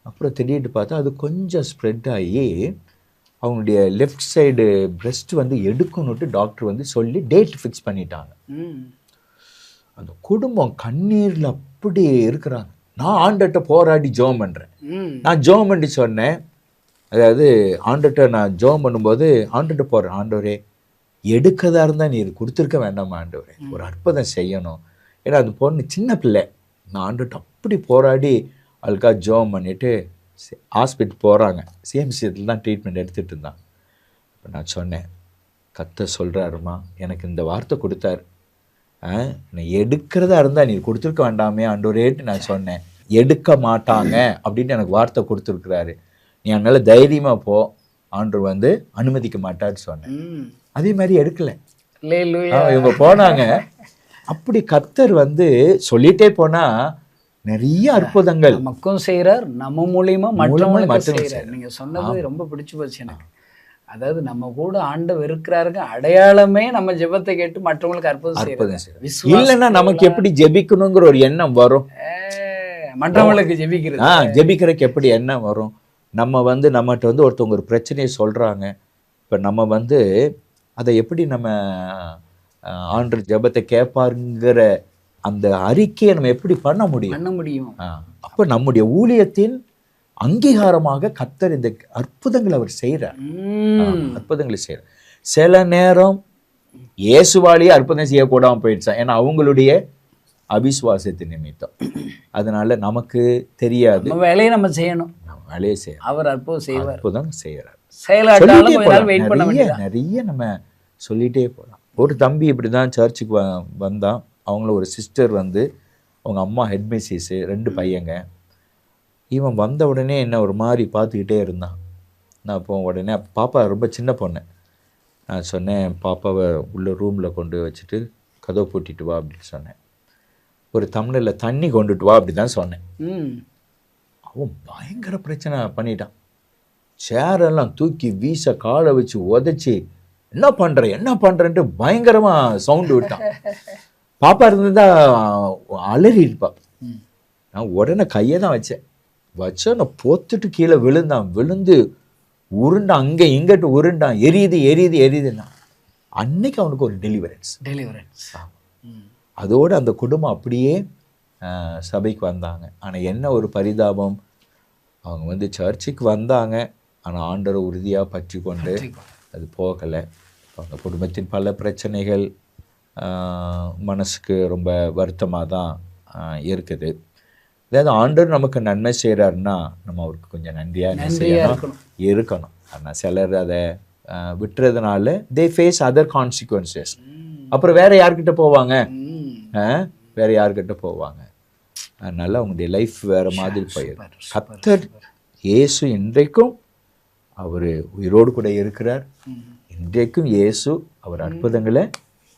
அப்புறம் திடீர்னு பார்த்தா அது கொஞ்சம் ஸ்ப்ரெட் ஆகி அவங்களுடைய லெஃப்ட் சைடு பிரெஸ்ட் வந்து எடுக்கணுட்டு டாக்டர் வந்து சொல்லி டேட் ஃபிக்ஸ் பண்ணிட்டாங்க. அந்த குடும்பம் கண்ணீரில் அப்படி இருக்கிறாங்க. நான் ஆண்டர்கிட்ட போராடி ஜெபம் பண்ணுறேன். நான் ஜெபம் பண்ணி சொன்னேன், அதாவது ஆண்டர்கிட்ட நான் ஜெபம் பண்ணும்போது ஆண்டர்கிட்ட போகிறேன், ஆண்டவரே எடுக்கதாக இருந்தால் நீர் கொடுத்துருக்க வேண்டாமா ஆண்டவரே, ஒரு அற்புதம் செய்யணும். ஏன்னா அந்த பொண்ணு சின்ன பிள்ளை. நான் ஆண்டர்கிட்ட அப்படி போராடி அவளுக்காக ஜெபம் பண்ணிவிட்டு ஹாஸ்பிட்டல் போகிறாங்க. சிஎம்சியில் தான் ட்ரீட்மெண்ட் எடுத்துகிட்டு இருந்தான். இப்போ நான் சொன்னேன், கர்த்தர் சொல்கிறாருமா, எனக்கு இந்த வார்த்தை கொடுத்தாரு, நான் எடுக்கிறதா இருந்தால் நீ கொடுத்துருக்க வேண்டாமே ஆண்டவரேன்னு நான் சொன்னேன். எடுக்க மாட்டாங்க அப்படின்னு எனக்கு வார்த்தை கொடுத்துருக்குறாரு, நீ அதனால் தைரியமாக போ, ஆண்டவர் வந்து அனுமதிக்க மாட்டான்னு சொன்னேன். அதே மாதிரி எடுக்கலை. இவங்க போனாங்க. அப்படி கர்த்தர் வந்து சொல்லிட்டே போனால் நிறைய அற்புதங்கள் நமக்கும் செய்கிறார், நம்ம மூலியமா மற்றவங்களுக்கும் செய்கிறார். நீங்கள் சொன்னது ரொம்ப பிடிச்சி போச்சு எனக்கு. அதாவது நம்ம கூட ஆண்டவர் இருக்கிறாருங்க அடையாளமே நம்ம ஜெபத்தை கேட்டு மற்றவங்களுக்கு அற்புதம் செய்கிறார். இல்லைன்னா நமக்கு எப்படி ஜெபிக்கணுங்கிற ஒரு எண்ணம் வரும்? மற்றவங்களுக்கு ஜெபிக்கிறதுக்கு எப்படி எண்ணம் வரும்? நம்ம வந்து நம்மகிட்ட வந்து ஒருத்தவங்க ஒரு பிரச்சனையை சொல்கிறாங்க. இப்போ நம்ம வந்து அதை எப்படி நம்ம ஆண்டவர் ஜெபத்தை கேட்பாருங்கிற அந்த அறிக்கையை நம்ம எப்படி பண்ண முடியும்? அப்போ நம்முடைய ஊழியத்தின் அங்கீகாரமாக கர்த்தர் இந்த அற்புதங்களை அவர் செய்கிறார். அற்புதங்களை செய்கிறார். சில நேரம் இயேசுவாலேயே அற்புதம் செய்யக்கூடாமல் போயிடுச்சா, ஏன்னா அவங்களுடைய அவிசுவாசத்தின் நிமித்தம். அதனால நமக்கு தெரியாது, வேலையை நம்ம செய்யணும், வேலையை செய்யணும். அவர் அற்புதம் செய்வார், அற்புதம் செய்கிறார். நிறைய நம்ம சொல்லிட்டே போகலாம். ஒரு தம்பி இப்படி தான் சர்ச்சுக்கு வந்தான். அவங்கள ஒரு சிஸ்டர் வந்து, அவங்க அம்மா ஹெட்மிஸ்ஸு, 2 பையங்க. இவன் வந்த உடனே என்ன ஒரு மாதிரி பார்த்துக்கிட்டே இருந்தான். நான் அப்போ உடனே பாப்பா ரொம்ப சின்ன பொண்ணு, நான் சொன்னேன், பாப்பாவை உள்ள ரூமில் கொண்டு வச்சுட்டு கதவை பூட்டிட்டு வா அப்படின்னு சொன்னேன். ஒரு டம்ளரில் தண்ணி கொண்டுட்டு வா அப்படி தான் சொன்னேன். அவன் பயங்கர பிரச்சனை பண்ணிட்டான். சேரெல்லாம் தூக்கி வீச, காலை வச்சு உதச்சி, என்ன பண்ணுறேன்ட்டு பயங்கரமாக சவுண்டு விட்டான். பாப்பா இருந்ததா அலறி இருப்பா. நான் உடனே கையை தான் வச்சேன். நான் பொத்துட்டு கீழே விழுந்து உருண்டான், அங்கே இங்கிட்டு உருண்டான், எரியுதுன்னா அன்னைக்கு அவனுக்கு ஒரு டெலிவரன்ஸ். அதோடு அந்த குடும்பம் அப்படியே சபைக்கு வந்தாங்க. ஆனால் என்ன ஒரு பரிதாபம், அவங்க வந்து சர்ச்சுக்கு வந்தாங்க, ஆனால் ஆண்டவரை உறுதியாக பற்றி கொண்டு அது போகலை. அவங்க குடும்பத்தின் பல பிரச்சனைகள் மனசுக்கு ரொம்ப வருத்தமாக தான் இருக்குது. அதாவது ஆண்டவர் நமக்கு நன்மை செய்கிறாருன்னா நம்ம அவருக்கு கொஞ்சம் நன்றியாக இருக்கணும். ஆனால் சிலர் அதை விட்டுறதுனால தே ஃபேஸ் அதர் கான்சிக்வன்சஸ். அப்புறம் வேறு யார்கிட்ட போவாங்க? அதனால் அவங்களுடைய லைஃப் வேறு மாதிரி போயிடும். கர்த்தர் இயேசு இன்றைக்கும் அவர் உயிரோடு கூட இருக்கிறார். இன்றைக்கும் இயேசு அவர் அற்புதங்களை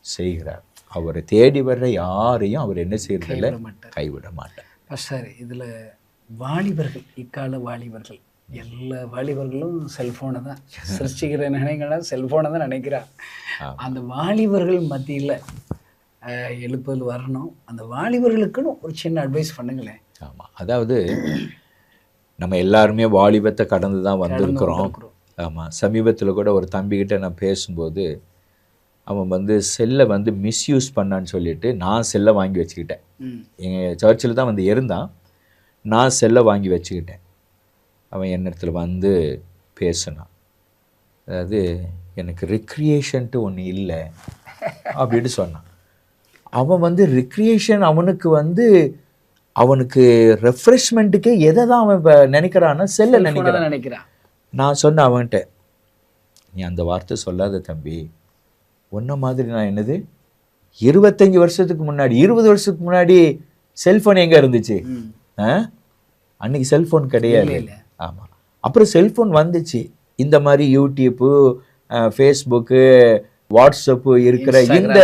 செய்கிறார். அவரை தேடி வர்ற யாரையும் அவர் என்ன செய்யறதில்லை, கைவிட மாட்டார். சார் இதில் வாலிபர்கள், இக்கால வாலிபர்கள், எல்லா வாலிபர்களும் செல்ஃபோனை தான் சிருஷ்டிக்கிற நினைக்கலாம், செல்ஃபோனை தான் நினைக்கிறான். அந்த வாலிபர்கள் மத்தியில் எழுப்புதல் வரணும். அந்த வாலிபர்களுக்குன்னு ஒரு சின்ன அட்வைஸ் பண்ணுங்களேன். ஆமாம், அதாவது நம்ம எல்லாருமே வாலிபத்தை கடந்து தான் வந்திருக்கிறோம். ஆமாம், சமீபத்தில் கூட ஒரு தம்பிக்கிட்ட நான் பேசும்போது அவன் வந்து செல்லை வந்து மிஸ்யூஸ் பண்ணான்னு சொல்லிட்டு நான் செல்லை வாங்கி வச்சுக்கிட்டேன். எங்கள் சர்ச்சில் தான் வந்து இருந்தான், நான் செல்லை வாங்கி வச்சுக்கிட்டேன். அவன் என்னிடத்துல வந்து பேசினான், அதாவது எனக்கு ரெக்ரியேஷன்ட்டு ஒன்று இல்லை அப்படின்னு சொன்னான். அவன் வந்து ரெக்ரியேஷன் அவனுக்கு ரெஃப்ரெஷ்மெண்ட்டுக்கே எதை தான் அவன் இப்போ நினைக்கிறான்னா செல்லை நினைக்கிறான். நான் சொன்னேன் அவன்கிட்ட, நீ அந்த வார்த்தை சொல்லாத தம்பி, ஒன்றை மாதிரி நான் என்னது 25 வருஷத்துக்கு முன்னாடி 20 வருஷத்துக்கு முன்னாடி செல்ஃபோன் எங்கே இருந்துச்சு? அன்னைக்கு செல்ஃபோன் கிடையாது. ஆமாம், அப்புறம் செல்ஃபோன் வந்துச்சு. இந்த மாதிரி யூடியூப்பு, ஃபேஸ்புக்கு, வாட்ஸ்அப்பு இருக்கிற இந்த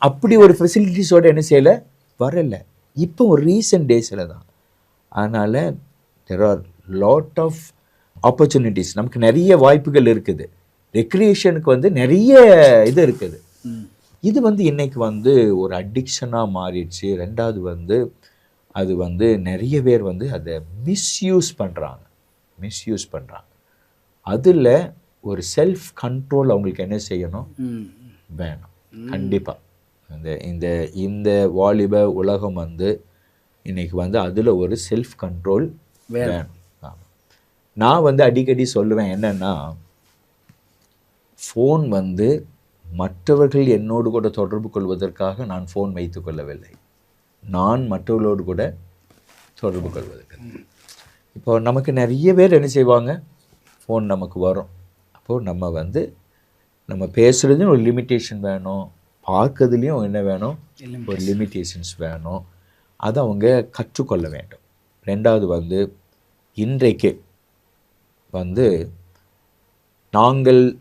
அப்படி ஒரு ஃபெசிலிட்டிஸோட என்ன செய்யலை, வரலை. இப்போ ஒரு ரீசன்ட் டேஸில் தான். அதனால் there are lot of opportunities, நமக்கு நிறைய வாய்ப்புகள் இருக்குது. ரெக்ரியேஷனுக்கு வந்து நிறைய இது இருக்குது. இது வந்து இன்னைக்கு வந்து ஒரு அடிக்ஷனாக மாறிடுச்சு. ரெண்டாவது வந்து அது வந்து நிறைய பேர் வந்து அதை மிஸ்யூஸ் பண்ணுறாங்க. அதில் ஒரு செல்ஃப் கண்ட்ரோல் அவங்களுக்கு என்ன செய்யணும், வேணும் கண்டிப்பாக. இந்த இந்த வாலிப உலகம் வந்து இன்னைக்கு வந்து அதில் ஒரு செல்ஃப் கண்ட்ரோல் வேணும். நான் வந்து அடிக்கடி சொல்லுவேன் என்னென்னா, ஃபோன் வந்து மற்றவர்கள் என்னோடு கூட தொடர்பு கொள்வதற்காக நான் ஃபோன் வைத்து கொள்ளவில்லை, நான் மற்றவர்களோடு கூட தொடர்பு கொள்வதற்கு. இப்போ நமக்கு நிறைய பேர் என்ன செய்வாங்க, ஃபோன் நமக்கு வரும். அப்போது நம்ம பேசுகிறதுலையும் ஒரு லிமிட்டேஷன் வேணும், பார்க்கறதுலேயும் என்ன வேணும், ஒரு லிமிட்டேஷன்ஸ் வேணும். அதை அவங்க கற்றுக்கொள்ள வேண்டும். ரெண்டாவது வந்து இன்றைக்கு வந்து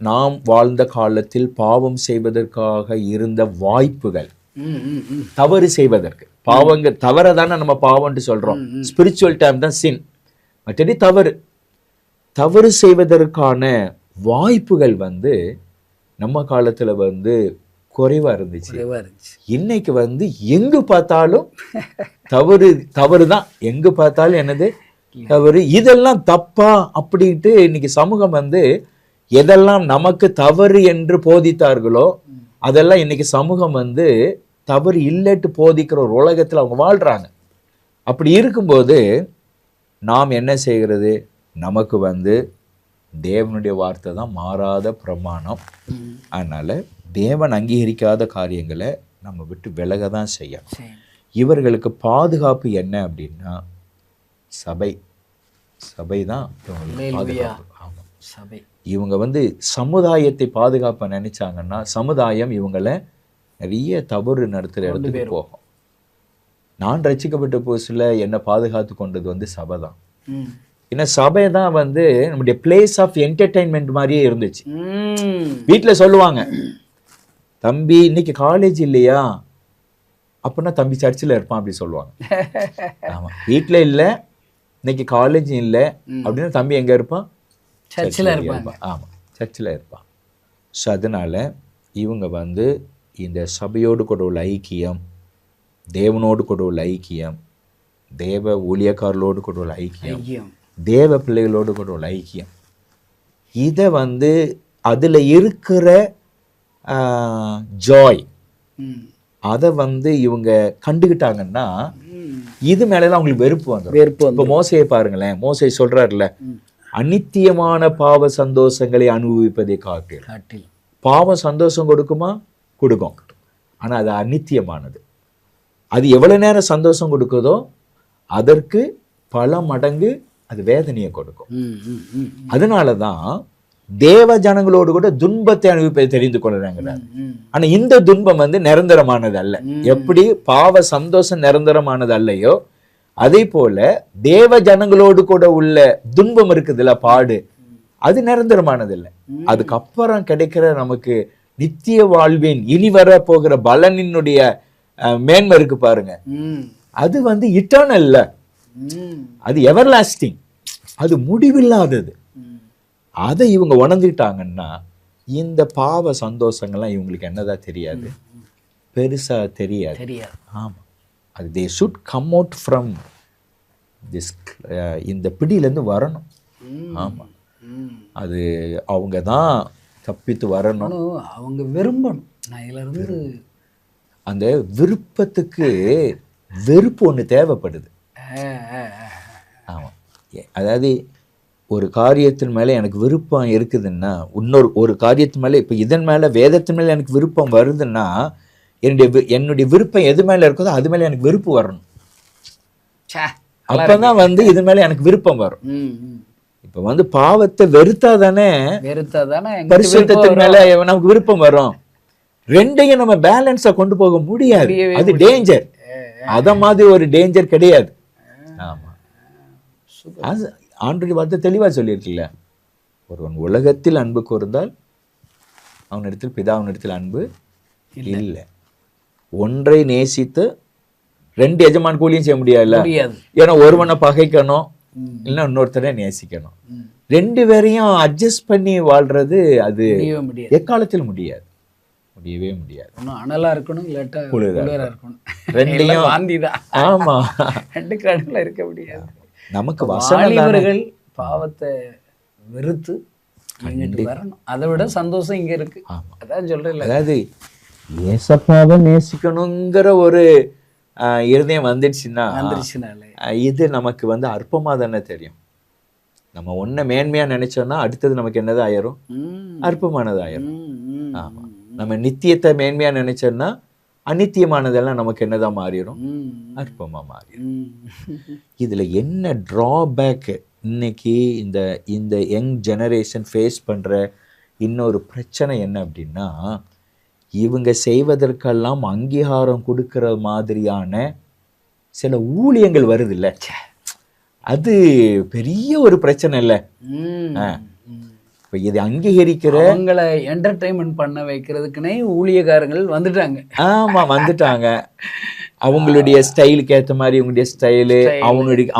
நாம் வாழ்ந்த காலத்தில் பாவம் செய்வதற்காக இருந்த வாய்ப்புகள், தவறு செய்வதற்கு, தவறை தானே நம்ம பாவம்னு சொல்றோம். ஸ்பிரிச்சுவல் டைம் தான் சின், மற்றபடி தவறு செய்வதற்கான வாய்ப்புகள் வந்து நம்ம காலத்துல வந்து குறைவா இருந்துச்சு. இன்னைக்கு வந்து எங்கு பார்த்தாலும் தவறு தான், எங்கு பார்த்தாலும் என்னது தவறு, இதெல்லாம் தப்பா அப்படின்ட்டு இன்னைக்கு சமூகம் வந்து எதெல்லாம் நமக்கு தவறு என்று போதித்தார்களோ அதெல்லாம் இன்னைக்கு சமூகம் வந்து தவறு இல்லைட்டு போதிக்கிற ஒரு உலகத்தில் அவங்க வாழ்றாங்க. அப்படி இருக்கும்போது நாம் என்ன செய்கிறது, நமக்கு வந்து தேவனுடைய வார்த்தை தான் மாறாத பிரமாணம். அதனால தேவன் அங்கீகரிக்காத காரியங்களை நம்ம விட்டு விலக தான் செய்யணும். இவர்களுக்கு பாதுகாப்பு என்ன அப்படின்னா சபை தான் பாதுகாப்பு. ஆமாம், சபை. இவங்க வந்து சமுதாயத்தை பாதுகாப்ப நினைச்சாங்கன்னா சமுதாயம் இவங்களை நிறைய தவறு நடத்துகிற இடத்துக்கு போகும். நான் ரட்சிக்கப்பட்ட புதுசில் என்னை பாதுகாத்து கொண்டது வந்து சபை தான். ஏன்னா சபை தான் வந்து நம்முடைய பிளேஸ் ஆஃப் என்டர்டைன்மெண்ட் மாதிரியே இருந்துச்சு. வீட்டில் சொல்லுவாங்க, தம்பி இன்னைக்கு காலேஜ் இல்லையா, அப்படின்னா தம்பி சர்ச்சில் இருப்பான் அப்படி சொல்லுவாங்க. ஆமாம், வீட்டில் இல்லை, இன்னைக்கு காலேஜ் இல்லை அப்படின்னா தம்பி எங்கே இருப்பான், சர்ச்சில் இருப்பான். ஆமாம், சர்ச்சில் இருப்பான். ஸோ அதனால் இவங்க வந்து இந்த சபையோடு கூட உள்ள ஐக்கியம், தேவனோடு கூட உள்ள ஐக்கியம், தேவ ஊழியக்காரர்களோடு கூட உள்ள ஐக்கியம், தேவ பிள்ளைகளோடு கூட உள்ள ஐக்கியம், இதை வந்து அதில் இருக்கிற ஜாய் அதை வந்து இவங்க கண்டுக்கிட்டாங்கன்னா இது மேலாம் அவங்களுக்கு வெறுப்பு வந்துடும். இப்போ மோசையை பாருங்களேன், மோசை சொல்றாருல, அநித்தியமான பாவ சந்தோஷங்களை அனுபவிப்பதை காட்டில். பாவம் சந்தோஷம் கொடுக்குமா, கொடுக்கும், ஆனா அது அநித்தியமானது. அது எவ்வளவு நேரம் சந்தோஷம் கொடுக்குதோ அதற்கு பல மடங்கு அது வேதனையை கொடுக்கும். அதனாலதான் தேவ ஜனங்களோடு கூட துன்பத்தை அனுபவிப்பதை தெரிந்து கொள்றாங்க. ஆனா இந்த துன்பம் வந்து நிரந்தரமானது அல்ல. எப்படி பாவ சந்தோஷம் நிரந்தரமானது அல்லையோ அதே போல தேவ ஜனங்களோடு கூட உள்ள துன்பம் இருக்குதுல்ல, பாடு, அது நிரந்தரமானது இல்லை. அதுக்கப்புறம் கிடைக்கிற நமக்கு நித்திய வாழ்வின் இனி வர போகிற பலனினுடைய மேன்மை இருக்கு பாருங்க, அது வந்து இட்டர்னல்ல, அது எவர்லாஸ்டிங், அது முடிவில்லாதது. அதை இவங்க உணர்ந்துட்டாங்கன்னா இந்த பாவ சந்தோஷங்கள்லாம் இவங்களுக்கு என்னதான் தெரியாது, பெருசா தெரியாது. ஆமா, அது they should come out from this, இந்த பிடியிலேருந்து வரணும். ஆமா, அது அவங்க தான் தப்பித்து வரணும். அவங்க விரும்பணும். நான் இதுல இருந்து அந்த விருப்பத்துக்கு வெறுப்பு ஒன்று தேவைப்படுது. ஆமாம், அதாவது ஒரு காரியத்தின் மேலே எனக்கு விருப்பம் இருக்குதுன்னா, ஒரு காரியத்தின் மேலே, இப்போ இதன் மேலே வேதத்தின் மேலே எனக்கு விருப்பம் வருதுன்னா, என்னுடைய விருப்பம் எது மேலே இருக்குதோ அது மேலே எனக்கு வெறுப்பு வரணும். அப்பதான் வந்து இது மேலே எனக்கு விருப்பம் வரும். இப்போ வந்து பாவத்தை வெறுத்தாதானே பரிசுத்தத்தின் மேலே நமக்கு விருப்பம் வரும். ரெண்டையும் நம்ம பேலன்ஸா கொண்டு போக முடியாது, அது டேஞ்சர். அத மாதிரி ஒரு டேஞ்சர் கிடையாது. ஆமா, ஆண்டவருடைய வார்த்தை தெளிவா சொல்லியிருக்குல்ல, ஒருவன் உலகத்தில் அன்பு கூர்ந்தால் அவனிடத்தில் பிதாவினிடத்தில் அன்பு இல்லை. ஒன்றை நேசித்து ரெண்டு எஜமான் கூலியும் செய்ய முடியாதுல்ல. ஏன்னா ஒருவனை பகைக்கணும், இல்லைன்னா இன்னொருத்தரை நேசிக்கணும். ரெண்டு பேரையும் அட்ஜஸ்ட் பண்ணி வாழ்றது அது எக்காலத்தில் முடியாது, முடியவே முடியாது. அனலா இருக்கணும், இல்லாட்டா குளிரா இருக்கணும். ரெண்டையும் ஆமா, ரெண்டு கடவுள இருக்க முடியாது. நமக்கு வாலிபர்கள் பாவத்தை வெறுத்து வரணும். அதை விட சந்தோஷம் இங்க இருக்கு. அதான் சொல்றேன், அதாவது ஏசப்பாவை நேசிக்கணுங்கிற ஒரு இருதயம் வந்துடுச்சுன்னா இது நமக்கு வந்து அற்பமா தானே தெரியும். நம்ம ஒன்ன மேன்மையா நினைச்சோம்னா அடுத்தது நமக்கு என்னது ஆயிரும், அற்பமானது ஆயிரும். ஆமா, நம்ம நித்தியத்தை மேன்மையா நினைச்சோம்னா அநித்தியமானதெல்லாம் நமக்கு என்னதான் மாறிடும், அற்பமா மாறிடும். இதுல என்ன டிராபேக் இன்னைக்கு இந்த யங் ஜெனரேஷன் ஃபேஸ் பண்ற இன்னொரு பிரச்சனை என்ன அப்படின்னா, இவங்க செய்வதற்கெல்லாம் அங்கீகாரம் கொடுக்கிற மாதிரியான சில ஊழியங்கள் வருது இல்ல, அது பெரிய ஒரு பிரச்சனை இல்லை. இப்போ இது அங்கீகரிக்கிற அவங்களை என்டர்டெயின்மெண்ட் பண்ண வைக்கிறதுக்குன்னே ஊழியக்காரங்கள் வந்துட்டாங்க. ஆமா, வந்துட்டாங்க. அவங்களுடைய ஸ்டைலுக்கு ஏற்ற மாதிரி இவங்களுடைய ஸ்டைலு,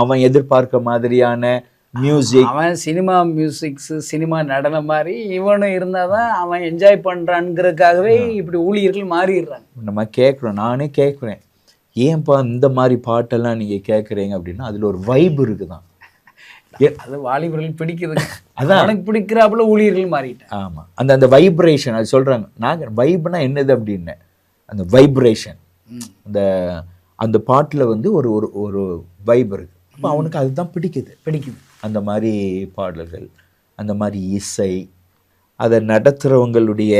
அவன் எதிர்பார்க்க மாதிரியான மியூசிக், அவன் சினிமா மியூசிக்ஸ், சினிமா நடனம் மாதிரி இவனும் இருந்தாதான் அவன் என்ஜாய் பண்றான்ங்கிறதுக்காகவே இப்படி ஊழியர்கள் மாறிடுறாங்க. நம்ம கேட்குறோம், நானே கேட்குறேன், ஏன்பா இந்த மாதிரி பாட்டெல்லாம் நீங்க கேட்குறீங்க அப்படின்னா அதுல ஒரு வைப் இருக்குதான். அது வாலிபர்கள் பிடிக்குது, அதான் எனக்கு பிடிக்கிறாப்புல ஊழியர்கள் மாறிட்டேன். ஆமா, அந்த வைப்ரேஷன் அது சொல்றாங்க. நாங்க வைப்னா என்னது அப்படின்னு, அந்த வைப்ரேஷன், அந்த பாட்டுல வந்து ஒரு ஒரு வைப் இருக்கு. அப்போ அவனுக்கு அதுதான் பிடிக்குது. அந்த மாதிரி பாடல்கள், அந்த மாதிரி இசை, அதை நடத்துகிறவங்களுடைய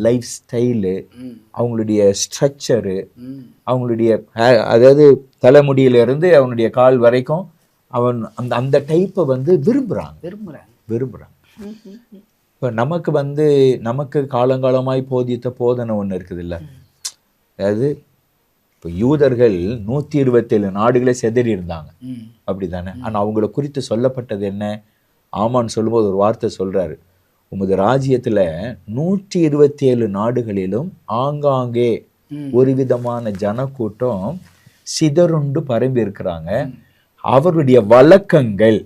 லைஃப் ஸ்டைலு, அவங்களுடைய ஸ்ட்ரக்சரு, அவங்களுடைய அதாவது தலைமுடியிலிருந்து அவனுடைய கால் வரைக்கும் அவன் அந்த டைப்பை வந்து விரும்புகிறான். இப்போ நமக்கு காலங்காலமாய் போதித்த போதனை ஒன்று இருக்குது இல்லை. அதாவது இப்போ யூதர்கள் 127 நாடுகளை செதறி இருந்தாங்க, அப்படிதானே? ஆனால் அவங்கள குறித்து சொல்லப்பட்டது என்ன? ஆமான்னு சொல்லும்போது ஒரு வார்த்தை சொல்றாரு, உமது ராஜ்யத்துல 127 நாடுகளிலும் ஆங்காங்கே ஒரு விதமான ஜனக்கூட்டம் சிதறுண்டு பரம்பி இருக்கிறாங்க. அவருடைய வழக்கங்கள்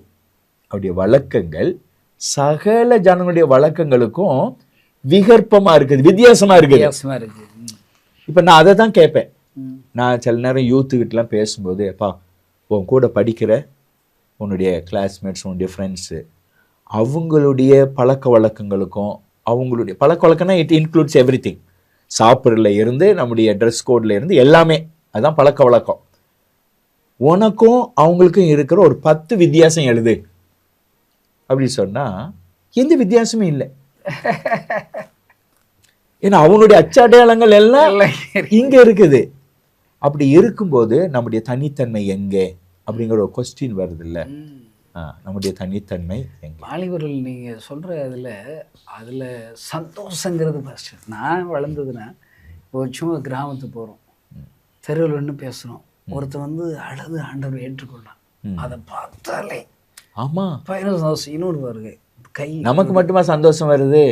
சகல ஜனங்களுடைய வழக்கங்களுக்கும் விகற்பமா இருக்குது, வித்தியாசமா இருக்குது. இப்ப நான் அதை தான் கேட்பேன். நான் சில நேரம் யூத்துக்கிட்டலாம் பேசும்போது, எப்பா உன் கூட படிக்கிற உன்னுடைய கிளாஸ்மேட்ஸ், உன்னுடைய ஃப்ரெண்ட்ஸு, அவங்களுடைய பழக்க வழக்கங்களுக்கும், அவங்களுடைய பழக்க வழக்கம்னா இட் இன்க்ளூட்ஸ் எவ்ரி திங், சாப்பிட்றதுல இருந்து நம்முடைய ட்ரெஸ் கோட்ல இருந்து எல்லாமே, அதுதான் பழக்க வழக்கம். உனக்கும் அவங்களுக்கும் இருக்கிற ஒரு 10 வித்தியாசம் எழுது அப்படின்னு சொன்னா எந்த வித்தியாசமும் இல்லை. ஏன்னா அவனுடைய அச்சடையாளங்கள் எல்லாம் இங்க இருக்குது. அப்படி இருக்கும்போது நம்முடைய தனித்தன்மை எங்கே அப்படிங்கிற ஒரு கொஸ்டின் வருது இல்ல. நம்முடைய தனித்தன்மை எங்கே? வாலிபர்கள் நீங்க சொல்ற அதுல சந்தோஷங்கிறது ஃபர்ஸ்ட். நான் வளர்ந்ததுன்னா இப்போ சும்மா கிராமத்துக்கு போறோம், தெருவில் ஒன்று பேசுறோம், ஒருத்தர் வந்து அழுது ஆண்டவர் ஏற்றுக்கொள்ளலாம், அதை பார்த்தாலே ஆமா சந்தோஷம். இன்னொரு வருகை கை நமக்கு மட்டுமா சந்தோஷம் வருது,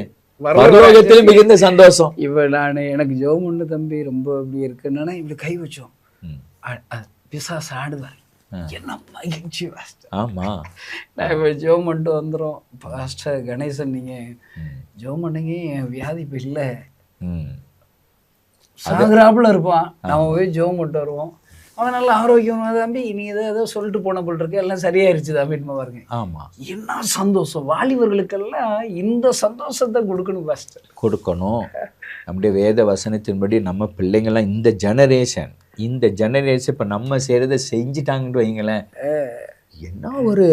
பரலோகத்தில் மிகுந்த சந்தோஷம். இவ நான் எனக்கு ஜெபம் பண்ணு தம்பி ரொம்ப அப்படி இருக்குன்னா இப்படி கை வச்சோம், பிசாசு ஆடுவார். என்ன மகிழ்ச்சி பாஸ்டர். ஆமாம், நான் இப்போ ஜோம் பண்ணிட்டு வந்துடும். பாஸ்டர் கணேசன் நீங்கள் ஜோம் பண்ணீங்க, என் வியாதி இப்போ இல்லை, சாகுறாப்புல இருப்பான். நம்ம போய் ஜோம் பண்ணிட்டு வருவோம். அவன் நல்லா ஆரோக்கியமாக தம்பி நீ ஏதோ சொல்லிட்டு போன போல் இருக்கு, எல்லாம் சரியாயிருச்சு தம்பிட்டு பாருங்க. ஆமாம், என்ன சந்தோஷம். வாலிபர்களுக்கெல்லாம் இந்த சந்தோஷத்தை கொடுக்கணும் பாஸ்டர், கொடுக்கணும். நம்முடைய வேத வசனத்தின்படி நம்ம பிள்ளைங்கள்லாம் இந்த ஜெனரேஷன் இப்போ நம்ம செய்கிறத செஞ்சுட்டாங்கன்னு வைங்களேன், என்ன ஒரு.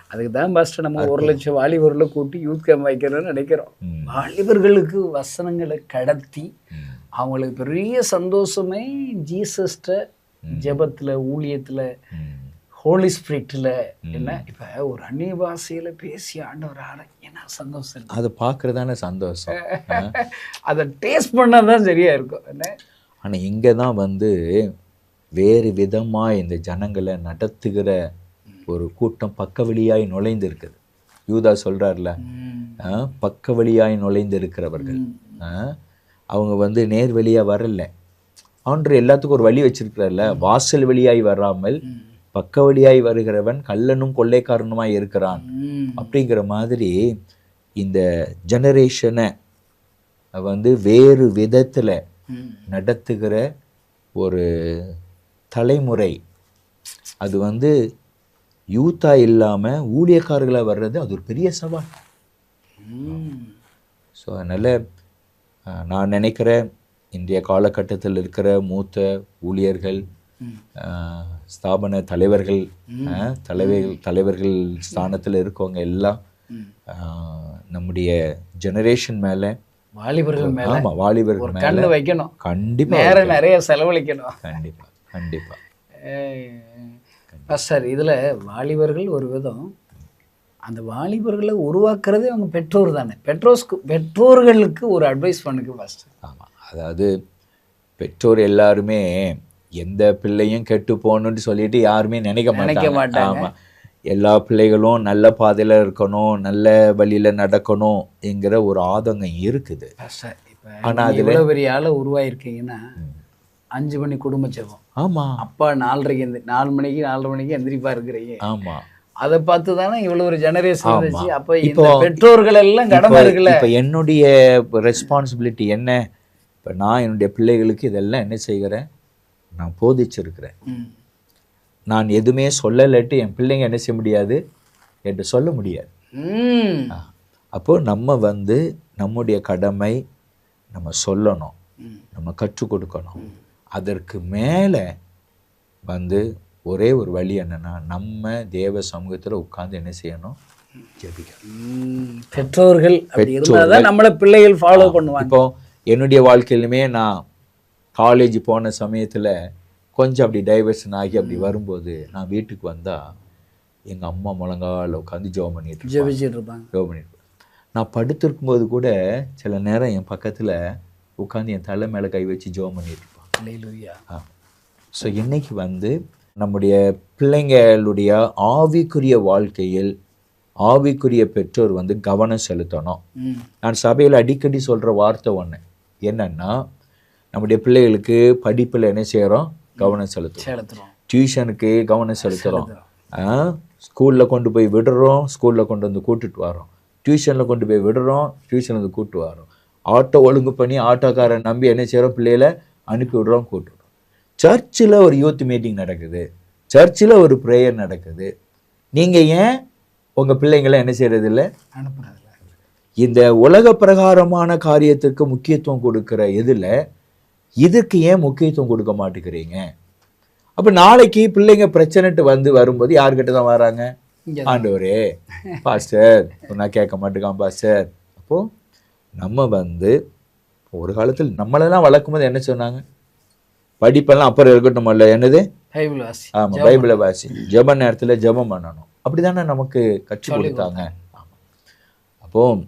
அதுக்கு தான் பாஸ்டர் நம்ம 1 லட்சம் வாலிபர்களை கூட்டி யூத் கேம்ப் வைக்கிறோன்னு நினைக்கிறோம். வாலிபர்களுக்கு வசனங்களை கடத்தி அவங்களுக்கு பெரிய சந்தோஷமே ஜீசஸ்ட ஜெபத்தில், ஊழியத்தில், ஹோலி ஸ்பிரிட்டில். என்ன இப்போ ஒரு அந்நிய பாஷையில் பேசி ஆண்டவர் ஆட என்ன சந்தோஷம், அதை பார்க்குறதான சந்தோஷம். அதை டேஸ்ட் பண்ணால் தான் சரியாக இருக்கும். என்ன ஆனால் இங்கே தான் வேறு விதமாக இந்த ஜனங்களை நடத்துகிற ஒரு கூட்டம் பக்க வழியாய் நுழைந்து இருக்குது. யூதா சொல்கிறார்ல, பக்க வழியாய் நுழைந்து இருக்கிறவர்கள். அவங்க நேர் வழியாக வரல. அவன்று எல்லாத்துக்கும் ஒரு வழி வச்சிருக்கிறார்ல, வாசல் வழியாய் வராமல் பக்க வழியாய் வருகிறவன் கள்ளனும் கொள்ளைக்காரனுமாய் இருக்கிறான். அப்படிங்கிற மாதிரி இந்த ஜெனரேஷனை வேறு விதத்தில் நடத்துகிற ஒரு தலைமுறை. அது யூத்தா இல்லாமல் ஊழியக்காரர்களாக வர்றது அது ஒரு பெரிய சவால். ஸோ அதனால் நான் நினைக்கிறேன் இன்றைய காலகட்டத்தில் இருக்கிற மூத்த ஊழியர்கள், ஸ்தாபன தலைவர்கள் ஸ்தானத்தில் இருக்கவங்க எல்லாம் நம்முடைய ஜெனரேஷன் மேலே, வாலிபர்கள் மேலே, ஆமாம் வாலிபர்கள் மேலே வைக்கணும். கண்டிப்பாக நிறைய செலவழிக்கணும். கண்டிப்பாக கண்டிப்பாக சார். இதில் வாலிபர்கள் ஒரு விதம், அந்த வாலிபர்களை உருவாக்குறதே அவங்க பெற்றோர் தானே. பெற்றோர்களுக்கு ஒரு அட்வைஸ் பண்ணுங்க பாஸ்டர். ஆமாம், அதாவது பெற்றோர் எல்லாருமே எந்த பிள்ளையும் கெட்டு போகணுன்னு சொல்லிட்டு யாருமே நினைக்க மாட்டாங்க. ஆமாம், எல்லா பிள்ளைகளும் நல்ல பாதையில் இருக்கணும், நல்ல வழியில் நடக்கணும் என்கிற ஒரு ஆதங்கம் இருக்குது. ஆனால் அது எவ்வளோ பெரிய ஆளை உருவாயிருக்கீங்கன்னா 5 மணி குடும்ப ஜெபம். ஆமாம், அப்பா 4 மணிக்கு எந்திரிப்பா இருக்கிறீங்க. ஆமாம், அதை பார்த்து தானே இவ்வளோ ஒரு ஜெனரேஷன் இருந்துச்சு. அப்போ இப்போ பெற்றோர்கள் எல்லாம் கடமை இருக்குல்ல. இப்போ என்னுடைய ரெஸ்பான்சிபிலிட்டி என்ன? இப்போ நான் என்னுடைய பிள்ளைகளுக்கு இதெல்லாம் என்ன செய்கிறேன், நான் போதிச்சிருக்கிறேன். நான் எதுவுமே சொல்லலட்டு என் பிள்ளைங்க என்ன செய்ய முடியாது என்று சொல்ல முடியாது. அப்போது நம்ம நம்முடைய கடமை நம்ம சொல்லணும், நம்ம கற்றுக் கொடுக்கணும். அதற்கு மேலே ஒரே ஒரு வழி என்னன்னா, நம்ம தேவ சமூகத்தில் உட்கார்ந்து என்ன செய்யணும், ஜெபிக்கணும். பெற்றோர்கள் நம்மள பிள்ளைகள் ஃபாலோ பண்ணுவாங்க. இப்போ என்னுடைய வாழ்க்கையிலுமே நான் காலேஜ் போன சமயத்தில் கொஞ்சம் அப்படி டைவர்ஷன் ஆகி அப்படி வரும்போது நான் வீட்டுக்கு வந்தால் எங்கள் அம்மா முழங்கால உட்காந்து ஜெபம் பண்ணிட்டு இருப்பாங்க. நான் படுத்திருக்கும்போது கூட சில நேரம் என் பக்கத்தில் உட்காந்து என் தலை மேலே கை வச்சு ஜெபம் பண்ணிட்டு இருப்பாங்க. ஸோ இன்னைக்கு நம்முடைய பிள்ளைங்களுடைய ஆவிக்குரிய வாழ்க்கையில் ஆவிக்குரிய பெற்றோர் கவனம் செலுத்தணும். நான் சபையில் அடிக்கடி சொல்கிற வார்த்தை ஒன்று என்னன்னா, நம்முடைய பிள்ளைகளுக்கு படிப்பில் என்ன செய்கிறோம், கவனம் செலுத்துறோம். டியூஷனுக்கு கவனம் செலுத்துகிறோம். ஸ்கூலில் கொண்டு போய் விடுறோம், ஸ்கூலில் கொண்டு வந்து கூட்டுட்டு வரோம். டியூஷனில் கொண்டு போய் விடுறோம், டியூஷனில் வந்து கூட்டு வரோம். ஆட்டோ ஒழுங்கு பண்ணி ஆட்டோக்காரன் நம்பி என்ன செய்கிறோம், பிள்ளைகளை அனுப்பி விடுறோம், கூட்டு விடுறோம். சர்ச்சில் ஒரு யூத் மீட்டிங் நடக்குது, சர்ச்சில் ஒரு ப்ரேயர் நடக்குது. நீங்கள் ஏன் உங்கள் பிள்ளைங்களை என்ன செய்கிறது இல்லை, அனுப்புறதில்ல? இந்த உலக பிரகாரமான காரியத்திற்கு முக்கியத்துவம் கொடுக்குற இதில் இதுக்கு ஏன் முக்கியத்துவம் கொடுக்க மாட்டேங்கிறீங்க? அப்போ நாளைக்கு பிள்ளைங்க பிரச்சனைட்டு வரும்போது யார்கிட்ட தான் வராங்க, ஆண்டவரே பாஸ்டர் நான் கேட்க மாட்டேங்கான் பாஸ்டர். அப்போது நம்ம ஒரு காலத்தில் நம்மளெல்லாம் வளர்க்கும் போது என்ன சொன்னாங்க, படிப்பெல்லாம் அப்புறம் இருக்கட்டும், இல்லை என்னது பைபிள் வாசி, ஆமாம் பைபிளை வாசி, ஜெப நேரத்தில் ஜெபம் பண்ணணும், அப்படி தானே நமக்கு கற்றுக் கொடுத்தாங்க. ஆமாம். அப்போது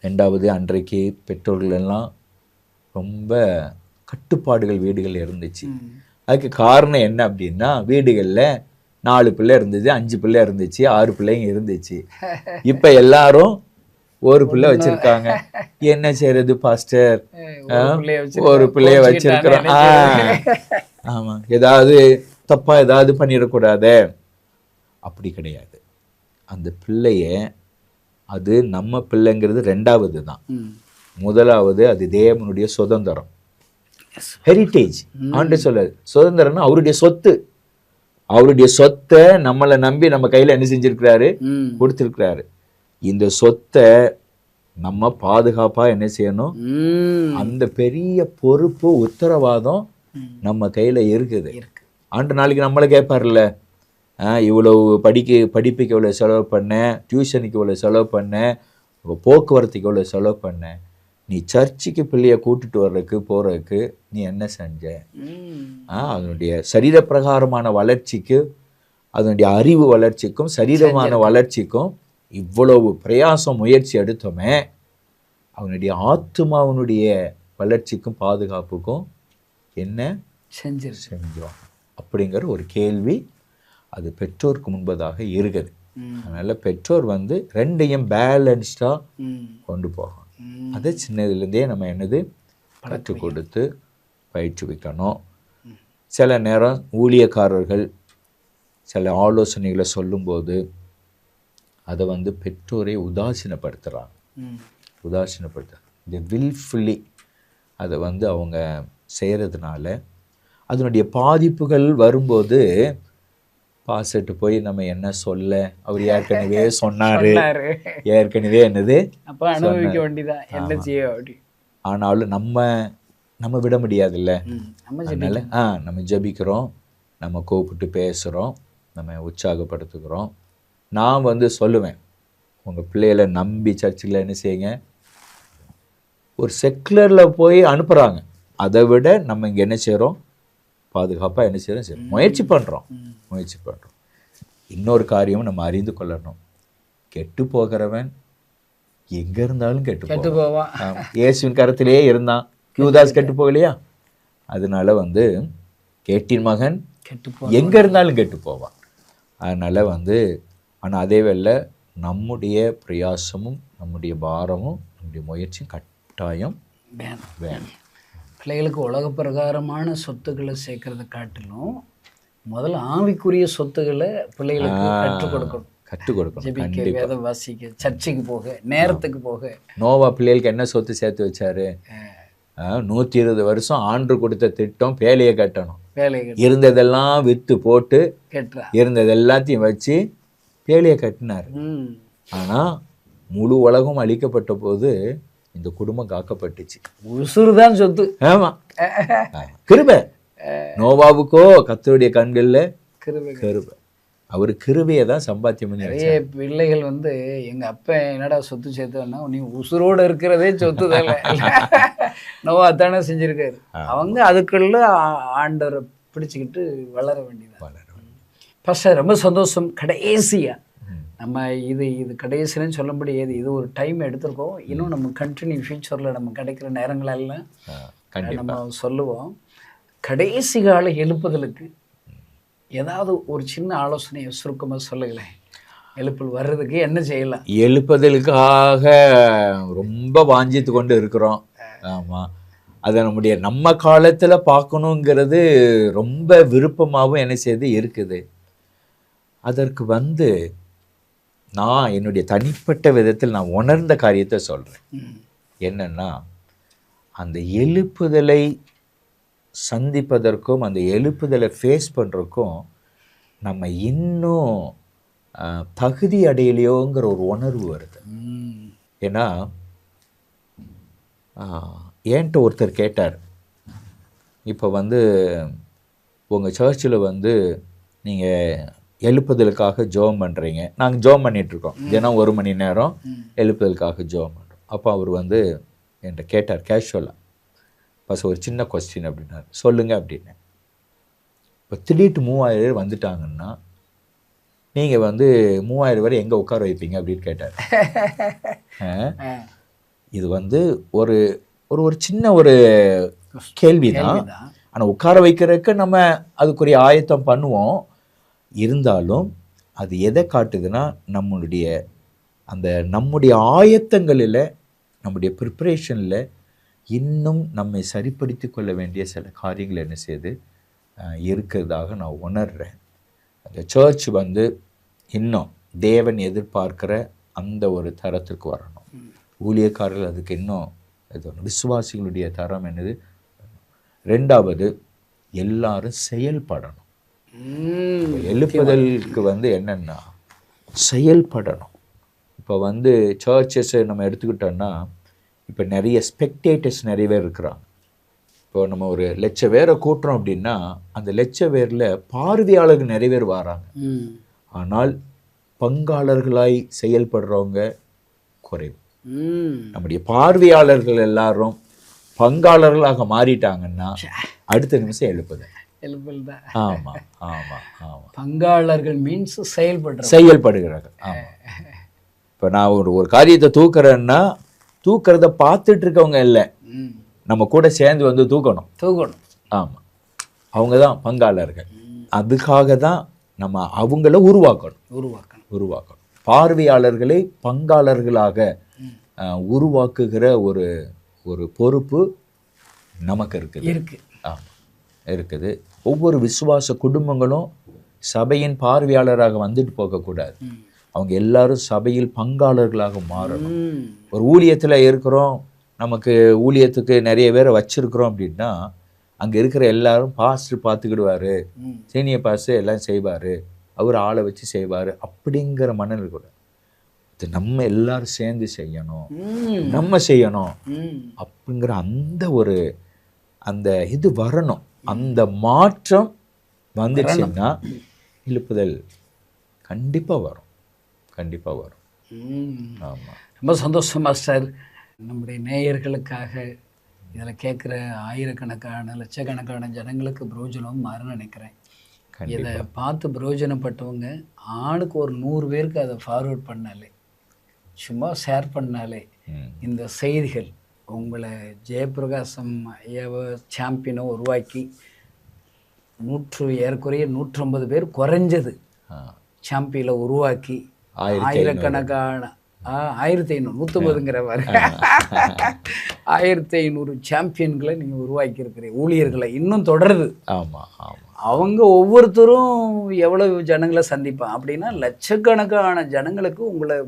2வது அன்றைக்கு பெற்றோர்கள் எல்லாம் ரொம்ப கட்டுப்பாடுகள் வீடுகள் இருந்துச்சு. அதுக்கு காரணம் என்ன அப்படின்னா, வீடுகளில் 4 பிள்ளை இருந்துச்சு, 5 பிள்ளை இருந்துச்சு, 6 பிள்ளைங்க இருந்துச்சு. இப்போ எல்லாரும் ஒரு பிள்ளை வச்சிருக்காங்க. என்ன செய்யறது பாஸ்டர், ஒரு பிள்ளைய வச்சிருக்கிறோம். ஆமாம், ஏதாவது தப்பாக ஏதாவது பண்ணிடக்கூடாதே, அப்படி கிடையாது. அந்த பிள்ளைய, அது நம்ம பிள்ளைங்கிறது ரெண்டாவது தான். முதலாவது அது தேவனுடைய சுதந்திரம், ஹெரிட்டேஜ். ஆண்டு சொல்ல சுதந்திரம்னா அவருடைய சொத்து. அவருடைய சொத்தை நம்மளை நம்பி நம்ம கையில் என்ன செஞ்சிருக்கிறாரு, கொடுத்துருக்கிறாரு. இந்த சொத்தை நம்ம பாதுகாப்பாக என்ன செய்யணும், அந்த பெரிய பொறுப்பு உத்தரவாதம் நம்ம கையில் இருக்குது. ஆண்டு நாளைக்கு நம்மளை கேட்பார்ல, இவ்வளவு படிப்புக்கு இவ்வளோ செலவு பண்ணேன், டியூஷனுக்கு இவ்வளோ செலவு பண்ணேன், போக்குவரத்துக்கு இவ்வளோ செலவு பண்ணேன், நீ சர்ச்சுக்கு பிள்ளைய கூட்டிட்டு வர்றதுக்கு போகிறதுக்கு நீ என்ன செஞ்ச? அதனுடைய சரீர பிரகாரமான வளர்ச்சிக்கு, அதனுடைய அறிவு வளர்ச்சிக்கும் சரீரமான வளர்ச்சிக்கும் இவ்வளவு பிரயாசம் முயற்சி எடுத்தோமே, அவனுடைய ஆத்மாவனுடைய வளர்ச்சிக்கும் பாதுகாப்புக்கும் என்ன செஞ்சோம் அப்படிங்கிற ஒரு கேள்வி அது பெற்றோருக்கு முன்பதாக இருக்குது. அதனால பெற்றோர் ரெண்டையும் பேலன்ஸ்டாக கொண்டு போகணும். அதை சின்னதுலேருந்தே நம்ம என்னது கற்றுக் கொடுத்து பயிற்றுவிக்கணும். சில நேரம் ஊழியக்காரர்கள் சில ஆலோசனைகளை சொல்லும்போது அதை பெற்றோரை உதாசீனப்படுத்துகிறாங்க. இந்த வில்ஃபுல்லி அதை அவங்க செய்கிறதுனால அதனுடைய பாதிப்புகள் வரும்போது பாசட்டு போய் நம்ம என்ன சொல்ல, அவர் ஏற்கனவே சொன்னாரு, ஏற்கனவே என்னது அனுபவிக்க வேண்டியதான், என்ன செய்ய அப்படி. ஆனாலும் நம்ம விட முடியாதுல்ல. அதனால நம்ம ஜெபிக்கிறோம், நம்ம கூப்பிட்டு பேசுகிறோம், நம்ம உற்சாகப்படுத்துகிறோம். நான் சொல்லுவேன், உங்கள் பிள்ளைகளை நம்பி சர்ச்சில் என்ன செய்யுங்க, ஒரு செக்குலரில் போய் அனுப்புகிறாங்க, அதை விட நம்ம இங்கே என்ன செய்கிறோம், பாதுகாப்பாக என்ன செய்கிறோம், முயற்சி பண்ணுறோம். இன்னொரு காரியமும் நம்ம அறிந்து கொள்ளணும், கெட்டு போகிறவன் எங்கே இருந்தாலும் கெட்டு போவான். இயேசுவின் கரத்திலேயே இருந்தான், யூதாஸ் கெட்டு போகலையா? அதனால கேட்டின் மகன் எங்கே இருந்தாலும் கெட்டு போவான். அதனால் ஆனால் அதே வேளை நம்முடைய பிரயாசமும் நம்முடைய பாரமும் நம்முடைய முயற்சியும் கட்டாயம் வேணும். பிள்ளைகளுக்கு உலக பிரகாரமான சொத்துக்களை சேர்க்கறத காட்டிலும் முதல்ல ஆவிக்குரிய சொத்துக்களை பிள்ளைகளுக்கு கற்றுக் கொடுக்கணும். ஜெபிக்க, வேதம் வாசிக்க, சர்ச்சைக்கு போக, நேரத்துக்கு போக. நோவா பிள்ளைகளுக்கு என்ன சொத்து சேர்த்து வச்சாரு? 120 வருஷம் ஆண்டு கொடுத்த திட்டம், பேழையை கட்டணும். இருந்ததெல்லாம் வித்து போட்டு இருந்தது எல்லாத்தையும் வச்சு பேழையை கட்டினார். ஆனா முழு உலகம் அழிக்கப்பட்ட போது இந்த குடும்பம் காக்கப்பட்டுச்சு. உசுறுதான் சொத்து. ஆமா, கிருபை. நோவாவுக்கோ கர்த்தருடைய கண்கள்ல கிருபை. அவர் கிருபையை தான் சம்பாத்தியம் பண்ணி. நிறைய பிள்ளைகள் எங்க அப்பா என்னடா சொத்து சேர்த்தோன்னா, நீ உசுரோட இருக்கிறதே சொத்து தானே. நோவா தானே செஞ்சிருக்காரு. அவங்க அதுக்குள்ள ஆண்டவரை பிடிச்சிக்கிட்டு வளர வேண்டியது. ஃபர்ஸ்ட் ரொம்ப சந்தோஷம். கடைசியா நம்ம இது கடைசின்னு சொல்ல முடியாது, இது ஒரு டைம் எடுத்திருக்கோம். இன்னும் நம்ம கண்டினியூ ஃபியூச்சரில் நம்ம கிடைக்கிற நேரங்களெல்லாம் நம்ம சொல்லுவோம். கடைசி கால எழுப்புதலுக்கு ஏதாவது ஒரு சின்ன ஆலோசனையை சுருக்கமாக சொல்லுங்களேன். எழுப்புதல் வர்றதுக்கு என்ன செய்யலாம்? எழுப்புதலுக்காக ரொம்ப வாஞ்சித்து கொண்டு இருக்கிறோம். ஆமாம், அதை நம்ம காலத்தில் பார்க்கணுங்கிறது ரொம்ப விருப்பமாகவும் என்ன செய்து இருக்குது. அதற்கு நான் என்னுடைய தனிப்பட்ட விதத்தில் நான் உணர்ந்த காரியத்தை சொல்கிறேன். என்னன்னா, அந்த எழுப்புதலை சந்திப்பதற்கும் அந்த எழுப்புதலை ஃபேஸ் பண்ணுறதுக்கும் நம்ம இன்னும் தகுதி அடையலையோங்கிற ஒரு உணர்வு வருது. ஏன்னா ஏன்ட்ட ஒருத்தர் கேட்டார், இப்போ உங்கள் சர்ச்சில் நீங்கள் எழுப்புதலுக்காக ஜெபம் பண்ணுறீங்க, நாங்கள் ஜெபம் பண்ணிகிட்ருக்கோம், தினம் 1 மணி நேரம் எழுப்புதலுக்காக ஜெபம் பண்ணுறோம். அப்போ அவர் என்கிட்ட கேட்டார் கேஷுவலாக, பஸ் ஒரு சின்ன கொஸ்டின் அப்படின்னாரு. சொல்லுங்க அப்படின்னு. இப்போ திடீர்னு 3000 பேர் வந்துட்டாங்கன்னா நீங்கள் 3000 பேர் எங்கே உட்கார வைப்பீங்க அப்படின்னு கேட்டார். இது ஒரு ஒரு சின்ன ஒரு கேள்வி தான். ஆனால் உட்கார வைக்கிறதுக்கு நம்ம அதுக்குரிய ஆயத்தம் பண்ணுவோம். இருந்தாலும் அது எதை காட்டுதுன்னா, நம்முடைய ஆயத்தங்களில், நம்முடைய ப்ரிப்பரேஷனில் இன்னும் நம்மை சரிப்படுத்தி கொள்ள வேண்டிய சில காரியங்கள் என்ன செய்யுது இருக்கிறதாக நான் உணர்கிறேன். அந்த சர்ச் இன்னும் தேவன் எதிர்பார்க்கிற அந்த ஒரு தரத்துக்கு வரணும். ஊழியக்காரர்கள் அதுக்கு இன்னும் விசுவாசிகளுடைய தரம் என்னது. ரெண்டாவது, எல்லாரும் செயல்படணும். எழுப்புதலுக்கு என்னன்னா செயல்படணும். இப்போ சர்ச்சஸ் நம்ம எடுத்துக்கிட்டோம்னா, இப்போ நிறைய ஸ்பெக்டேட்டர்ஸ் நிறைய பேர் இருக்கிறாங்க. இப்போ நம்ம ஒரு 1,00,000 பேரை கூட்டுறோம் அப்படின்னா, அந்த 1,00,000 பேரில் பார்வையாளர்கள் நிறைய பேர் வராங்க. ஆனால் பங்காளர்களாய் செயல்படுறவங்க குறைவு. நம்முடைய பார்வையாளர்கள் எல்லாரும் பங்காளர்களாக மாறிட்டாங்கன்னா அடுத்த நிமிஷம் எழுப்புதல். ஆமாம் ஆமாம் ஆமாம். பங்காளர்கள் மீன்ஸ் செயல்படுகிறார்கள். ஆமாம். இப்போ நான் ஒரு காரியத்தை தூக்குறேன்னா தூக்குறத பார்த்துட்டு இருக்கவங்க இல்லை, நம்ம கூட சேர்ந்து தூக்கணும். ஆமாம், அவங்க தான் பங்காளர்கள். அதுக்காக தான் நம்ம அவங்கள உருவாக்கணும். பார்வையாளர்களை பங்காளர்களாக உருவாக்குகிற ஒரு பொறுப்பு நமக்கு இருக்குது. ஆமாம், இருக்குது. ஒவ்வொரு விசுவாச குடும்பங்களும் சபையின் பார்வையாளராக வந்துட்டு போகக்கூடாது. அவங்க எல்லாரும் சபையில் பங்காளர்களாக மாறணும். ஒரு ஊழியத்தில் இருக்கிறோம், நமக்கு ஊழியத்துக்கு நிறைய பேரை வச்சிருக்கிறோம் அப்படின்னா, அங்கே இருக்கிற எல்லாரும் பாஸ்டர் பார்த்துக்கிடுவார், சீனியர் பாஸ்டர் எல்லாம் செய்வார், அவர் ஆளை வச்சு செய்வார் அப்படிங்கிற மனநிலை கூட. இது நம்ம எல்லாரும் சேர்ந்து செய்யணும், நம்ம செய்யணும் அப்படிங்கிற அந்த இது வரணும். அந்த மாற்றம் வந்துச்சுன்னா எழுப்புதல் கண்டிப்பாக வரும். ஆமாம். ரொம்ப சந்தோஷம் மாஸ்டர். நம்முடைய நேயர்களுக்காக இதில் கேட்குற ஆயிரக்கணக்கான லட்சக்கணக்கான ஜனங்களுக்கு பிரயோஜனம் மாறுன்னு நினைக்கிறேன். இதை பார்த்து பிரயோஜனப்பட்டவங்க ஆணுக்கு ஒரு 100 பேருக்கு அதை ஃபார்வர்ட் பண்ணாலே, சும்மா ஷேர் பண்ணாலே இந்த செய்திகள் உங்களை ஜெயபிரகாசம் சாம்பியனை உருவாக்கி ஏறக்குறைய 150 பேர் குறைஞ்சது சாம்பியனை உருவாக்கி ஆயிரக்கணக்கான 1500 150ங்கிற மாதிரி 1500 சாம்பியன்களை நீங்கள் உருவாக்கி இருக்கிறீங்க. ஊழியர்களை இன்னும் தொடருது. ஆமாம் ஆமாம். அவங்க ஒவ்வொருத்தரும் எவ்வளவு ஜனங்களை சந்திப்பான் அப்படின்னா லட்சக்கணக்கான ஜனங்களுக்கு உங்களை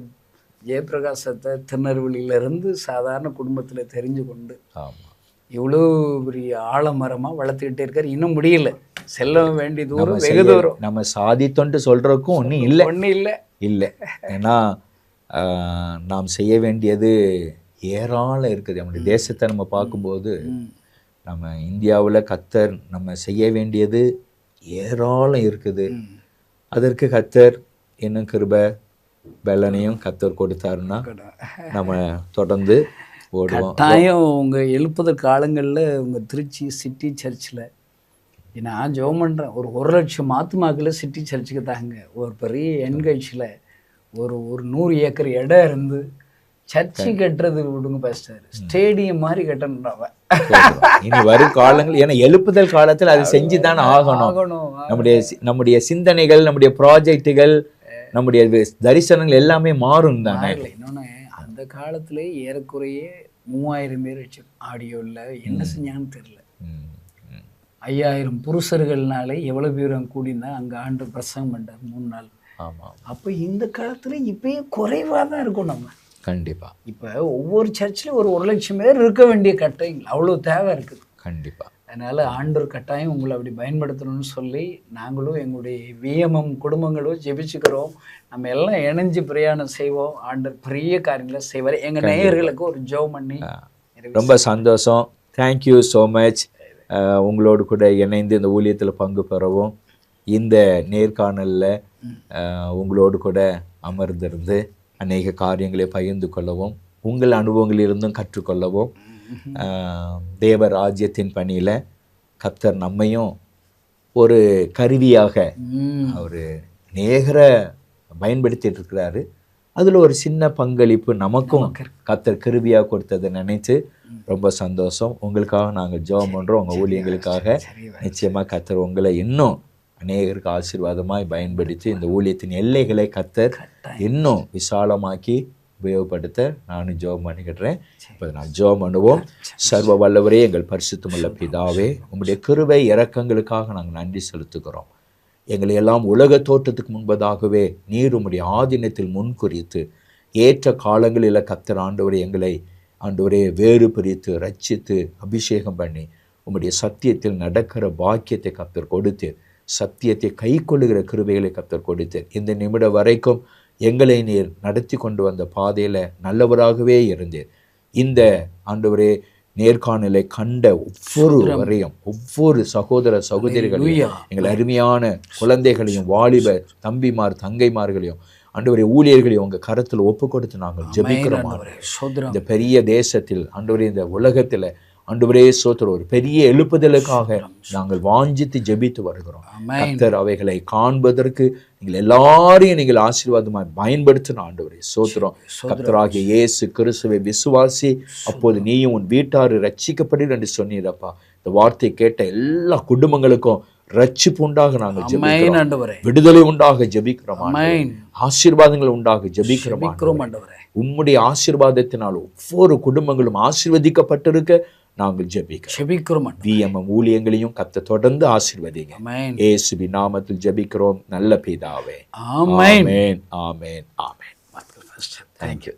ஜெயபிரகாசத்தை திருநெல்வேலியிலேருந்து சாதாரண குடும்பத்தில் தெரிஞ்சு கொண்டு இவ்வளோ பெரிய ஆலமரமாக வளர்த்துக்கிட்டே இருக்காரு. இன்னும் முடியல, செல்ல வேண்டிய தூரம் வெகு தூரம். நம்ம சாதித்தோன்ட்டு சொல்கிறதுக்கும் ஒன்றும் இல்லை. ஏன்னா நாம் செய்ய வேண்டியது ஏராளம் இருக்குது. நம்முடைய தேசத்தை நம்ம பார்க்கும்போது, நம்ம இந்தியாவில் கர்த்தர் நம்ம செய்ய வேண்டியது ஏராளம் இருக்குது. அதற்கு கர்த்தர் இன்னும் கிருபை பலனையும் கர்த்தர் கொடுத்தாருன்னா நம்ம தொடர்ந்து ஓடுவோம். கட்டாயம் உங்கள் எழுப்புதல் காலங்களில் உங்கள் திருச்சி சிட்டி சர்ச்சில் நான் ஜெபம் பண்ணுறேன். ஒரு 1,00,000 ஆத்துமாக்களில் சிட்டி சர்ச்சுக்கு தாங்க ஒரு பெரிய என்கட்சியில் ஒரு 100 ஏக்கர் இடம் இருந்து சர்ச்சு கட்டுறது விடுங்க பாஸ்டர், ஸ்டேடியம் மாதிரி கட்டணும். இனி வரும் காலங்கள், ஏன்னா எழுப்புதல் காலத்தில் அது செஞ்சு தான் ஆகணும். நம்முடைய சிந்தனைகள், நம்முடைய ப்ராஜெக்டுகள், நம்முடைய தரிசனங்கள் எல்லாமே மாறும் தானே. இன்னொன்று, அந்த காலத்துல ஏறக்குறைய 3000 பேர் வச்சு ஆடியோவில் என்ன செஞ்சாங்கன்னு தெரியல. 5000 புருஷர்கள்னாலே எவ்வளோ பேர் அங்கே கூடினா அங்கே ஆண்டு பிரசங்கம் பண்ணார் 3 நாள். அப்போ இந்த காலத்தில் இப்பயே குறைவாக தான் இருக்கும். நம்ம கண்டிப்பாக இப்போ ஒவ்வொரு சர்ச்சில் ஒரு 1,00,000 பேர் இருக்க வேண்டிய கட்டாயம் அவ்வளோ தேவை இருக்குது. கண்டிப்பாக. அதனால் ஆண்டவர் கட்டாயம் உங்களை அப்படி பயன்படுத்தணும்னு சொல்லி நாங்களும் எங்களுடைய விஎம்எம் குடும்பங்களும் ஜெபிச்சுக்கிறோம். நம்ம எல்லாம் இணைஞ்சு பிரயாணம் செய்வோம். ஆண்டவர் பெரிய காரியங்களை செய்வார். எங்கள் நேயர்களுக்கு ஒரு ஜெபம் பண்ணி. ரொம்ப சந்தோஷம். Thank you so much. உங்களோடு கூட இணைந்து இந்த ஊழியத்தில் பங்கு பெறவும், இந்த நேர்காணலில் உங்களோடு கூட அமர்ந்திருந்து அநேக காரியங்களை பகிர்ந்து கொள்ளவும், உங்கள் அனுபவங்களிலிருந்தும் கற்றுக்கொள்ளவும், தேவ ராஜ்யத்தின் பணியில் கர்த்தர் நம்மையும் ஒரு கருவியாக அவர் நேகர பயன்படுத்திட்டு இருக்கிறாரு. அதில் ஒரு சின்ன பங்களிப்பு நமக்கும் கர்த்தர் கருவியாக கொடுத்ததை நினைத்து ரொம்ப சந்தோஷம். உங்களுக்காக நாங்கள் ஜெபம் பண்ணுறோம். உங்கள் ஊழியங்களுக்காக நிச்சயமாக கர்த்தர் உங்களை இன்னும் அநேகருக்கு ஆசீர்வாதமாய் பயன்படுத்தி இந்த ஊழியத்தின் எல்லைகளை கர்த்தர் இன்னும் விசாலமாக்கி உபயோகப்படுத்த நானும் ஜெபம் பண்ணிக்கிட்டுறேன். இப்போ நான் ஜெபம் பண்ணுவோம். சர்வ வல்லவரே, எங்கள் பரிசுத்தமுள்ள பிதாவே, உம்முடைய கிருபை இரக்கங்களுக்காக நாங்கள் நன்றி செலுத்துகிறோம். எங்களை எல்லாம் உலக தோற்றத்துக்கு முன்பதாகவே நீர் உம்முடைய ஆதீனத்தில் முன்குறித்து ஏற்ற காலங்களில் கர்த்தர் ஆண்டவரே எங்களை ஆண்டவரே வேறு பிரித்து ரட்சித்து அபிஷேகம் பண்ணி உம்முடைய சத்தியத்தில் நடக்கிற பாக்கியத்தை கர்த்தர் கொடுத்து சத்தியத்தை கை கொள்ளுகிற கிருபைகளை கர்த்தர் கொடுத்து இந்த நிமிடம் வரைக்கும் எங்களை நீர் நடத்தி கொண்டு வந்த பாதையில் நல்லவராகவே இருந்தீர். இந்த ஆண்டவரே நேர்காணலை கண்ட ஒவ்வொரு வரையும் ஒவ்வொரு சகோதர சகோதரிகளையும் எங்கள் அருமையான குழந்தைகளையும் வாலிப தம்பிமார் தங்கைமார்களையும் ஆண்டவரே ஊழியர்களையும் உங்க கரத்தில் ஒப்பு கொடுத்து நாங்கள் ஜெபிக்கிறோம். இந்த பெரிய தேசத்தில் ஆண்டவரே இந்த உலகத்துல ஆண்டவரே சோத்திரம் ஒரு பெரிய எழுப்புதலுக்காக நாங்கள் வாஞ்சித்து ஜெபித்து வருகிறோம். கர்த்தர் அவைகளை காண்பதற்கு நீங்கள் எல்லாரையும் நீங்கள் ஆசீர்வாதமாய் பயன்படுத்தின ஆண்டவரே சோத்திரம். கர்த்தராகிய இயேசு கிறிஸ்துவை விசுவாசி, அப்போது நீயும் உன் வீட்டாரு ரட்சிக்கப்படுவீர் என்று சொன்னீரப்பா. இந்த வார்த்தை கேட்ட எல்லா குடும்பங்களுக்கும் ரட்சிப்பு உண்டாக நாங்கள் ஜெபிக்கிறோம். விடுதலை உண்டாக ஜெபிக்கிறோம். ஆசீர்வாதங்கள் உண்டாக ஜெபிக்கிறோம். உம்முடைய ஆசீர்வாதத்தினால் ஒவ்வொரு குடும்பங்களும் ஆசீர்வதிக்கப்பட்டிருக்க நாங்கள் ஜெபிக்கிறோம். விஎம்எம் ஊழியங்களையும் கர்த்தர் தொடர்ந்து ஆசீர்வதிங்க. இயேசுவின் நாமத்தில் ஜெபிக்கிறோம் நல்ல பிதாவே. ஆமென். ஆமென். ஆமென். Thank you.